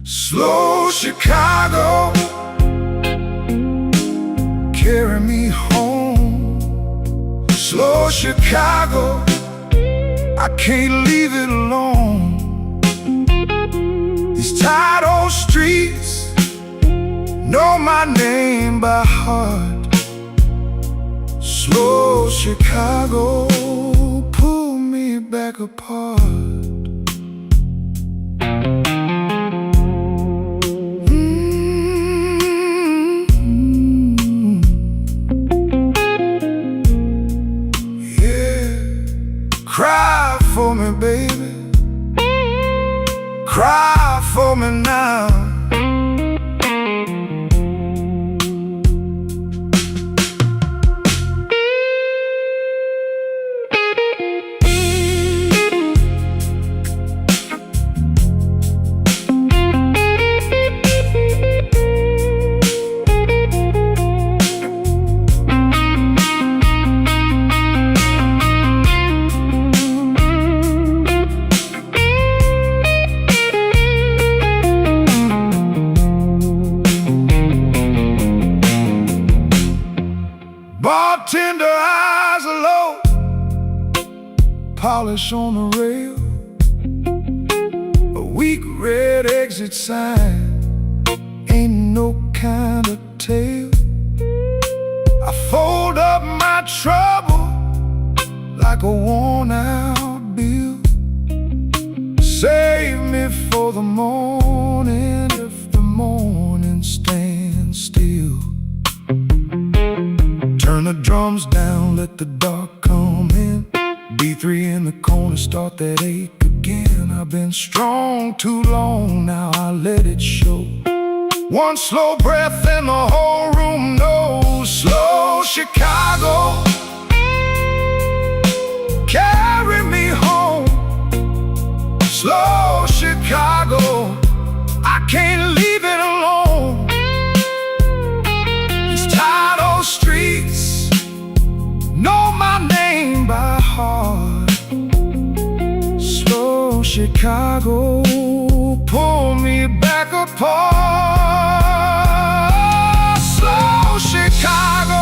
Slow Chicago, carry me home. Slow Chicago, I can't leave it alone. These tired old streets know my name by heart. Slow Chicago, pull me back apart. Cry for me, baby. Cry for me now. Bartender eyes are low, polish on the rail, a weak red exit sign, ain't no kind of tale. I fold up my trouble like a worn-out bill. Save me for the morning if the morning stands still. Turn the drums down, let the dark come in. B3 in the corner, start that ache again. I've been strong too long, now I let it show. One slow breath and the whole room knows. Slow Chicago, carry me home. Slow Chicago, I can't leave it alone. These tired old streets know my name by heart. Slow Chicago, pull me back apart. Slow Chicago,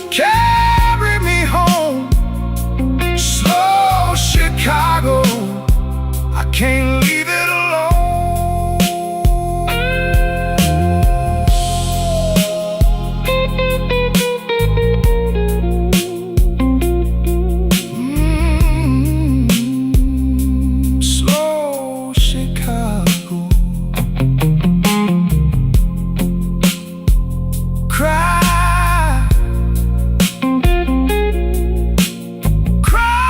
carry me home. Slow Chicago, I can't leave it alone. Slow Chicago, cry, cry,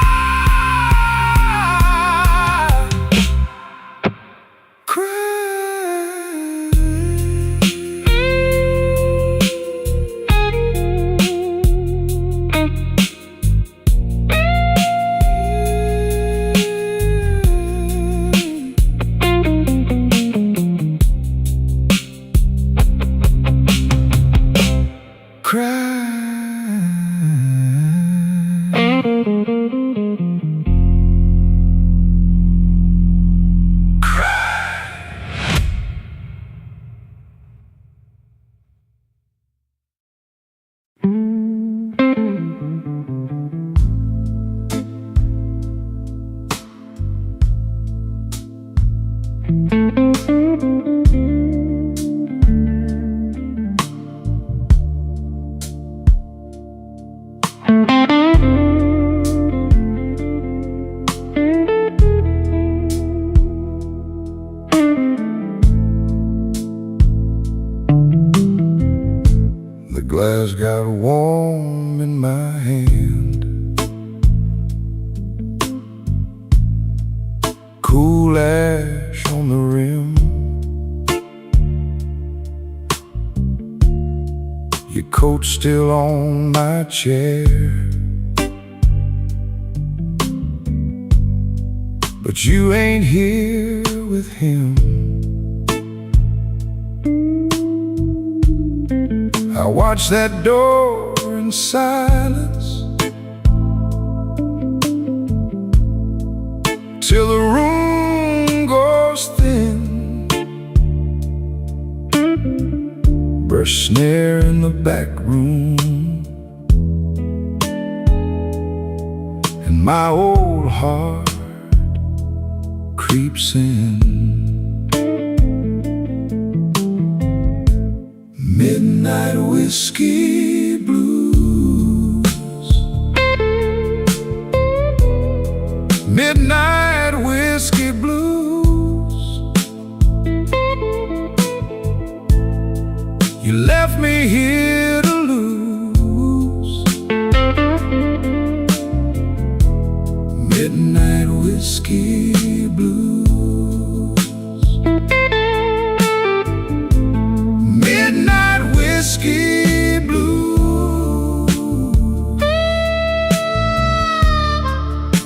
The glass got warm in my hand. cool ash on the rim. Your coat's still on my chair, but you ain't here with him. I watch that door in silence till the room goes thin. Brush snare in the back room, and my old heart creeps in. Midnight whiskey blues. Midnight whiskey blues. You left me here to lose. Midnight whiskey blues. Midnight whiskey blues.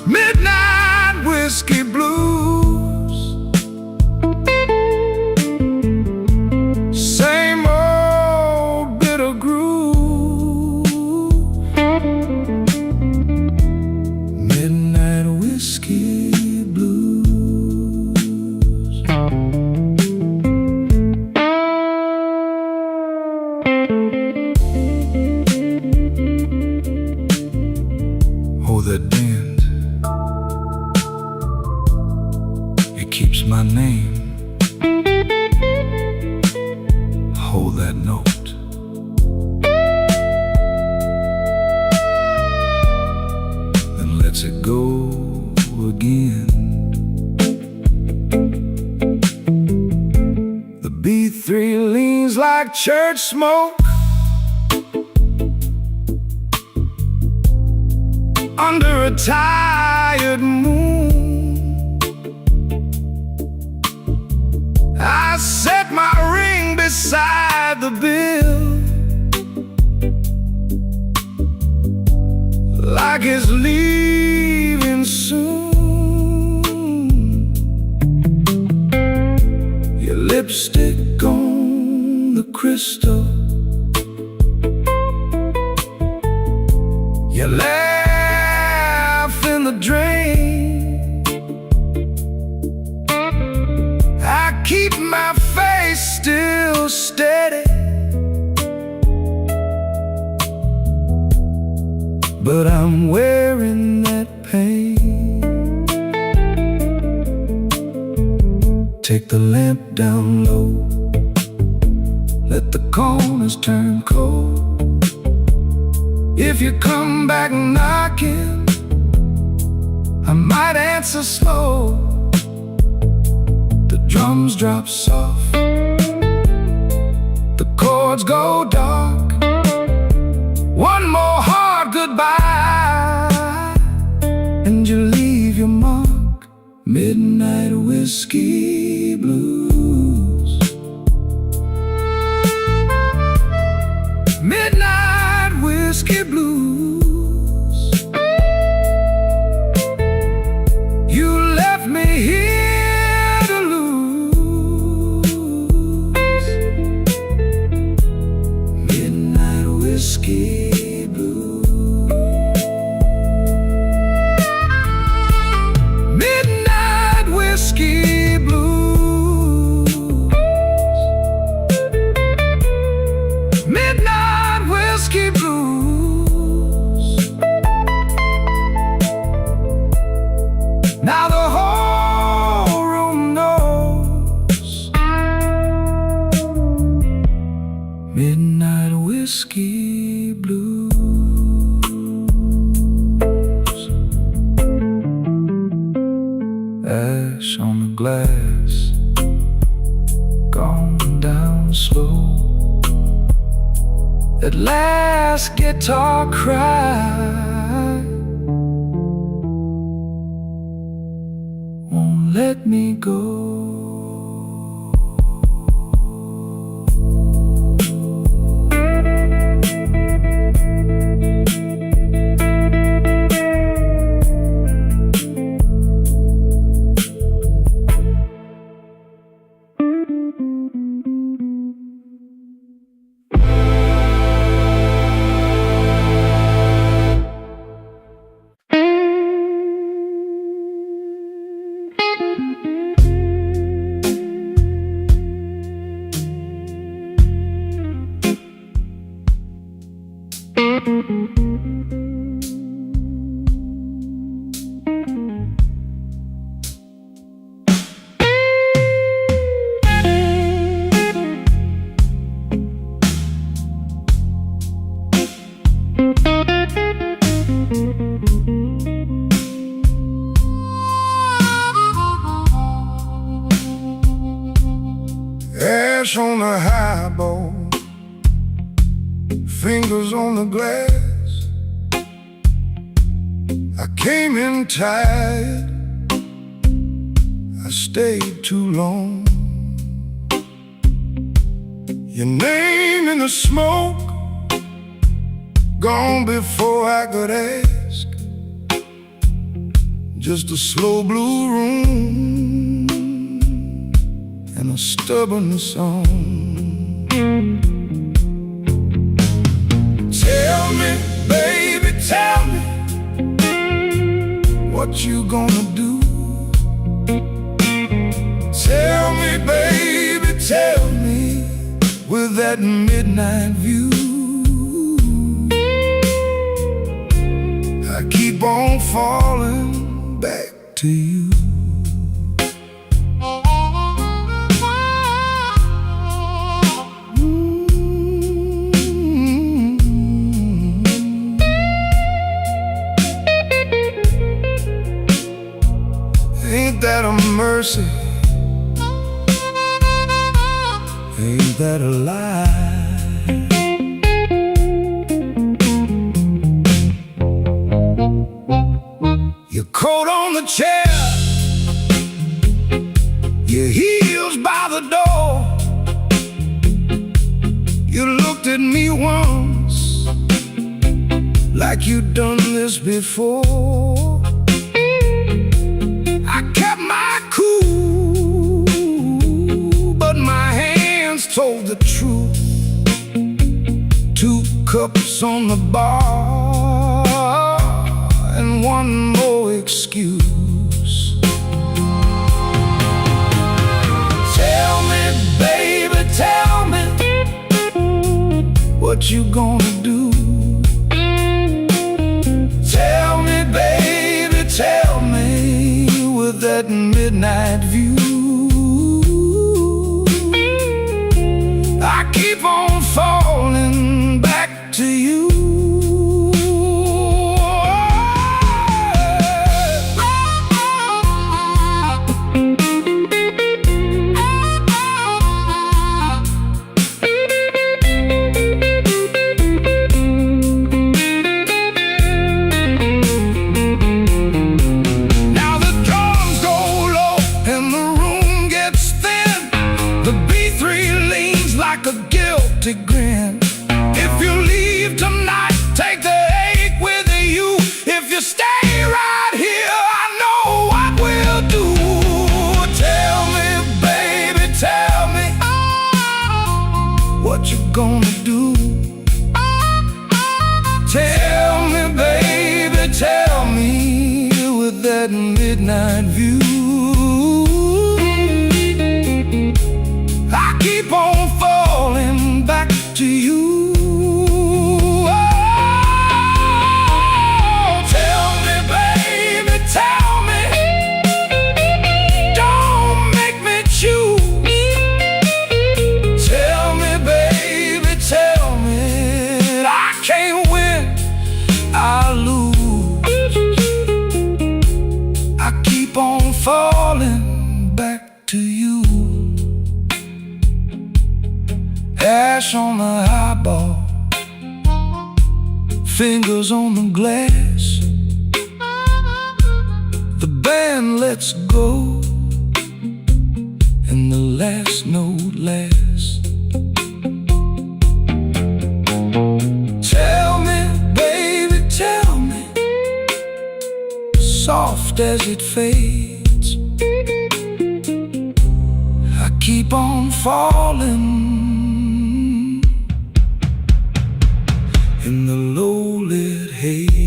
Midnight whiskey blues. Same old bitter groove. Midnight whiskey blues. Oh, that bend, it keeps my name. Hold that note. Then lets it go again. The B3 leans like church smoke under a tired moon. I set my ring beside the bill, like it's leaving soon. Your lipstick on the crystal, you laugh in the drain. I keep my face still steady, but I'm wearing that pain. Take the lamp down low, let the corners turn cold. If you come back knocking, I might answer slow. The drums drop soft, the chords go dark. One more hard goodbye, and you leave your mark. Midnight whiskey blues. Midnight whiskey blues. You left me here to lose. Midnight whiskey blues. Midnight whiskey blues. Midnight whiskey blues. Now the whole room knows. Midnight whiskey blues. Ash on the glass, gone down slow. That last guitar cry won't let me go. Ash on the highball, fingers on the glass. I came in tired, I stayed too long. Your name in the smoke, gone before I could ask. Just a slow blue room and a stubborn song. Tell me, baby, tell me, what you gonna do? Tell me, baby, tell me, with that midnight view. I keep on falling back to you. Ain't that a mercy? Ain't that a lie? Your coat on the chair, your heels by the door. You looked at me once like you'd done this before. I kept my cool, but my hands told the truth. 2 cups on the bar and one more excuse. Tell me, baby, tell me, what you gonna do? Tell me, baby, tell me, with that midnight view. I keep on falling back to you. Like a guilty grin. If you leave tonight, take the ache with you. If you stay right here, I know what we'll do. Tell me, baby, tell me, what you gonna do? Tell me, baby, tell me, with that midnight view. I keep on falling back to you. Oh, tell me, baby, tell me, don't make me choose. Tell me, baby, tell me, I can't win, I lose. I keep on falling back to you. Ash on the highball, fingers on the glass. The band lets go. this note last. Tell me, baby, tell me, soft as it fades, I keep on falling in the low-lit haze.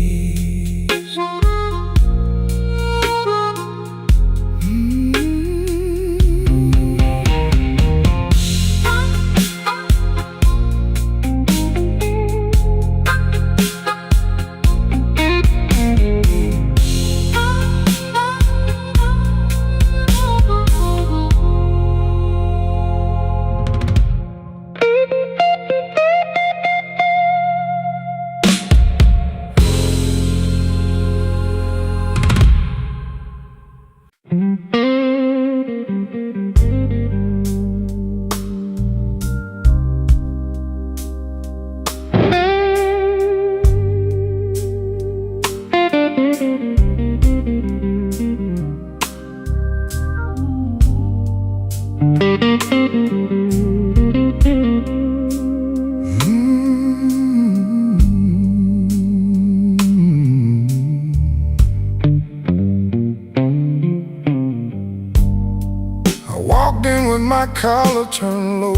I walked in with my collar turned low,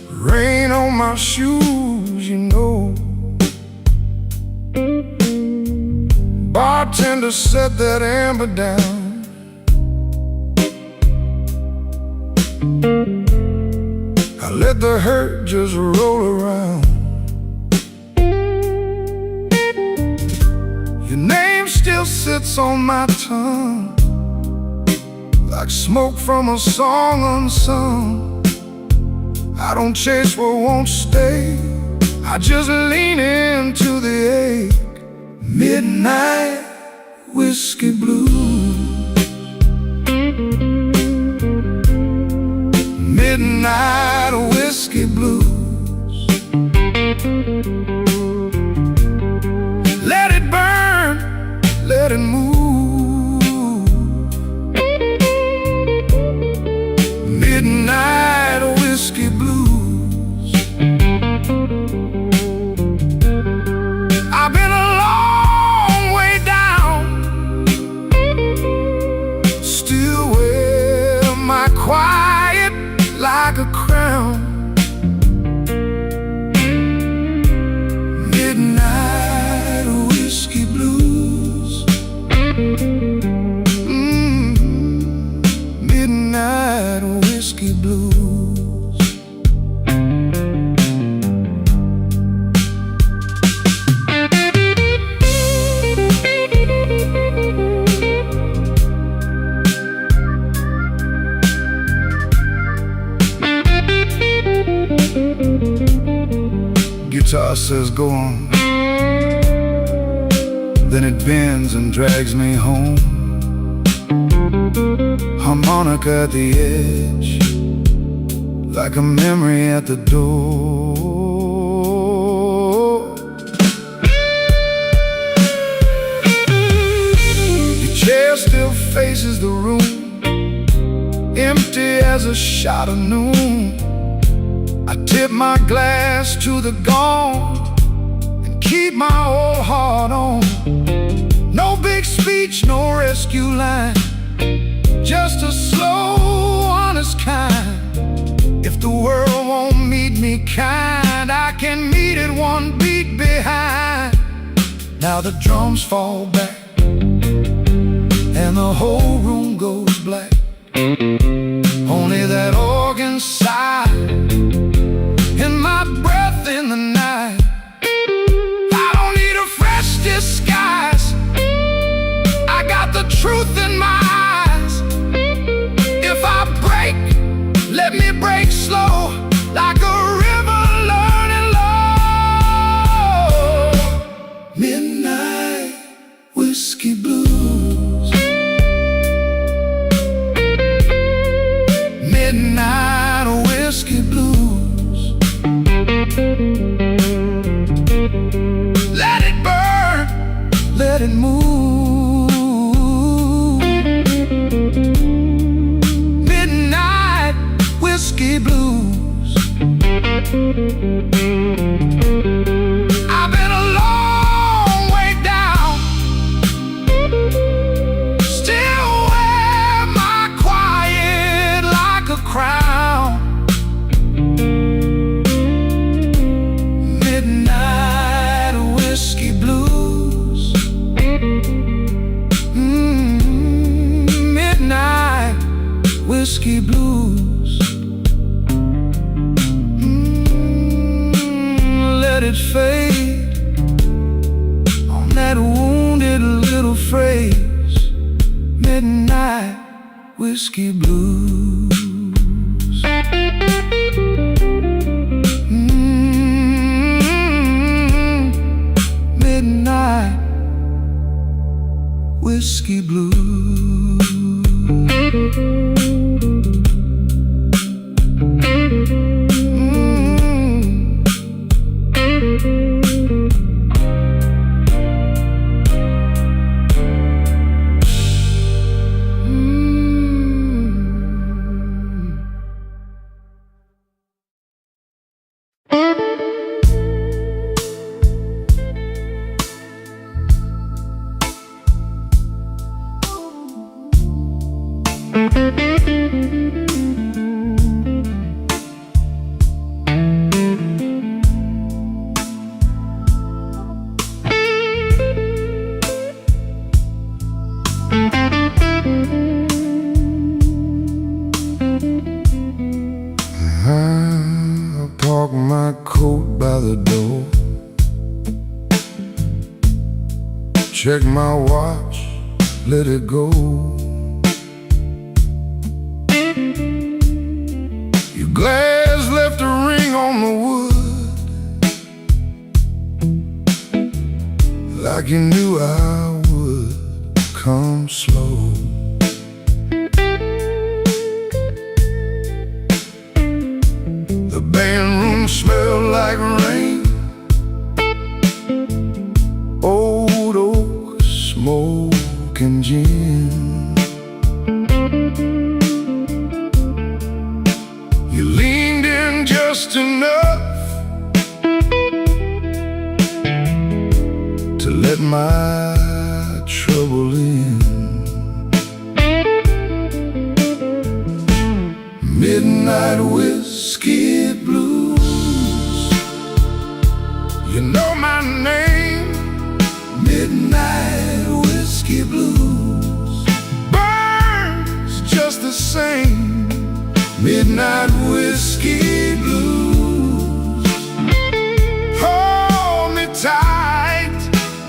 rain on my shoes, you know. Bartender set that amber down. I let the hurt just roll around. Your name still sits on my tongue, like smoke from a song unsung. I don't chase what won't stay, I just lean into the ache. Midnight whiskey blues, midnight whiskey blues. Let it burn, let it move. Midnight whiskey blues. I've been a long way down, still wear my quiet like a crown. Midnight whiskey blues. Midnight whiskey blues. Guitar says go on, then it bends and drags me home. Harmonica at the edge, like a memory at the door. Your chair still faces the room, empty as a shot of noon. I tip my glass to the gone and keep my old heart on. No big speech, no rescue line, just a slow, honest kind. If the world won't meet me kind, I can meet it one beat behind. Now the drums fall back and the whole room goes black. Only that organ sigh and my breath in the night. I don't need a fresh disguise, I got the truth in my eyes. If I break, let me break slow, like a river learning low. Midnight whiskey blues. Midnight whiskey blues. Let it burn, let it move. I've been a long way down, still wear my quiet like a crown. Midnight whiskey blues. Midnight whiskey blues. Let it fade on that wounded little phrase. Midnight whiskey blues. Midnight whiskey blues. I park my coat by the door, check my watch, let it go. Your glass left a ring on the wood, like you knew I would come slow. The band room smelled like rain, old oak, smoke and gin. You leaned in just enough to let my trouble in. Midnight whiskey blues, you know my name. Midnight whiskey blues burns just the same. Midnight whiskey blues, hold me tight.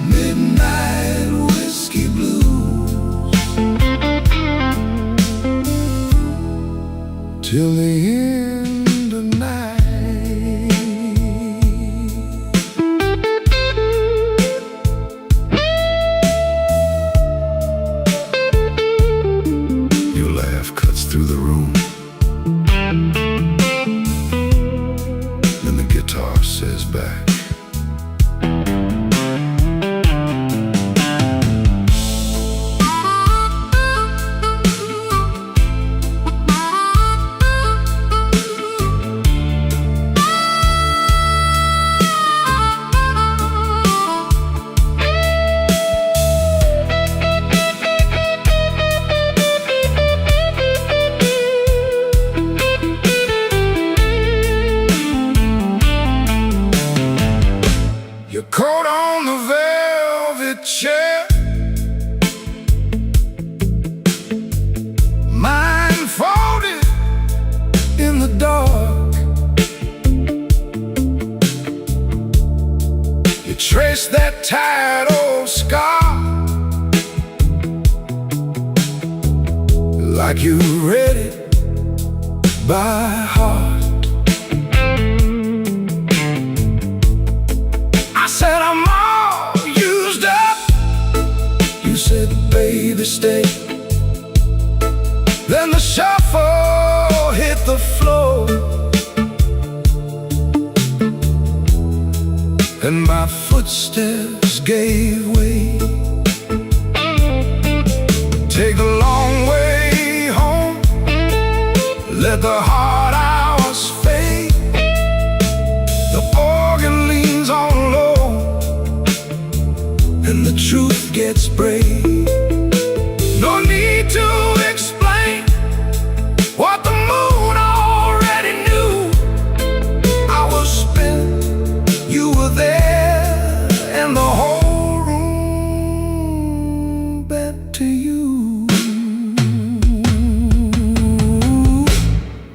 Midnight whiskey blues, till the end of night. Your laugh cuts through the room, then the guitar says back, your coat on the velvet chair, mine folded in the dark. You trace that tired old scar, like you read it by heart. I said I'm all used up. You said, baby, stay. Then the shuffle hit the floor, and my footsteps gave way. Take the long way home, let the hard hours fade. gets brave. No need to explain what the moon already knew. I was spent, you were there, and the whole room bent to you.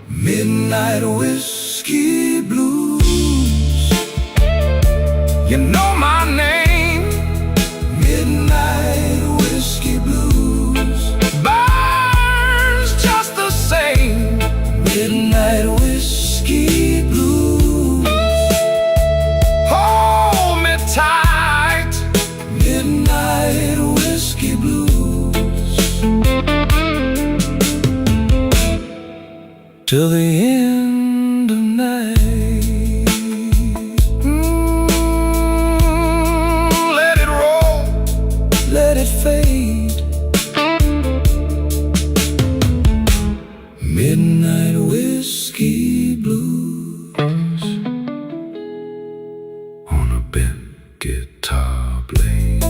Midnight whiskey blues, you know my name. Midnight whiskey blues burns just the same. Midnight whiskey blues, hold me tight. Midnight whiskey blues, till the end of night. Let it roll, let it fade. Midnight whiskey blues on a bent guitar blade.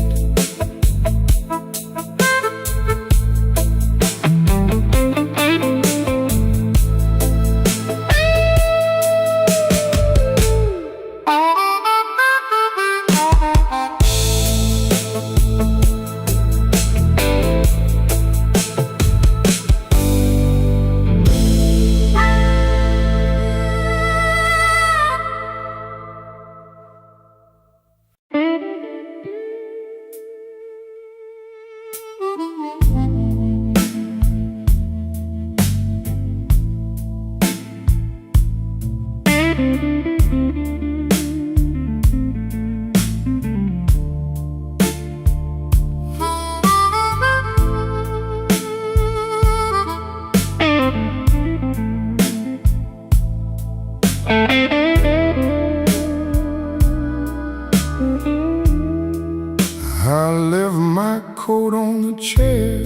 I left my coat on the chair,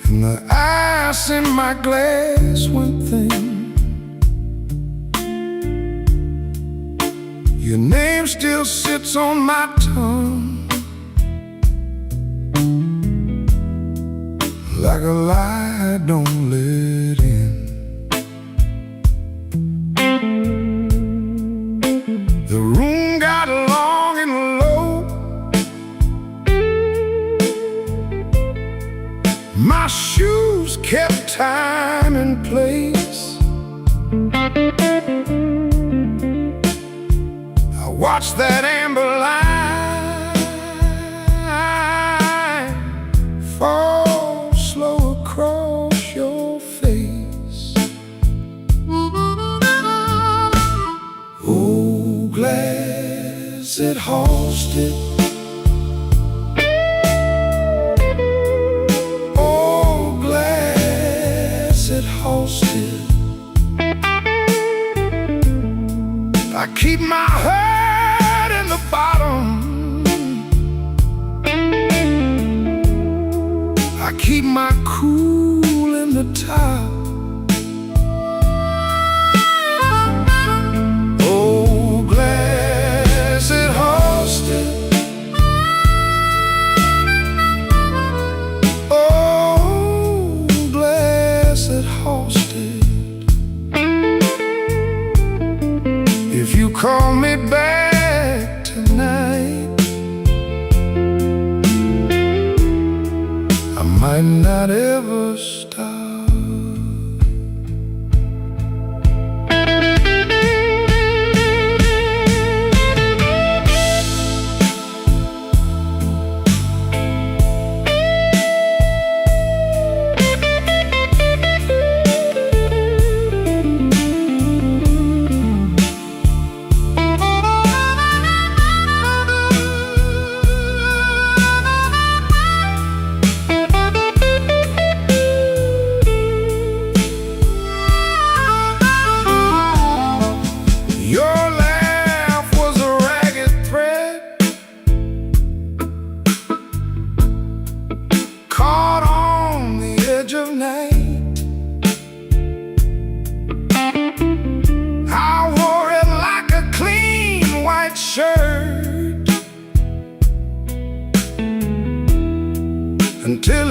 and the ice in my glass went thin. Your name still sits on my tongue, like a lie I don't let in. The room got long and low, my shoes kept time and place. I watched that amber line fall slow across your face. Oh, glass it hosted, oh, glass it hosted. I keep my heart in the bottom, I keep my cool in the top. Oh, glass it hosted, oh, glass it hosted. If you call me back tonight, I might not ever stop.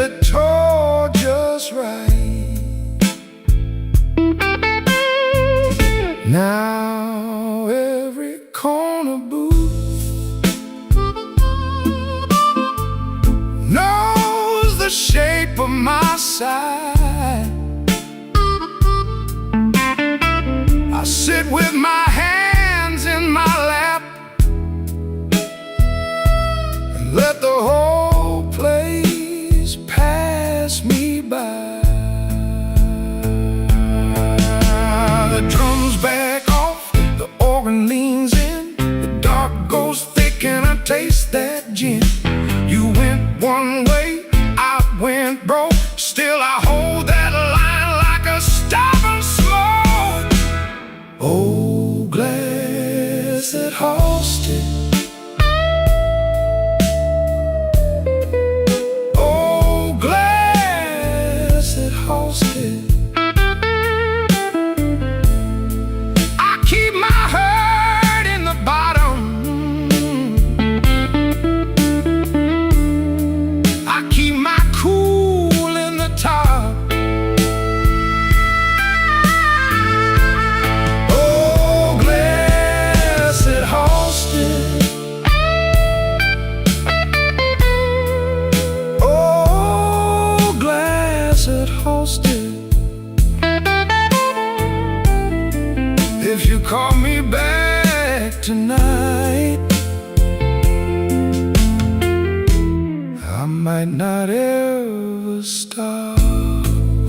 it tore just right. Now every corner booth knows the shape of my side. I sit with my hands in my lap and let the whole place pass me by. The drums back off, the organ leans in, the dark goes thick and I taste that gin. You went one way, I went broke, still I hold that line like a stubborn smoke. Oh, glass that hosted, oh, glass that hosted. If you call me back tonight, I might not ever stop.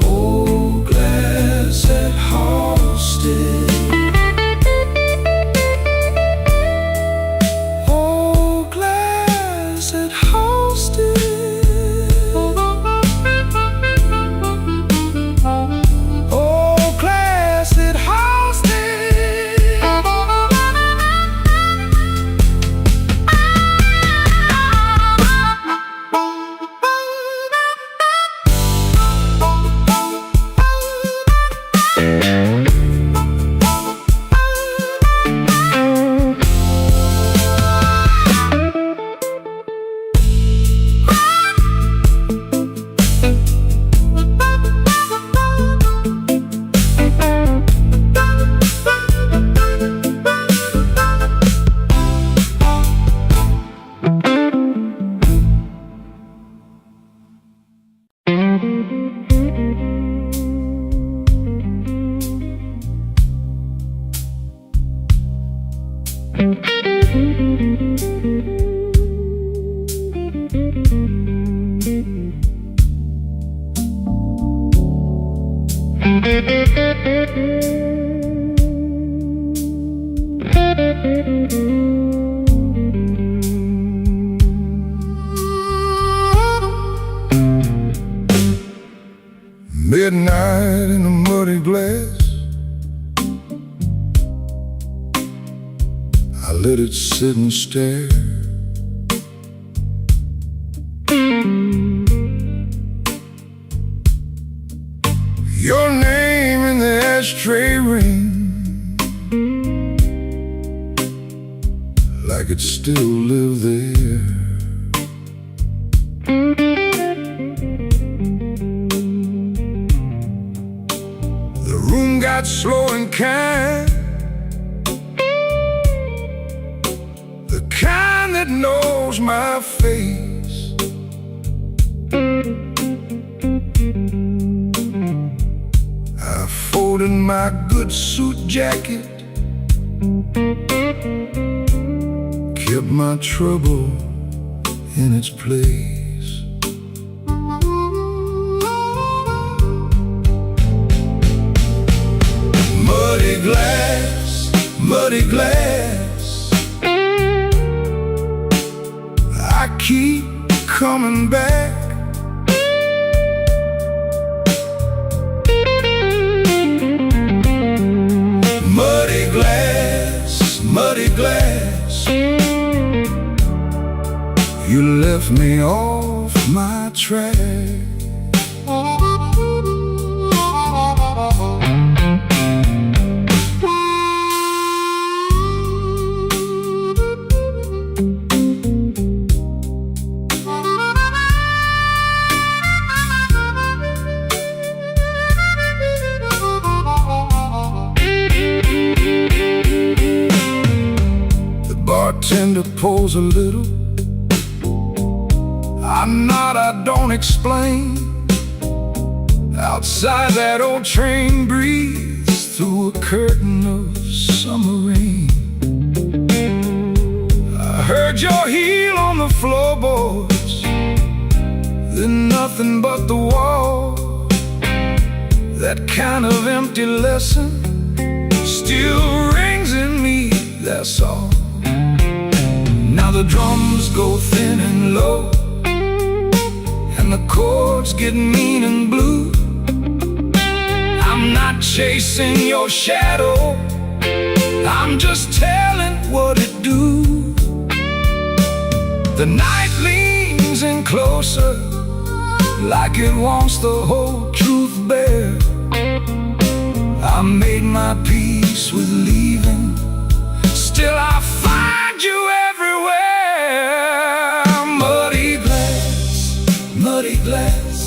Oh, glass that hosted, oh, glass that hosted, oh, glass that hosted. Midnight in a muddy glass, I let it sit and stare. Your name in the ashtray ring, like it still lived there. The room got slow and kind, the kind that knows my face. I folded my good suit jacket, kept my trouble in its place. Muddy glass, muddy glass, I keep coming back. Muddy glass, muddy glass, you left me off my track. tend to pose a little. I nod, I don't explain. Outside that old train breathes through a curtain of summer rain. I heard your heel on the floorboards, then nothing but the wall. That kind of empty lesson still rings in me, that's all. Now the drums go thin and low, and the chords get mean and blue. I'm not chasing your shadow, I'm just telling what it do. The night leans in closer, like it wants the whole truth bare. I made my peace with leaving, still I find you everywhere. Muddy glass, muddy glass,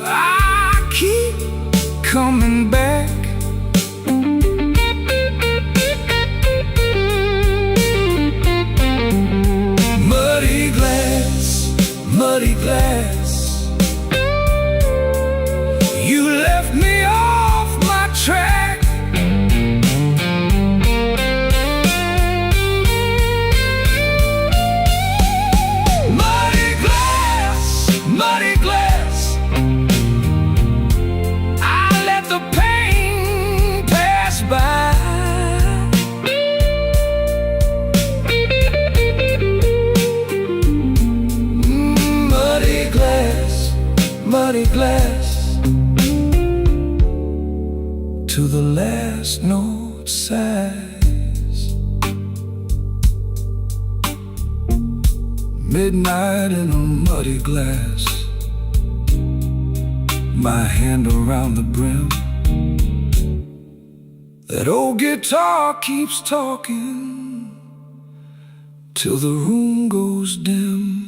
I keep coming back. Muddy glass, muddy glass, you left me off my track. Muddy glass, muddy glass, I let the pain pass by. Muddy glass, muddy glass, to the last note sighs. Midnight in a muddy glass, my hand around the brim. That old guitar keeps talking till the room goes dim.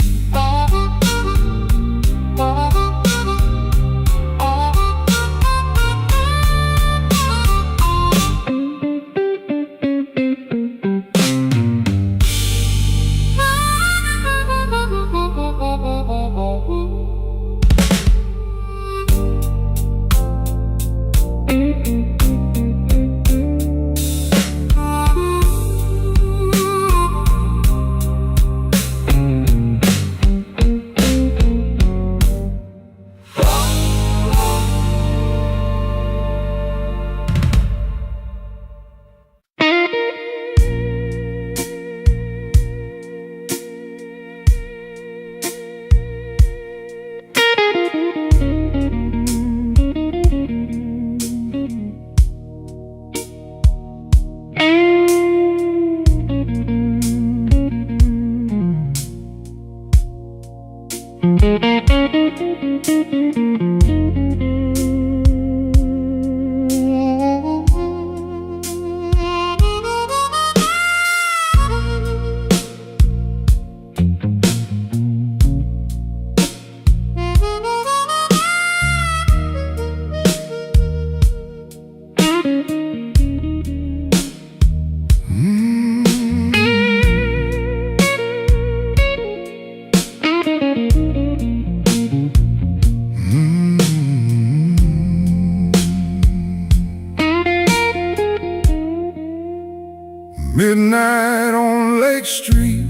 Midnight on Lake Street,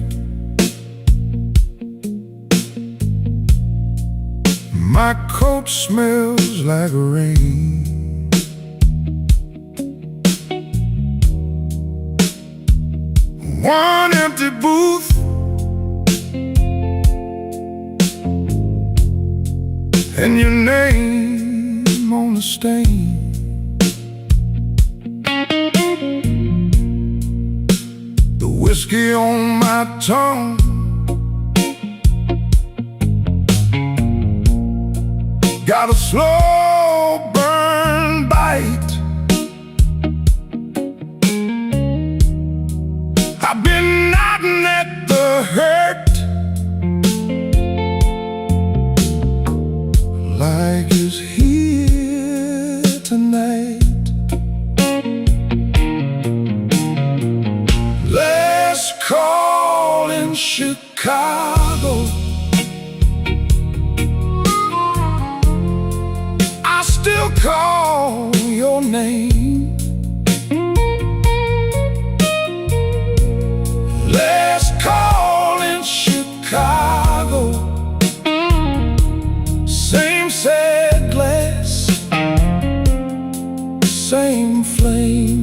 my coat smells like rain. One empty booth, and your name on the stain. Whiskey on my tongue, got a slow burn bite. I've been nodding at the hurt, like it's here tonight. Chicago. I still call your name. Last call in Chicago. Same sad glass, same flame.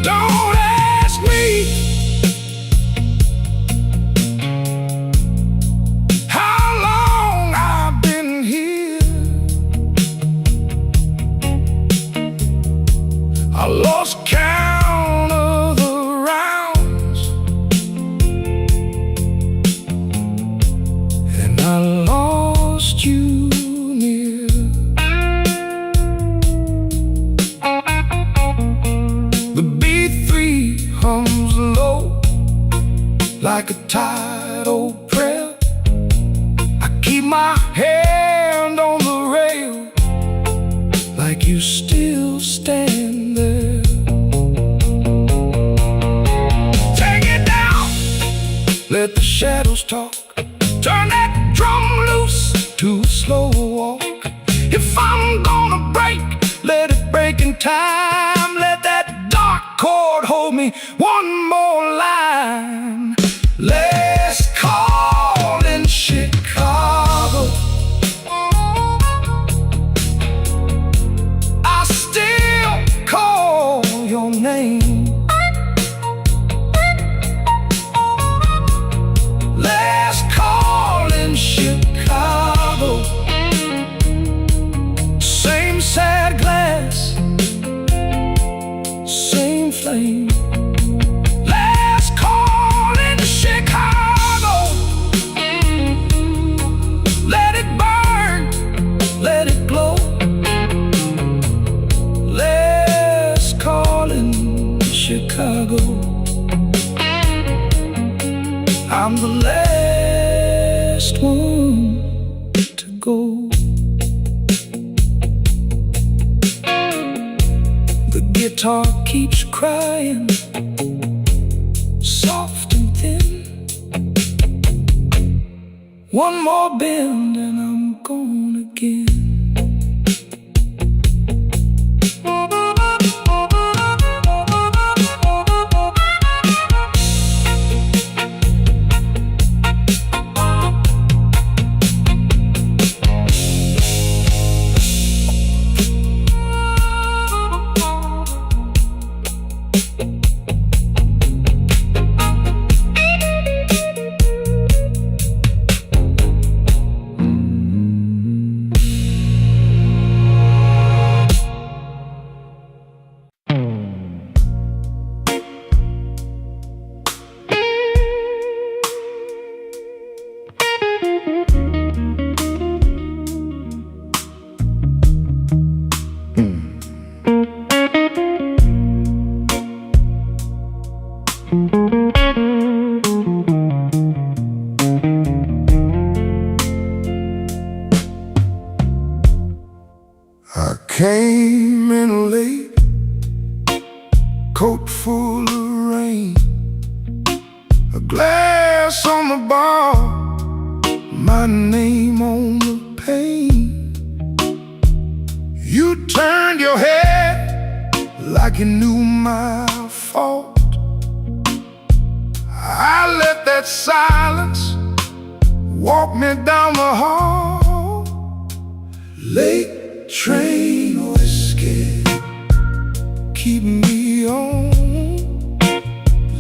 Don't ask me how long I've been here. I lost count of the rounds, and I lost you near. The B3 hums low like a tidal prayer. I keep my hand on the rail like you still stand there. Take it down, let the shadows talk. Turn that drum loose to a slow walk. If I'm gonna break, let it break in time. Let that dark chord hold me one more line. Last call in Chicago. I still call your name. Last call in Chicago. Same sad glass, same flame. Last call in Chicago. Let it burn, let it glow. Last call in Chicago. I'm the last one to go. The guitar keeps crying, soft and thin. One more bend and I'm gone again. I came in late, coat full of rain, a glass on the bar, my name on the pane. You turned your head like you knew my fault. I let that silence walk me down the hall. Late train whiskey, keep me on.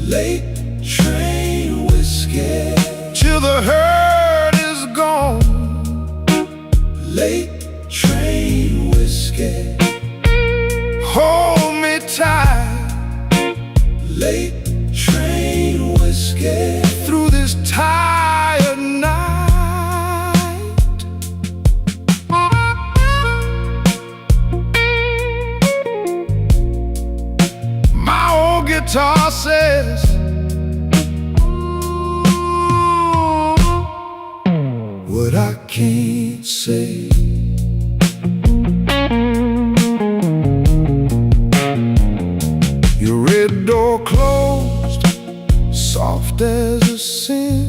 Late train whiskey, till the hurt is gone. Late train whiskey, hold me process. What I can't say. Your red door closed, soft as a sin.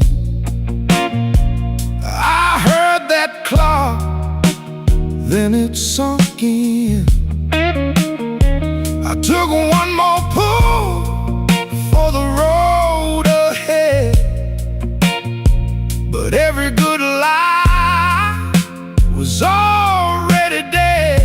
I heard that clock, then it sunk in. I took one more pull for the road ahead, but every good lie was already dead.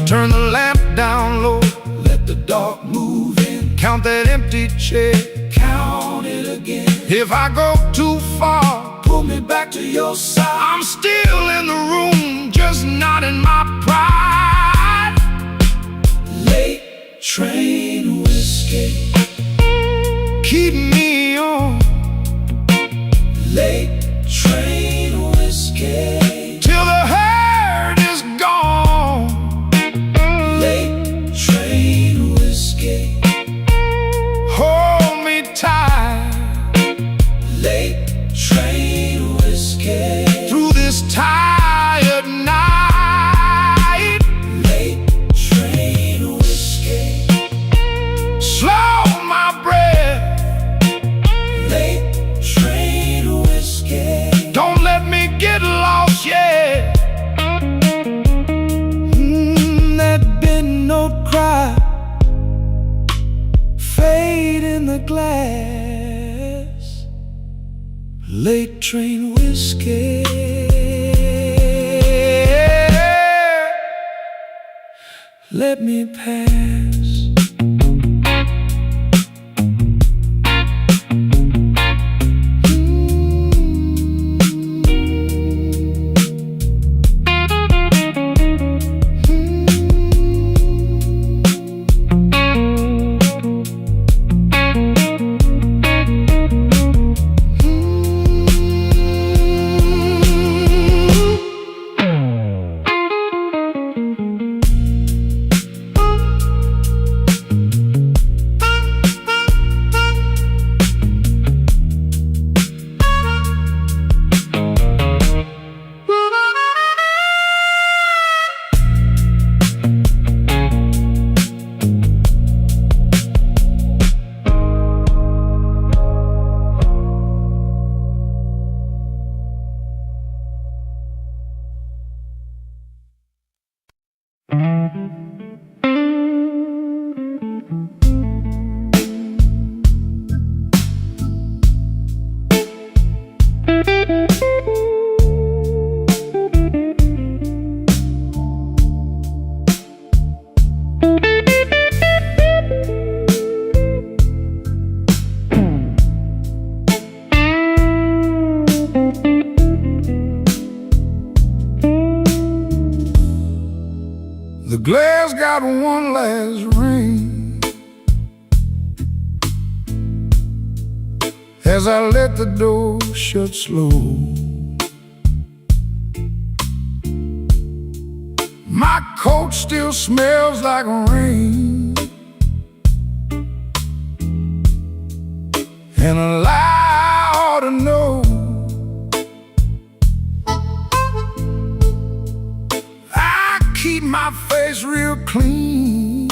Turn the lamp down low, let the dark move in. Count that empty chair, count it again. If I go too far, pull me back to your side. I'm still in the room, just not in my pride. Late train whiskey, keep me on. Late train whiskey, till the hurt is gone. Late train whiskey, hold me tight. Late train whiskey, through this tired night. Late train whiskey, slow my breath. Late train whiskey, don't let me get lost yet. That bend note cry, fade in the glass. Late train whiskey, let me pass. The glass got one last ring as I let the door shut slow. My coat still smells like rain, and a lie ought to know. I keep my face real clean,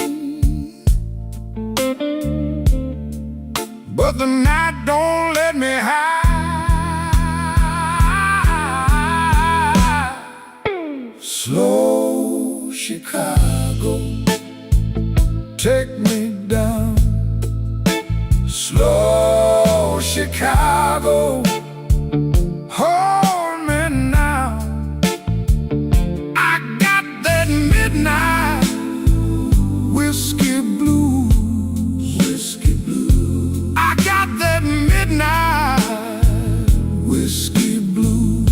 but the night don't let me hide. Slow Chicago, take me down. Slow Chicago, hold me now. I got that midnight whiskey blues. Whiskey blues. I got that midnight whiskey blues.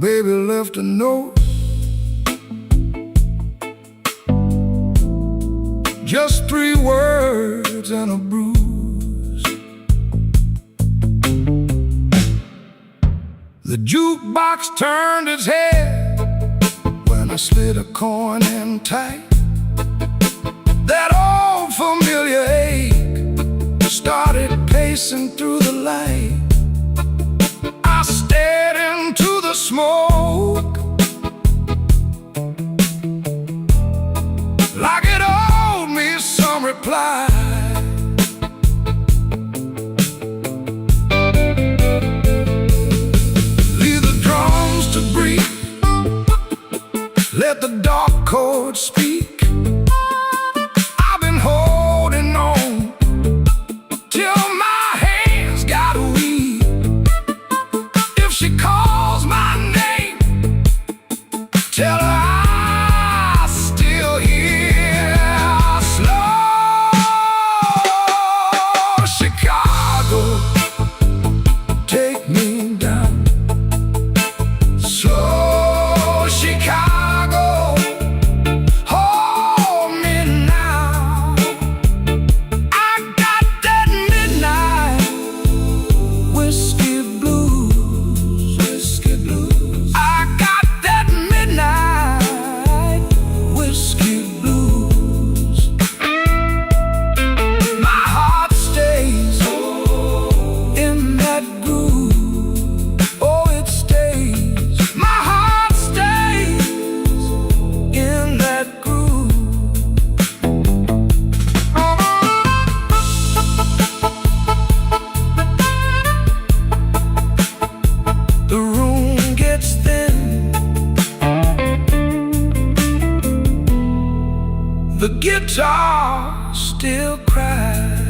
baby left a note, just 3 words and a bruise. The jukebox turned its head when I slid a coin in tight. That old familiar ache started pacing through the light. I stared into the smoke like it owed me some reply. Leave the drums to breathe, let the dark chords speak. I've been holding on till my hands got weak. If she calls my name, tell her I'm still here. Slow Chicago, take me down. Slow Chicago, hold me now. I got that midnight whiskey blues, whiskey blues. I got that midnight whiskey blues. My heart stays in that groove. Oh, it stays. My heart stays in that groove. The room gets thin, the guitar still cries.